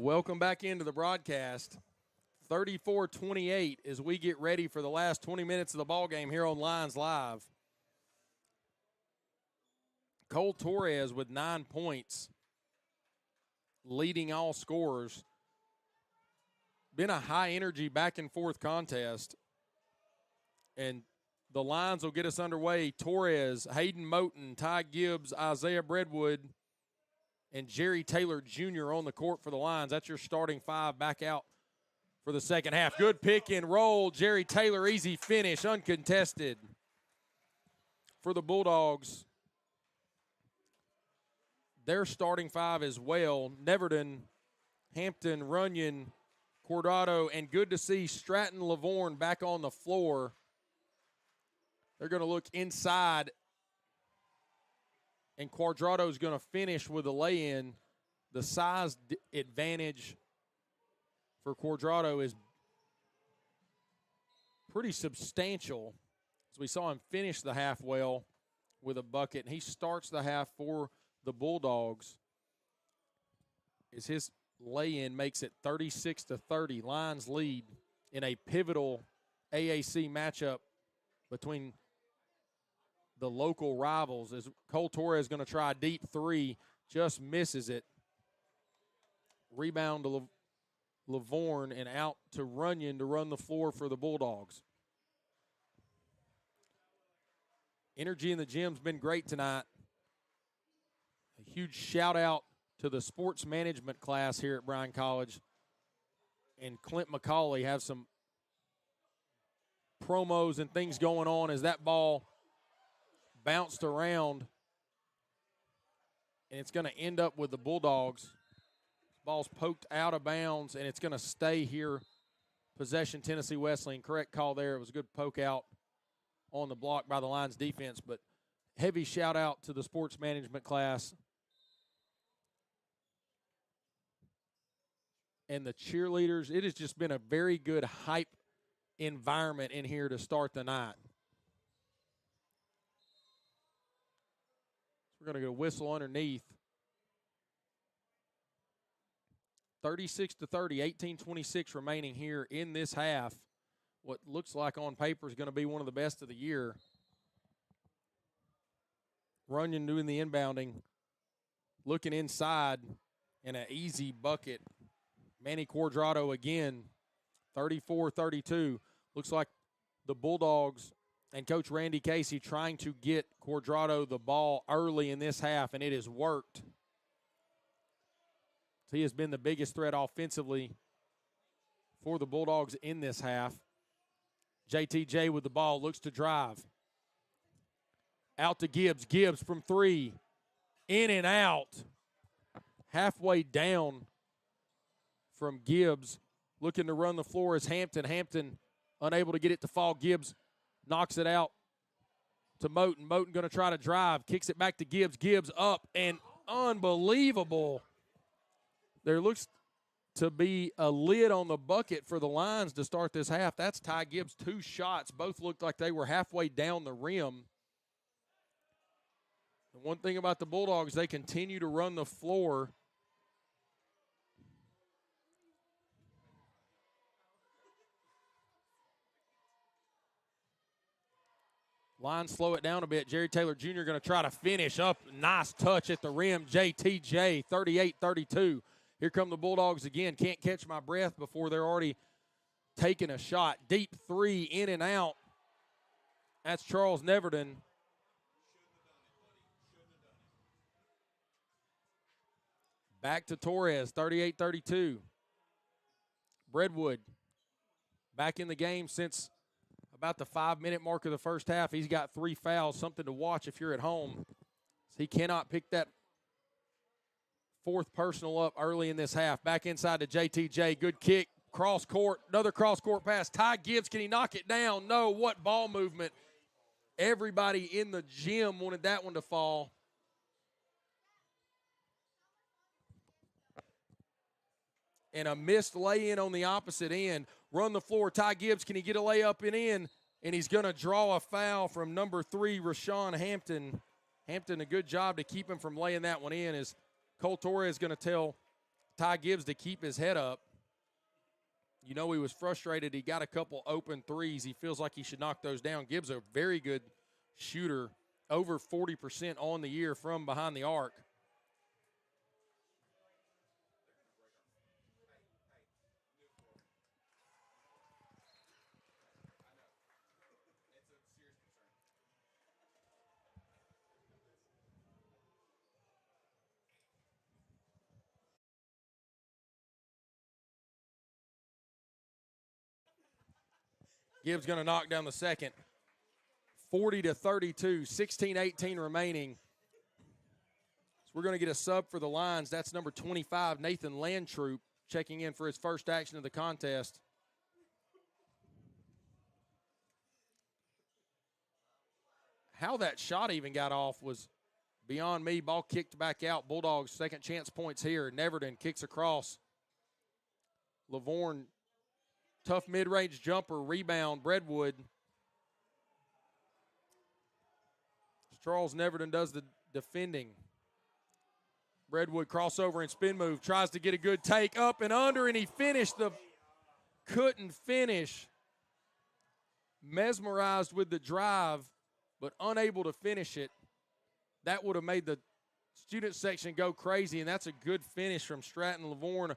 Welcome back into the broadcast. 34-28 as we get ready for the last 20 minutes of the ball game here on Lions Live. Cole Torres with 9 points, leading all scorers. Been a high-energy back-and-forth contest, and the Lions will get us underway. Torres, Hayden Moten, Ty Gibbs, Isaiah Breadwood, and Jerry Taylor Jr. on the court for the Lions. That's your starting five back out for the second half. Good pick and roll. Jerry Taylor, easy finish, uncontested for the Bulldogs. Their starting five as well: Neverton, Hampton, Runyon, Cordado, and good to see Stratton Lavorne back on the floor. They're going to look inside, and Cuadrado's going to finish with a lay-in. The size advantage for Cuadrado is pretty substantial, as we saw him finish the half well with a bucket, and he starts the half for the Bulldogs as his lay-in makes it 36-30. Lions lead in a pivotal AAC matchup between the local rivals, as Cole Torres is going to try a deep three, just misses it. Rebound to Lavorne and out to Runyon to run the floor for the Bulldogs. Energy in the gym's been great tonight. A huge shout out to the sports management class here at Bryan College. And Clint McCauley have some promos and things going on as that ball bounced around, and it's going to end up with the Bulldogs. Ball's poked out of bounds, and it's going to stay here. Possession, Tennessee Wesleyan. Correct call there. It was a good poke out on the block by the Lions defense, but heavy shout out to the sports management class and the cheerleaders. It has just been a very good hype environment in here to start the night. We're going to go whistle underneath. 36-30, 18-26 remaining here in this half. What looks like on paper is going to be one of the best of the year. Runyon doing the inbounding, looking inside, and an easy bucket. Manny Cuadrado again, 34-32. Looks like the Bulldogs and Coach Randy Casey trying to get Cuadrado the ball early in this half, and it has worked. He has been the biggest threat offensively for the Bulldogs in this half. JTJ with the ball, looks to drive. Out to Gibbs. Gibbs from three. In and out. Halfway down from Gibbs. Looking to run the floor is Hampton. Hampton unable to get it to fall. Gibbs knocks it out to Moten. Moten going to try to drive. Kicks it back to Gibbs. Gibbs up and unbelievable. There looks to be a lid on the bucket for the Lions to start this half. That's Ty Gibbs' 2 shots. Both looked like they were halfway down the rim. The one thing about the Bulldogs, they continue to run the floor. Lions slow it down a bit. Jerry Taylor Jr. going to try to finish up. Nice touch at the rim. JTJ, 38-32. Here come the Bulldogs again. Can't catch my breath before they're already taking a shot. Deep three, in and out. That's Charles Neverton. Back to Torres, 38-32. Breadwood back in the game since about the 5-minute mark of the first half. He's got 3 fouls, something to watch if you're at home. He cannot pick that 4th personal up early in this half. Back inside to JTJ. Good kick. Cross court. Another cross court pass. Ty Gibbs, can he knock it down? No. What ball movement. Everybody in the gym wanted that one to fall. And a missed lay-in on the opposite end. Run the floor. Ty Gibbs, can he get a layup and in? And he's going to draw a foul from number 3, Rashawn Hampton. Hampton, a good job to keep him from laying that one in, as Cole Torres is going to tell Ty Gibbs to keep his head up. You know he was frustrated. He got a couple open threes. He feels like he should knock those down. Gibbs a very good shooter, over 40% on the year from behind the arc. Gibbs going to knock down the second. 40-32, 16-18 remaining. So we're going to get a sub for the Lions. That's number 25, Nathan Landtroop, checking in for his first action of the contest. How that shot even got off was beyond me. Ball kicked back out. Bulldogs second chance points here. Neverton kicks across. Lavorne, tough mid-range jumper, rebound, Breadwood. Charles Neverton does the defending. Breadwood crossover and spin move. Tries to get a good take up and under, and he finished couldn't finish. Mesmerized with the drive, but unable to finish it. That would have made the student section go crazy, and that's a good finish from Stratton Lavorne.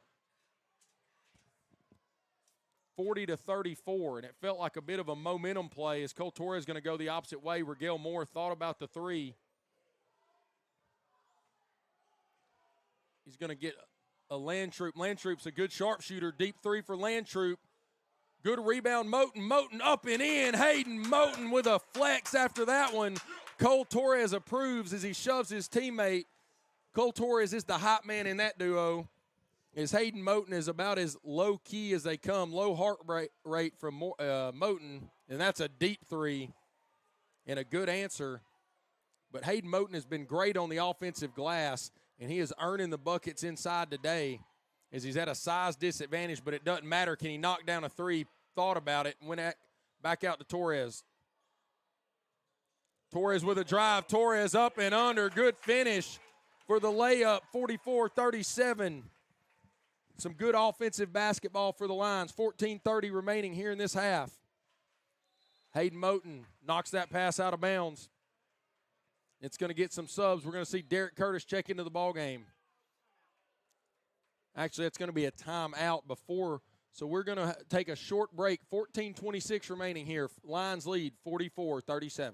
40-34, and it felt like a bit of a momentum play as Cole Torres is going to go the opposite way. Regale Moore thought about the three. He's going to get a Landtroop. Landtroop's a good sharpshooter. Deep three for Landtroop. Good rebound, Moten. Moten up and in. Hayden Moten with a flex after that one. Cole Torres approves as he shoves his teammate. Cole Torres is the hot man in that duo. As Hayden Moten is about as low-key as they come. Low heart rate from Moten, and that's a deep three and a good answer. But Hayden Moten has been great on the offensive glass, and he is earning the buckets inside today as he's at a size disadvantage, but it doesn't matter. Can he knock down a three? Thought about it and went back out to Torres. Torres with a drive. Torres up and under. Good finish for the layup, 44-37. Some good offensive basketball for the Lions. 14:30 remaining here in this half. Hayden Moten knocks that pass out of bounds. It's going to get some subs. We're going to see Derek Curtis check into the ballgame. Actually, it's going to be a timeout before, so we're going to take a short break. 14:26 remaining here. Lions lead 44-37.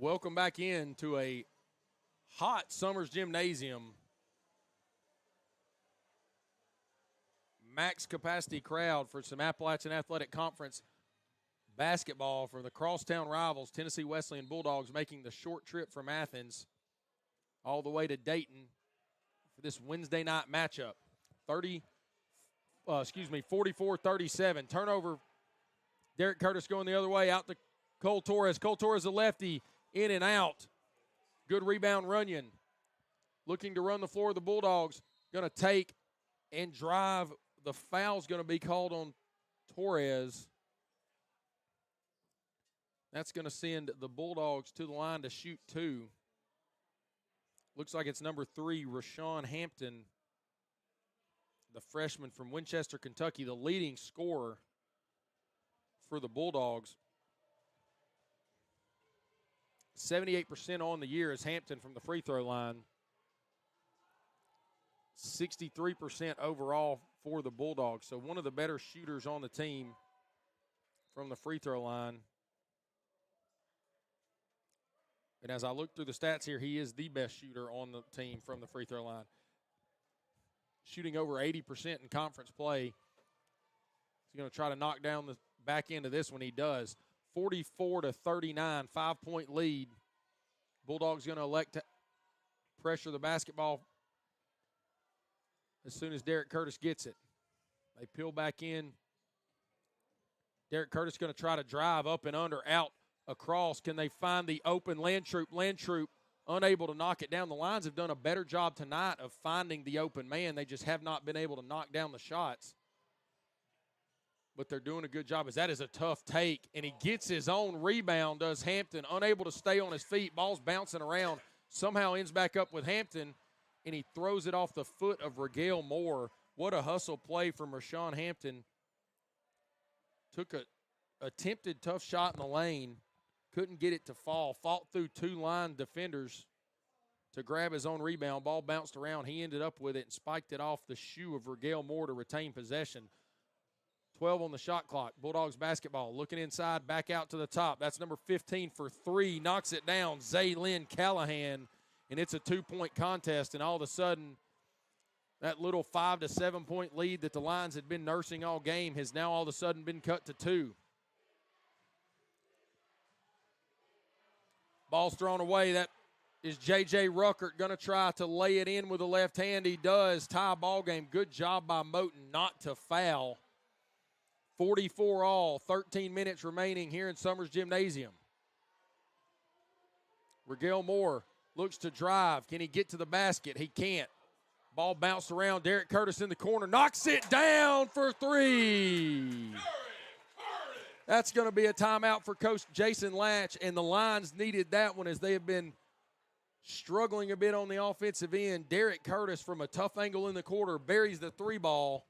Welcome back into a hot Summers Gymnasium. Max capacity crowd for some Appalachian Athletic Conference basketball for the crosstown rivals, Tennessee Wesleyan Bulldogs, making the short trip from Athens all the way to Dayton for this Wednesday night matchup. 44-37. Turnover. Derek Curtis going the other way, out to Cole Torres. Cole Torres, the lefty, in and out. Good rebound, Runyon. Looking to run the floor of the Bulldogs. Going to take and drive. The foul's going to be called on Torres. That's going to send the Bulldogs to the line to shoot two. Looks like it's number 3, Rashawn Hampton, the freshman from Winchester, Kentucky, the leading scorer for the Bulldogs. 78% on the year is Hampton from the free throw line. 63% overall for the Bulldogs. So one of the better shooters on the team from the free throw line. And as I look through the stats here, he is the best shooter on the team from the free throw line. Shooting over 80% in conference play. He's going to try to knock down the back end of this when he does. 44-39, 5-point lead. Bulldogs going to elect to pressure the basketball as soon as Derek Curtis gets it. They peel back in. Derek Curtis going to try to drive up and under, out, across. Can they find the open Landtroop? Landtroop unable to knock it down. The Lions have done a better job tonight of finding the open man. They just have not been able to knock down the shots. But they're doing a good job, as that is a tough take. And he gets his own rebound, does Hampton, unable to stay on his feet. Ball's bouncing around. Somehow ends back up with Hampton, and he throws it off the foot of Regale Moore. What a hustle play from Rashawn Hampton. Took a attempted tough shot in the lane. Couldn't get it to fall. Fought through two line defenders to grab his own rebound. Ball bounced around. He ended up with it and spiked it off the shoe of Regale Moore to retain possession. 12 on the shot clock. Bulldogs basketball. Looking inside, back out to the top. That's number 15 for three. Knocks it down. Zaylin Callahan. And it's a 2-point contest. And all of a sudden, that little 5 to 7 point lead that the Lions had been nursing all game has now all of a sudden been cut to 2. Ball's thrown away. That is J.J. Ruckert going to try to lay it in with the left hand. He does. Tie ball game. Good job by Moten not to foul. 44 all. 13 minutes remaining here in Summers Gymnasium. Regale Moore looks to drive. Can he get to the basket? He can't. Ball bounced around. Derek Curtis in the corner. Knocks it down for three. That's going to be a timeout for Coach Jason Latch, and the Lions needed that one as they have been struggling a bit on the offensive end. Derek Curtis from a tough angle in the quarter buries the three ball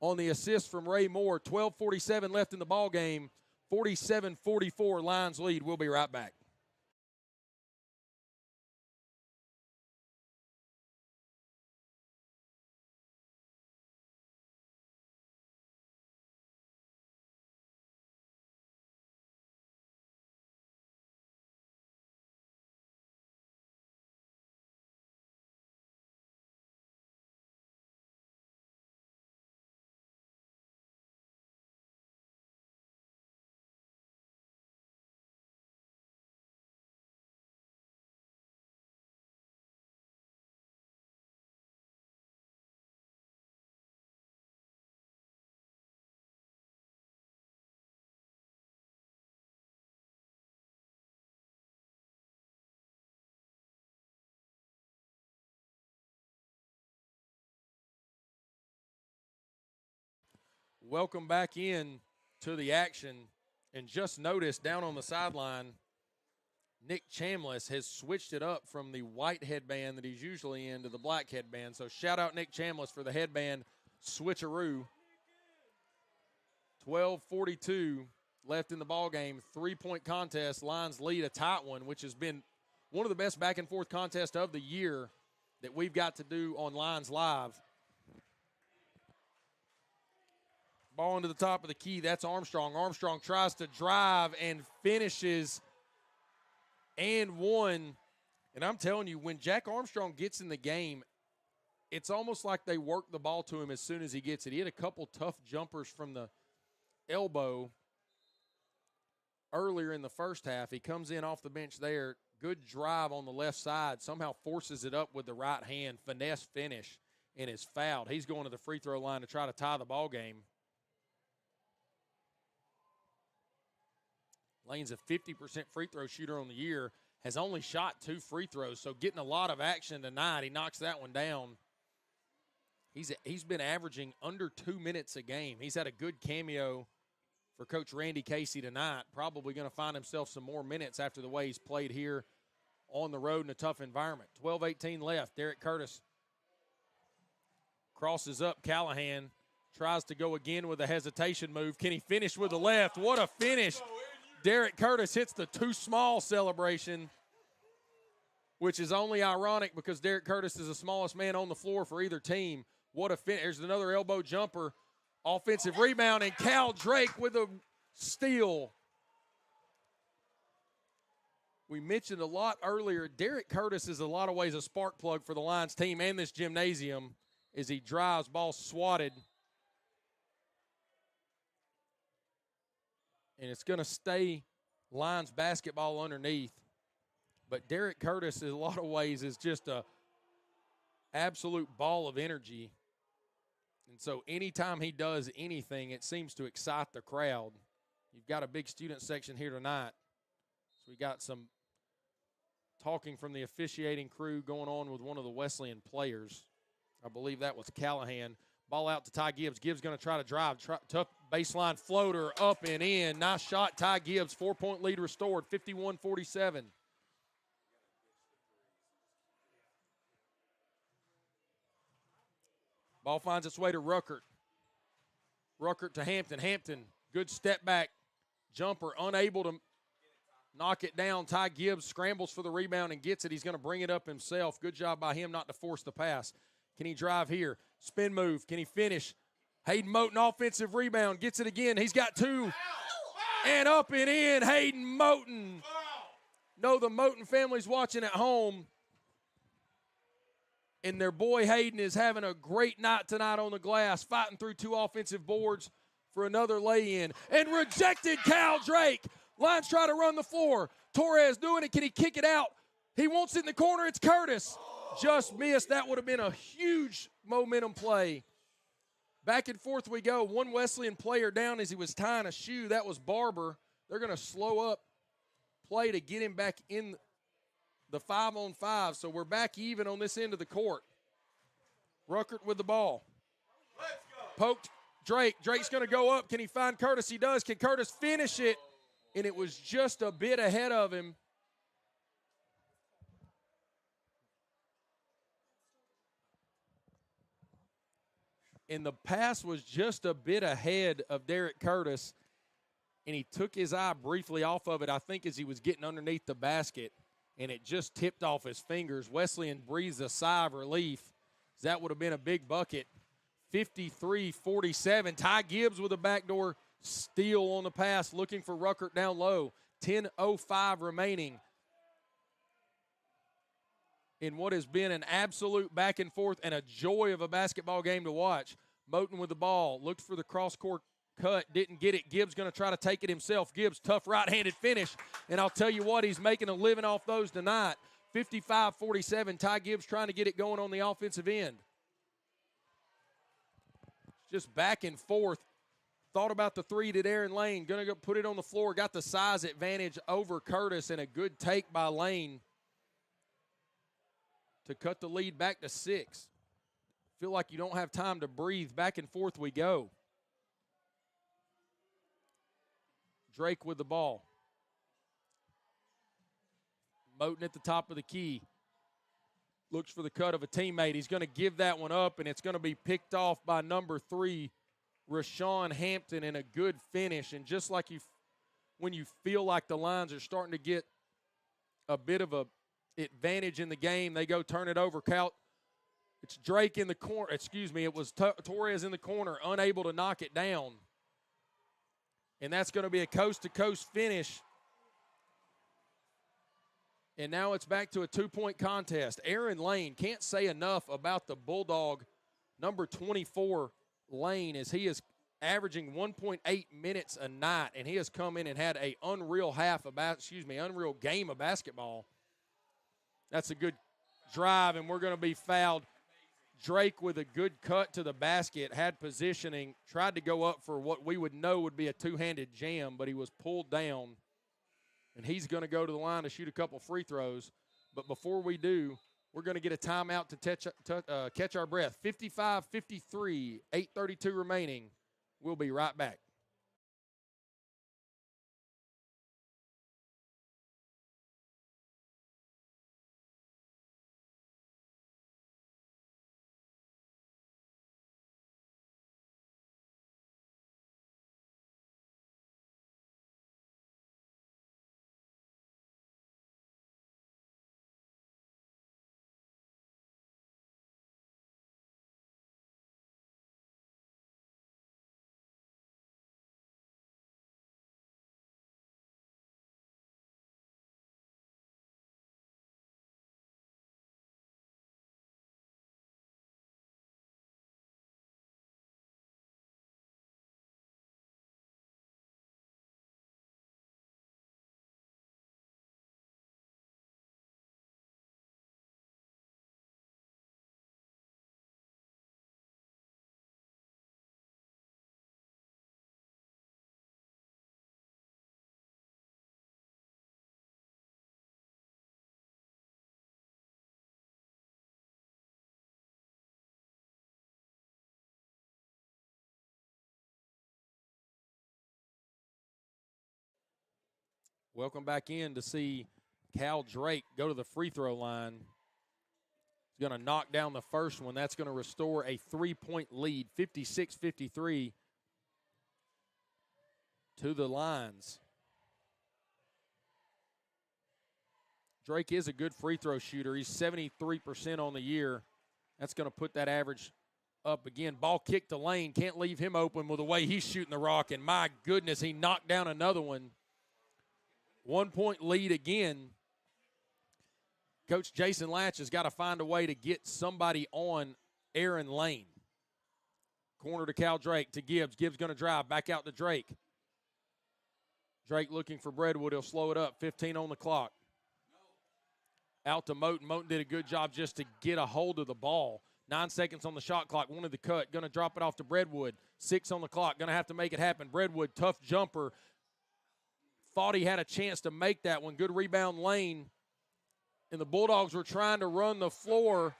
on the assist from Ray Moore. 12:47 left in the ball game. 47-44 Lions lead. We'll be right back. Welcome back in to the action. And just notice down on the sideline, Nick Chambliss has switched it up from the white headband that he's usually in to the black headband. So shout out Nick Chambliss for the headband switcheroo. 12:42 left in the ball game. 3-point contest. Lions lead a tight one, which has been one of the best back and forth contests of the year that we've got to do on Lions Live. Ball into the top of the key. That's Armstrong. Armstrong tries to drive and finishes and one. And I'm telling you, when Jack Armstrong gets in the game, it's almost like they work the ball to him as soon as he gets it. He had a couple tough jumpers from the elbow earlier in the first half. He comes in off the bench there. Good drive on the left side. Somehow forces it up with the right hand. Finesse finish and is fouled. He's going to the free throw line to try to tie the ball game. Lane's a 50% free throw shooter on the year, has only shot 2 free throws, so getting a lot of action tonight. He knocks that one down. He's been averaging under 2 minutes a game. He's had a good cameo for Coach Randy Casey tonight. Probably going to find himself some more minutes after the way he's played here on the road in a tough environment. 12:18 left. Derek Curtis crosses up. Callahan tries to go again with a hesitation move. Can he finish with the left? What a finish. Derek Curtis hits the too small celebration, which is only ironic because Derek Curtis is the smallest man on the floor for either team. What a finish. There's another elbow jumper. Offensive rebound, and Cal Drake with a steal. We mentioned a lot earlier, Derek Curtis is in a lot of ways a spark plug for the Lions team and this gymnasium as he drives, ball swatted. And it's going to stay Lions basketball underneath. But Derek Curtis, in a lot of ways, is just a absolute ball of energy. And so anytime he does anything, it seems to excite the crowd. You've got a big student section here tonight. So we got some talking from the officiating crew going on with one of the Wesleyan players. I believe that was Callahan. Ball out to Ty Gibbs. Gibbs going to try to drive. Tough baseline floater up and in. Nice shot, Ty Gibbs. 4-point lead restored, 51-47. Ball finds its way to Ruckert. Ruckert to Hampton. Hampton, good step back jumper, unable to knock it down. Ty Gibbs scrambles for the rebound and gets it. He's going to bring it up himself. Good job by him not to force the pass. Can he drive here? Spin move. Can he finish? Hayden Moten, offensive rebound. Gets it again. He's got two. And up and in, Hayden Moten. No, the Moten family's watching at home. And their boy Hayden is having a great night tonight on the glass, fighting through two offensive boards for another lay-in. And rejected Cal Drake. Lions try to run the floor. Torres doing it. Can he kick it out? He wants it in the corner. It's Curtis. Just missed. That would have been a huge momentum play. Back and forth we go. One Wesleyan player down as he was tying a shoe. That was Barber. They're going to slow up play to get him back in the 5-on-5. So we're back even on this end of the court. Ruckert with the ball. Poked Drake. Drake's going to go up. Can he find Curtis? He does. Can Curtis finish it? And it was just a bit ahead of him. And the pass was just a bit ahead of Derek Curtis, and he took his eye briefly off of it, I think, as he was getting underneath the basket, and it just tipped off his fingers. Wesleyan breathes a sigh of relief. That would have been a big bucket. 53-47. Ty Gibbs with a backdoor steal on the pass, looking for Ruckert down low. 10:05 remaining in what has been an absolute back and forth and a joy of a basketball game to watch. Moten with the ball, looked for the cross-court cut, didn't get it. Gibbs going to try to take it himself. Gibbs, tough right-handed finish, and I'll tell you what, he's making a living off those tonight. 55-47, Ty Gibbs trying to get it going on the offensive end. Just back and forth. Thought about the three, did Aaron Lane. Going to go put it on the floor, got the size advantage over Curtis, and a good take by Lane to cut the lead back to 6. Feel like you don't have time to breathe. Back and forth we go. Drake with the ball. Moten at the top of the key. Looks for the cut of a teammate. He's going to give that one up, and it's going to be picked off by number 3, Rashawn Hampton, and a good finish. And just like when you feel like the Lions are starting to get a bit of a advantage in the game, they go turn it over. It's Drake in the corner. It was Torres in the corner, unable to knock it down. And that's going to be a coast-to-coast finish. And now it's back to a 2-point contest. Aaron Lane, can't say enough about the Bulldog, number 24, Lane, as he is averaging 1.8 minutes a night, and he has come in and had a unreal game of basketball. That's a good drive, and we're going to be fouled. Drake with a good cut to the basket, had positioning, tried to go up for what we would know would be a two-handed jam, but he was pulled down. And he's going to go to the line to shoot a couple free throws. But before we do, we're going to get a timeout to catch our breath. 55-53, 8:32 remaining. We'll be right back. Welcome back in to see Cal Drake go to the free throw line. He's going to knock down the first one. That's going to restore a 3-point lead, 56-53 to the Lions. Drake is a good free throw shooter. He's 73% on the year. That's going to put that average up again. Ball kicked to Lane. Can't leave him open with the way he's shooting the rock. And my goodness, he knocked down another one. 1-point lead again. Coach Jason Latch has got to find a way to get somebody on Aaron Lane. Corner to Cal Drake, to Gibbs. Gibbs going to drive. Back out to Drake. Drake looking for Breadwood. He'll slow it up. 15 on the clock. Out to Moten. Moten did a good job just to get a hold of the ball. 9 seconds on the shot clock. Wanted the cut. Going to drop it off to Breadwood. 6 on the clock. Going to have to make it happen. Breadwood, tough jumper. Thought he had a chance to make that one. Good rebound Lane. And the Bulldogs were trying to run the floor.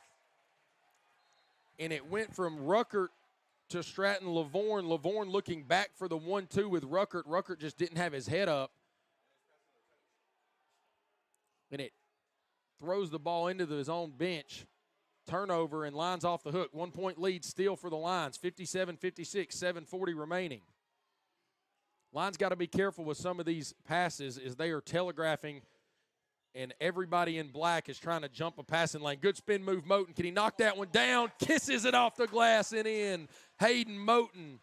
And it went from Ruckert to Stratton Lavorne. Lavorne looking back for the 1-2 with Ruckert. Ruckert just didn't have his head up. And it throws the ball into his own bench. Turnover and Lions off the hook. 1-point lead still for the Lions. 57-56, 7:40 remaining. Lions got to be careful with some of these passes as they are telegraphing, and everybody in black is trying to jump a passing lane. Good spin move, Moten. Can he knock that one down? Kisses it off the glass and in. Hayden Moten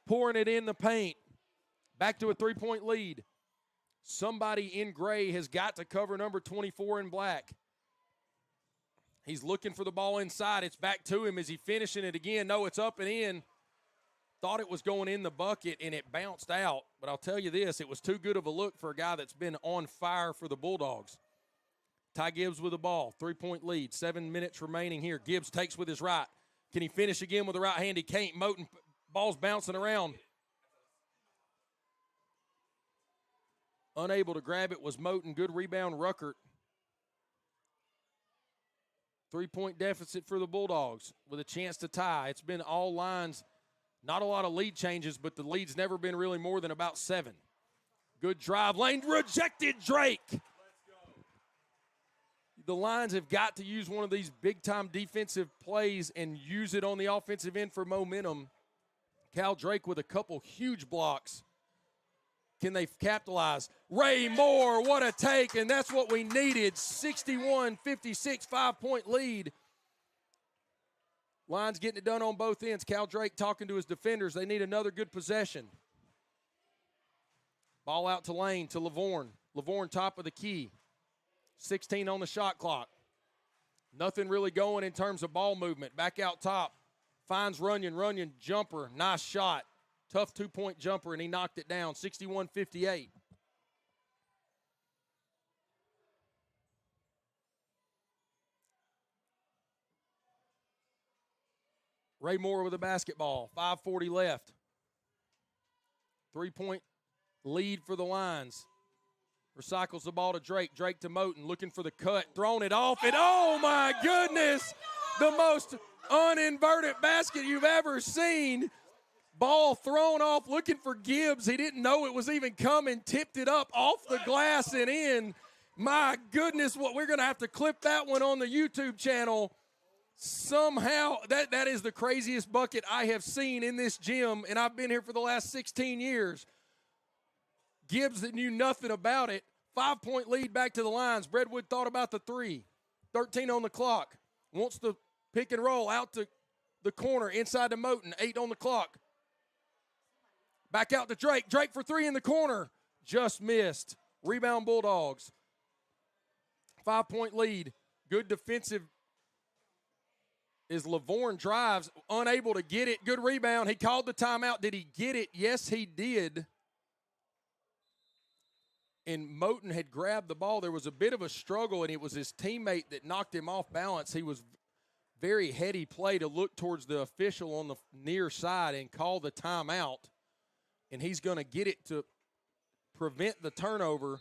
pouring it in the paint. Back to a 3-point lead. Somebody in gray has got to cover number 24 in black. He's looking for the ball inside. It's back to him. Is he finishing it again? No, it's up and in. Thought it was going in the bucket, and it bounced out. But I'll tell you this, it was too good of a look for a guy that's been on fire for the Bulldogs. Ty Gibbs with the ball. 3-point lead. 7 minutes remaining here. Gibbs takes with his right. Can he finish again with the right hand? He can't. Moten, ball's bouncing around. Unable to grab it was Moten. Good rebound, Ruckert. 3-point deficit for the Bulldogs with a chance to tie. It's been all Lions. Not a lot of lead changes, but the lead's never been really more than about 7. Good drive. Lane rejected Drake. The Lions have got to use one of these big-time defensive plays and use it on the offensive end for momentum. Cal Drake with a couple huge blocks. Can they capitalize? Ray Moore, what a take, and that's what we needed. 61-56, 5-point lead. Lions getting it done on both ends. Cal Drake talking to his defenders. They need another good possession. Ball out to Lane, to Lavorne. Lavorne top of the key. 16 on the shot clock. Nothing really going in terms of ball movement. Back out top. Finds Runyon. Runyon jumper. Nice shot. Tough 2-point jumper, and he knocked it down. 61-58. Ray Moore with the basketball. 5:40 left. 3-point lead for the Lions. Recycles the ball to Drake. Drake to Moten. Looking for the cut. Throwing it off. And oh, my goodness. The most uninverted basket you've ever seen. Ball thrown off. Looking for Gibbs. He didn't know it was even coming. Tipped it up off the glass and in. My goodness, what we're going to have to clip that one on the YouTube channel. Somehow, that is the craziest bucket I have seen in this gym, and I've been here for the last 16 years. Gibbs that knew nothing about it. 5-point lead back to the Lions. Breadwood thought about the 3. 13 on the clock. Wants the pick and roll out to the corner, inside to Moten. 8 on the clock. Back out to Drake. Drake for 3 in the corner. Just missed. Rebound Bulldogs. 5-point lead. Good defensive is Lavorne drives, unable to get it. Good rebound. He called the timeout. Did he get it? Yes, he did. And Moten had grabbed the ball. There was a bit of a struggle, and it was his teammate that knocked him off balance. He was very heady play to look towards the official on the near side and call the timeout. And he's going to get it to prevent the turnover.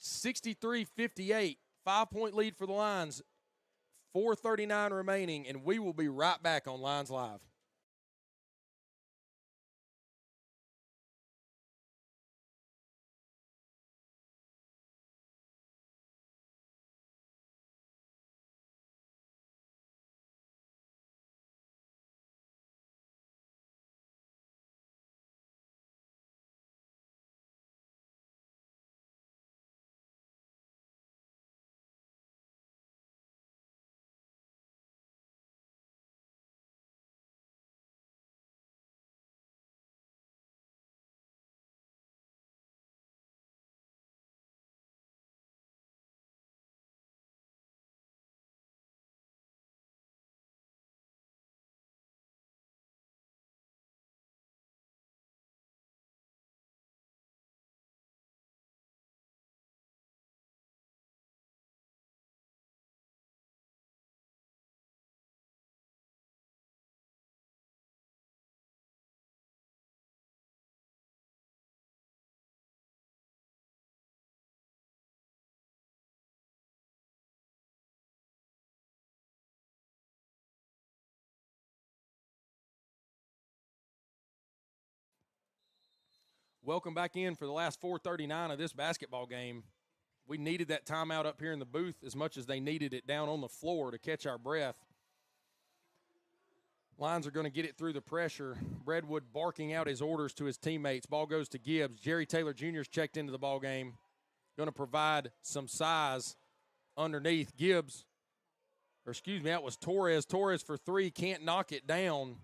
63-58, 5-point lead for the Lions. 4:39 remaining, and we will be right back on Lions Live. welcome back in for the last 4:39 of this basketball game. We needed that timeout up here in the booth as much as they needed it down on the floor to catch our breath. Lions are going to get it through the pressure. Redwood barking out his orders to his teammates. Ball goes to Gibbs. Jerry Taylor Jr. is checked into the ball game. Going to provide some size underneath. Gibbs, or excuse me, that was Torres. Torres for three, can't knock it down.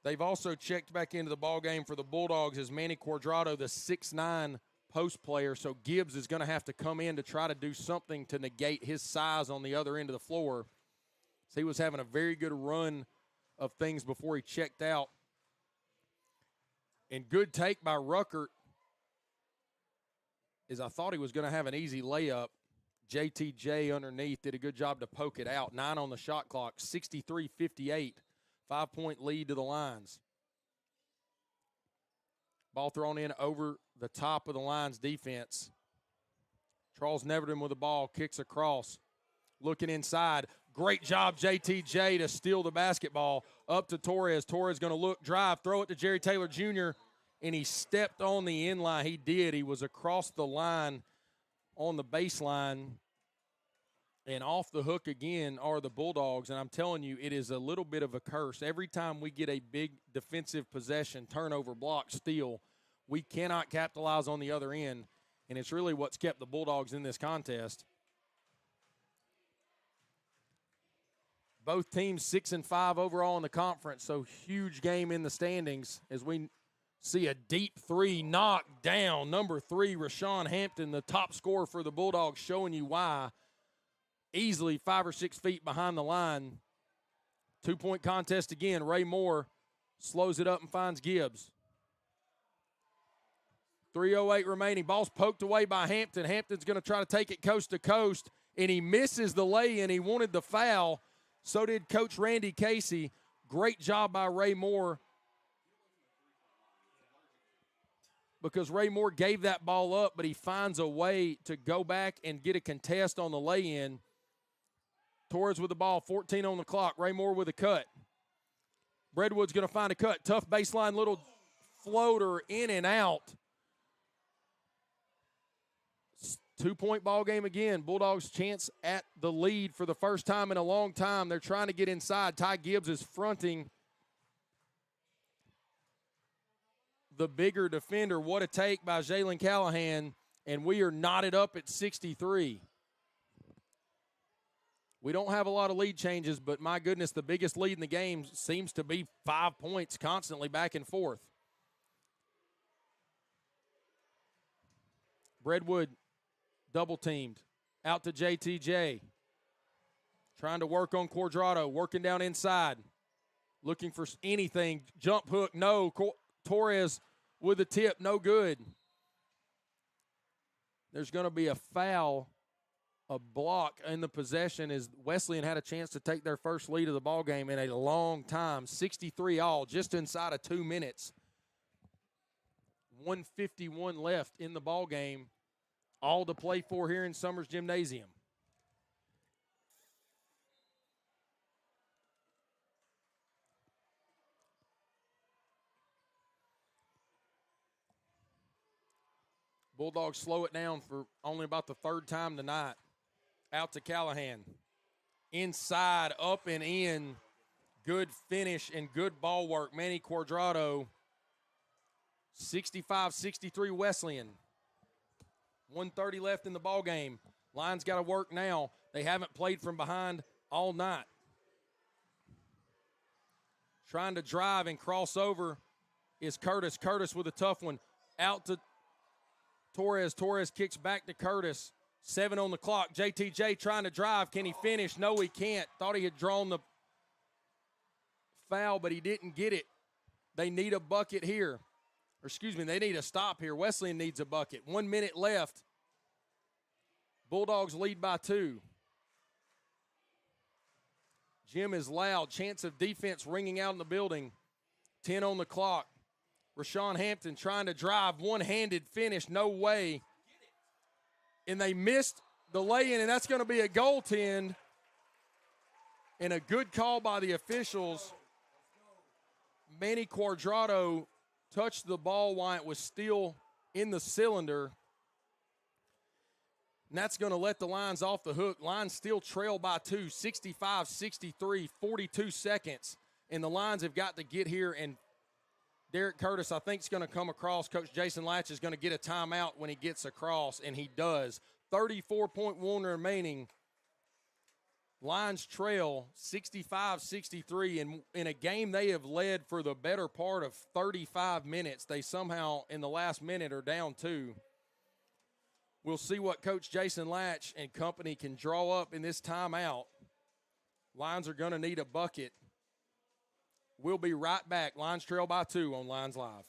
They've also checked back into the ball game for the Bulldogs as Manny Cuadrado, the 6'9" post player. So Gibbs is going to have to come in to try to do something to negate his size on the other end of the floor. So he was having a very good run of things before he checked out. And good take by Ruckert, is I thought he was going to have an easy layup. JTJ underneath did a good job to poke it out. 9 on the shot clock, 63-58. 5-point lead to the Lions. Ball thrown in over the top of the Lions defense. Charles Neverton with the ball, kicks across. Looking inside. Great job, JTJ, to steal the basketball. Up to Torres. Torres going to look, drive, throw it to Jerry Taylor Jr., and he stepped on the end line. He did. He was across the line on the baseline. And off the hook again are the Bulldogs. And I'm telling you, it is a little bit of a curse. Every time we get a big defensive possession, turnover, block, steal, we cannot capitalize on the other end. And it's really what's kept the Bulldogs in this contest. Both teams 6-5 overall in the conference, so huge game in the standings as we see a deep three knocked down. Number 3, Rashawn Hampton, the top scorer for the Bulldogs, showing you why. Easily 5 or 6 feet behind the line. 2-point contest again. Ray Moore slows it up and finds Gibbs. 3:08 remaining. Ball's poked away by Hampton. Hampton's going to try to take it coast to coast, and he misses the lay-in. He wanted the foul. So did Coach Randy Casey. Great job by Ray Moore, because Ray Moore gave that ball up, but he finds a way to go back and get a contest on the lay-in. Torres with the ball, 14 on the clock. Ray Moore with a cut. Redwood's going to find a cut. Tough baseline little floater in and out. 2-point ball game again. Bulldogs chance at the lead for the first time in a long time. They're trying to get inside. Ty Gibbs is fronting the bigger defender. What a take by Jalen Callahan, and we are knotted up at 63. We don't have a lot of lead changes, but my goodness, the biggest lead in the game seems to be 5 points constantly back and forth. Redwood double teamed. Out to JTJ. Trying to work on Cuadrado. Working down inside. Looking for anything. Jump hook, no. Torres with the tip, no good. There's going to be a foul, a block in the possession, as Wesleyan had a chance to take their first lead of the ball game in a long time. 63 all, just inside of 2 minutes. 1:51 left in the ball game. All to play for here in Summers Gymnasium. Bulldogs slow it down for only about the 3rd time tonight. Out to Callahan. Inside, up and in. Good finish and good ball work. Manny Cuadrado. 65-63 Wesleyan. 1:30 left in the ball game. Lions got to work now. They haven't played from behind all night. Trying to drive and cross over is Curtis. Curtis with a tough one. Out to Torres. Torres kicks back to Curtis. 7 on the clock. JTJ trying to drive. Can he finish? No, he can't. Thought he had drawn the foul, but he didn't get it. They need a bucket here. Or excuse me, they need a stop here. Wesleyan needs a bucket. 1 minute left. Bulldogs lead by 2. Jim is loud. Chance of defense ringing out in the building. 10 on the clock. Rashawn Hampton trying to drive. One-handed finish. No way. And they missed the lay-in, and that's going to be a goaltend. And a good call by the officials. Manny Cuadrado touched the ball while it was still in the cylinder. And that's going to let the Lions off the hook. Lions still trail by 2, 65-63, 42 seconds. And the Lions have got to get here, and Derek Curtis, I think, is going to come across. Coach Jason Latch is going to get a timeout when he gets across, and he does. 34.1 remaining. Lions trail 65-63, and in a game they have led for the better part of 35 minutes. They somehow, in the last minute, are down 2. We'll see what Coach Jason Latch and company can draw up in this timeout. Lions are going to need a bucket. We'll be right back. Lions trail by 2 on Lions Live.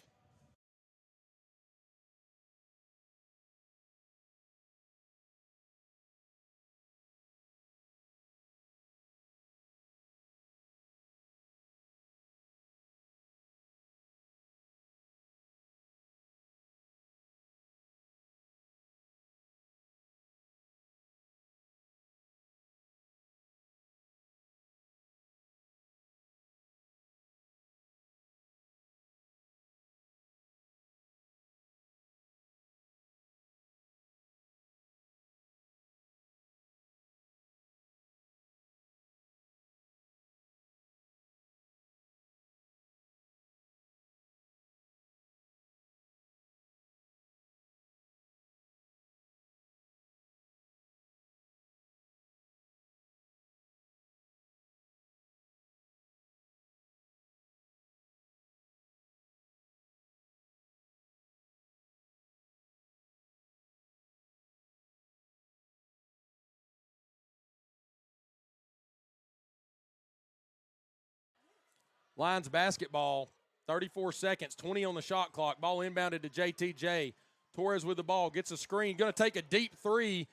Lions basketball, 34 seconds, 20 on the shot clock. Ball inbounded to JTJ. Torres with the ball, gets a screen, going to take a deep 3,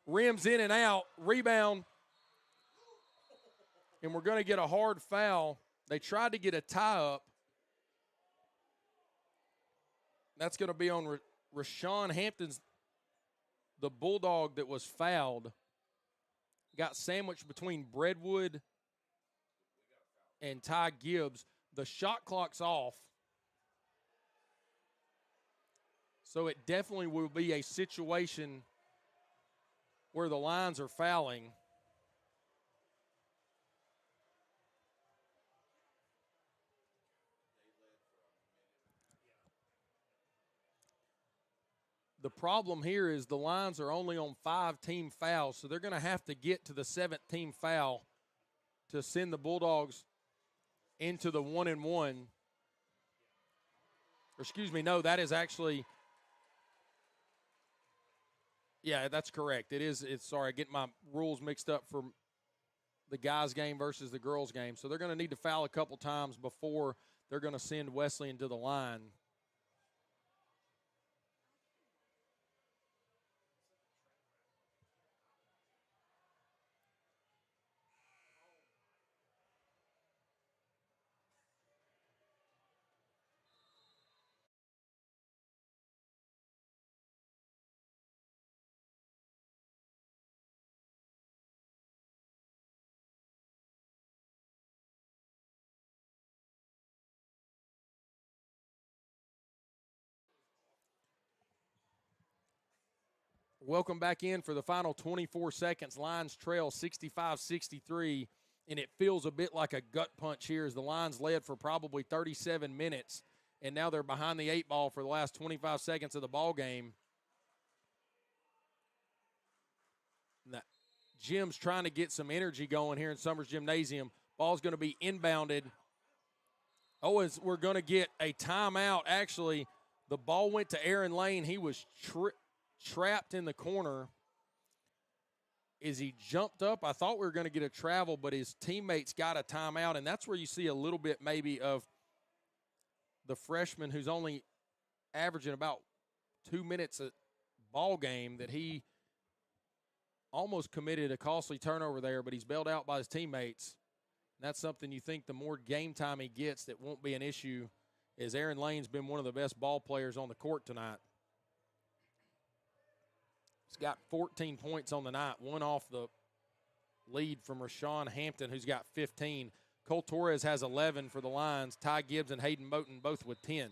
rims in and out, rebound, and we're going to get a hard foul. They tried to get a tie-up. That's going to be on Rashawn Hampton's, the Bulldog that was fouled. Got sandwiched between Breadwood and Ty Gibbs. The shot clock's off. So it definitely will be a situation where the Lions are fouling. The problem here is the Lions are only on 5 team fouls, so they're going to have to get to the 7th team foul to send the Bulldogs into the 1-and-1. Or excuse me, no, that is actually, yeah, that's correct. Sorry, I get my rules mixed up for the guys' game versus the girls' game. So they're going to need to foul a couple times before they're going to send Wesleyan to the line. Welcome back in for the final 24 seconds. Lions trail 65-63, and it feels a bit like a gut punch here as the Lions led for probably 37 minutes, and now they're behind the 8 ball for the last 25 seconds of the ball game. Jim's trying to get some energy going here in Summers Gymnasium. Ball's going to be inbounded. Oh, we're going to get a timeout. Actually, the ball went to Aaron Lane. He was trapped in the corner. As he jumped up, I thought we were going to get a travel, but his teammates got a timeout, and that's where you see a little bit maybe of the freshman who's only averaging about 2 minutes a ball game, that he almost committed a costly turnover there, but he's bailed out by his teammates. And that's something you think the more game time he gets, that won't be an issue, as Aaron Lane's been one of the best ball players on the court tonight. He's got 14 points on the night, one off the lead from Rashawn Hampton, who's got 15. Cole Torres has 11 for the Lions. Ty Gibbs and Hayden Moten both with 10.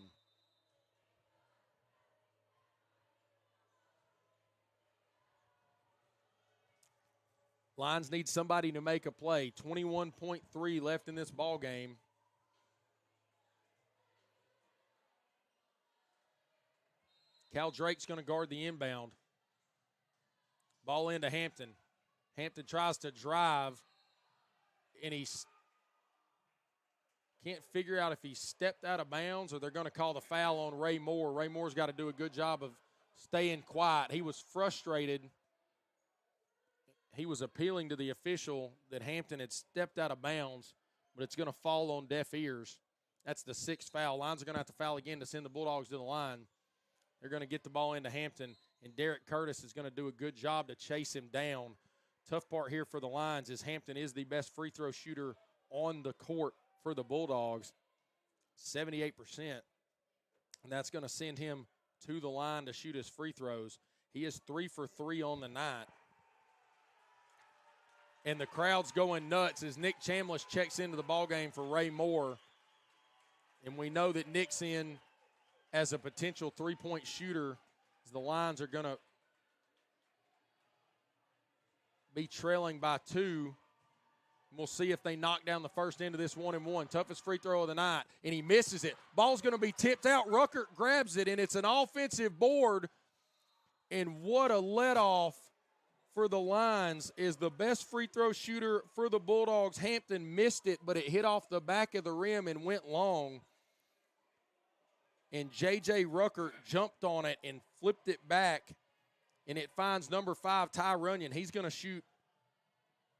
Lions need somebody to make a play. 21.3 left in this ball game. Cal Drake's going to guard the inbound. Ball into Hampton. Hampton tries to drive, and he can't figure out if he stepped out of bounds or they're going to call the foul on Ray Moore. Ray Moore's got to do a good job of staying quiet. He was frustrated. He was appealing to the official that Hampton had stepped out of bounds, but it's going to fall on deaf ears. That's the 6th foul. Lions are going to have to foul again to send the Bulldogs to the line. They're going to get the ball into Hampton, and Derek Curtis is going to do a good job to chase him down. Tough part here for the Lions is Hampton is the best free throw shooter on the court for the Bulldogs, 78%. And that's going to send him to the line to shoot his free throws. He is 3 for 3 on the night. And the crowd's going nuts as Nick Chambliss checks into the ballgame for Ray Moore. And we know that Nick's in as a potential three-point shooter, as the Lions are going to be trailing by 2. We'll see if they knock down the first end of this 1-and-1. Toughest free throw of the night, and he misses it. Ball's going to be tipped out. Ruckert grabs it, and it's an offensive board. And what a let-off for the Lions is the best free throw shooter for the Bulldogs. Hampton missed it, but it hit off the back of the rim and went long. And J.J. Ruckert jumped on it and flipped it back, and it finds number 5, Ty Runyon. He's going to shoot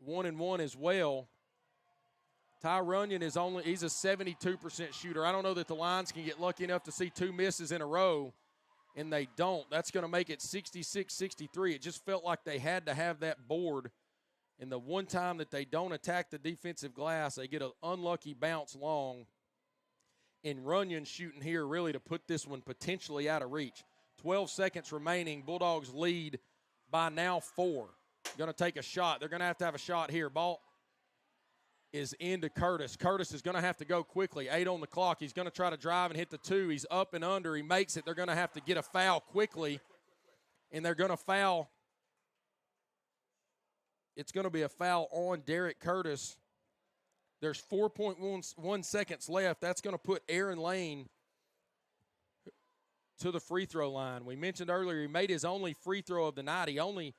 1-and-1 as well. Ty Runyon he's a 72% shooter. I don't know that the Lions can get lucky enough to see 2 misses in a row, and they don't. That's going to make it 66-63. It just felt like they had to have that board. And the one time that they don't attack the defensive glass, they get an unlucky bounce long. And Runyon shooting here really to put this one potentially out of reach. 12 seconds remaining. Bulldogs lead by now 4. Going to take a shot. They're going to have a shot here. Ball is into Curtis. Curtis is going to have to go quickly. 8 on the clock. He's going to try to drive and hit the 2. He's up and under. He makes it. They're going to have to get a foul quickly, and they're going to foul. It's going to be a foul on Derek Curtis. There's 4.1 seconds left. That's going to put Aaron Lane to the free throw line. We mentioned earlier he made his only free throw of the night. He only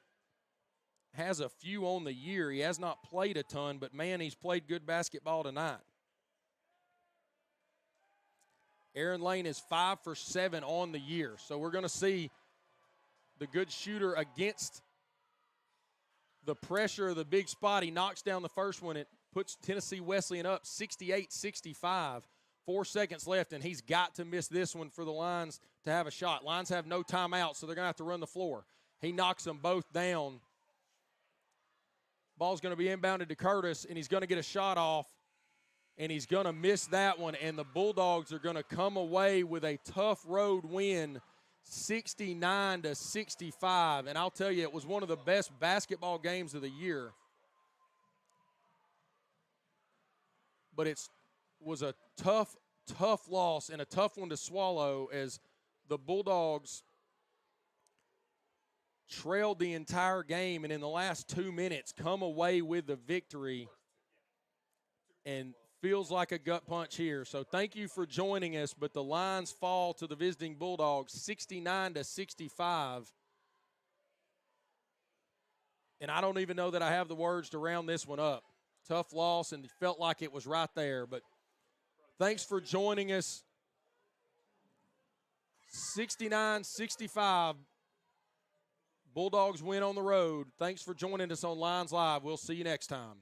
has a few on the year. He has not played a ton, but, man, he's played good basketball tonight. Aaron Lane is 5 for 7 on the year. So we're going to see the good shooter against the pressure of the big spot. He knocks down the first one. It puts Tennessee Wesleyan up 68-65. 4 seconds left, and he's got to miss this one for the Lions to have a shot. Lions have no timeout, so they're going to have to run the floor. He knocks them both down. Ball's going to be inbounded to Curtis, and he's going to get a shot off, and he's going to miss that one, and the Bulldogs are going to come away with a tough road win, 69-65. And I'll tell you, it was one of the best basketball games of the year. But it was a tough loss and a tough one to swallow as the Bulldogs trailed the entire game and in the last 2 minutes come away with the victory, and feels like a gut punch here. So thank you for joining us, but the Lions fall to the visiting Bulldogs 69-65. And I don't even know that I have the words to round this one up. Tough loss, and felt like it was right there. But thanks for joining us. 69-65. Bulldogs win on the road. Thanks for joining us on Lions Live. We'll see you next time.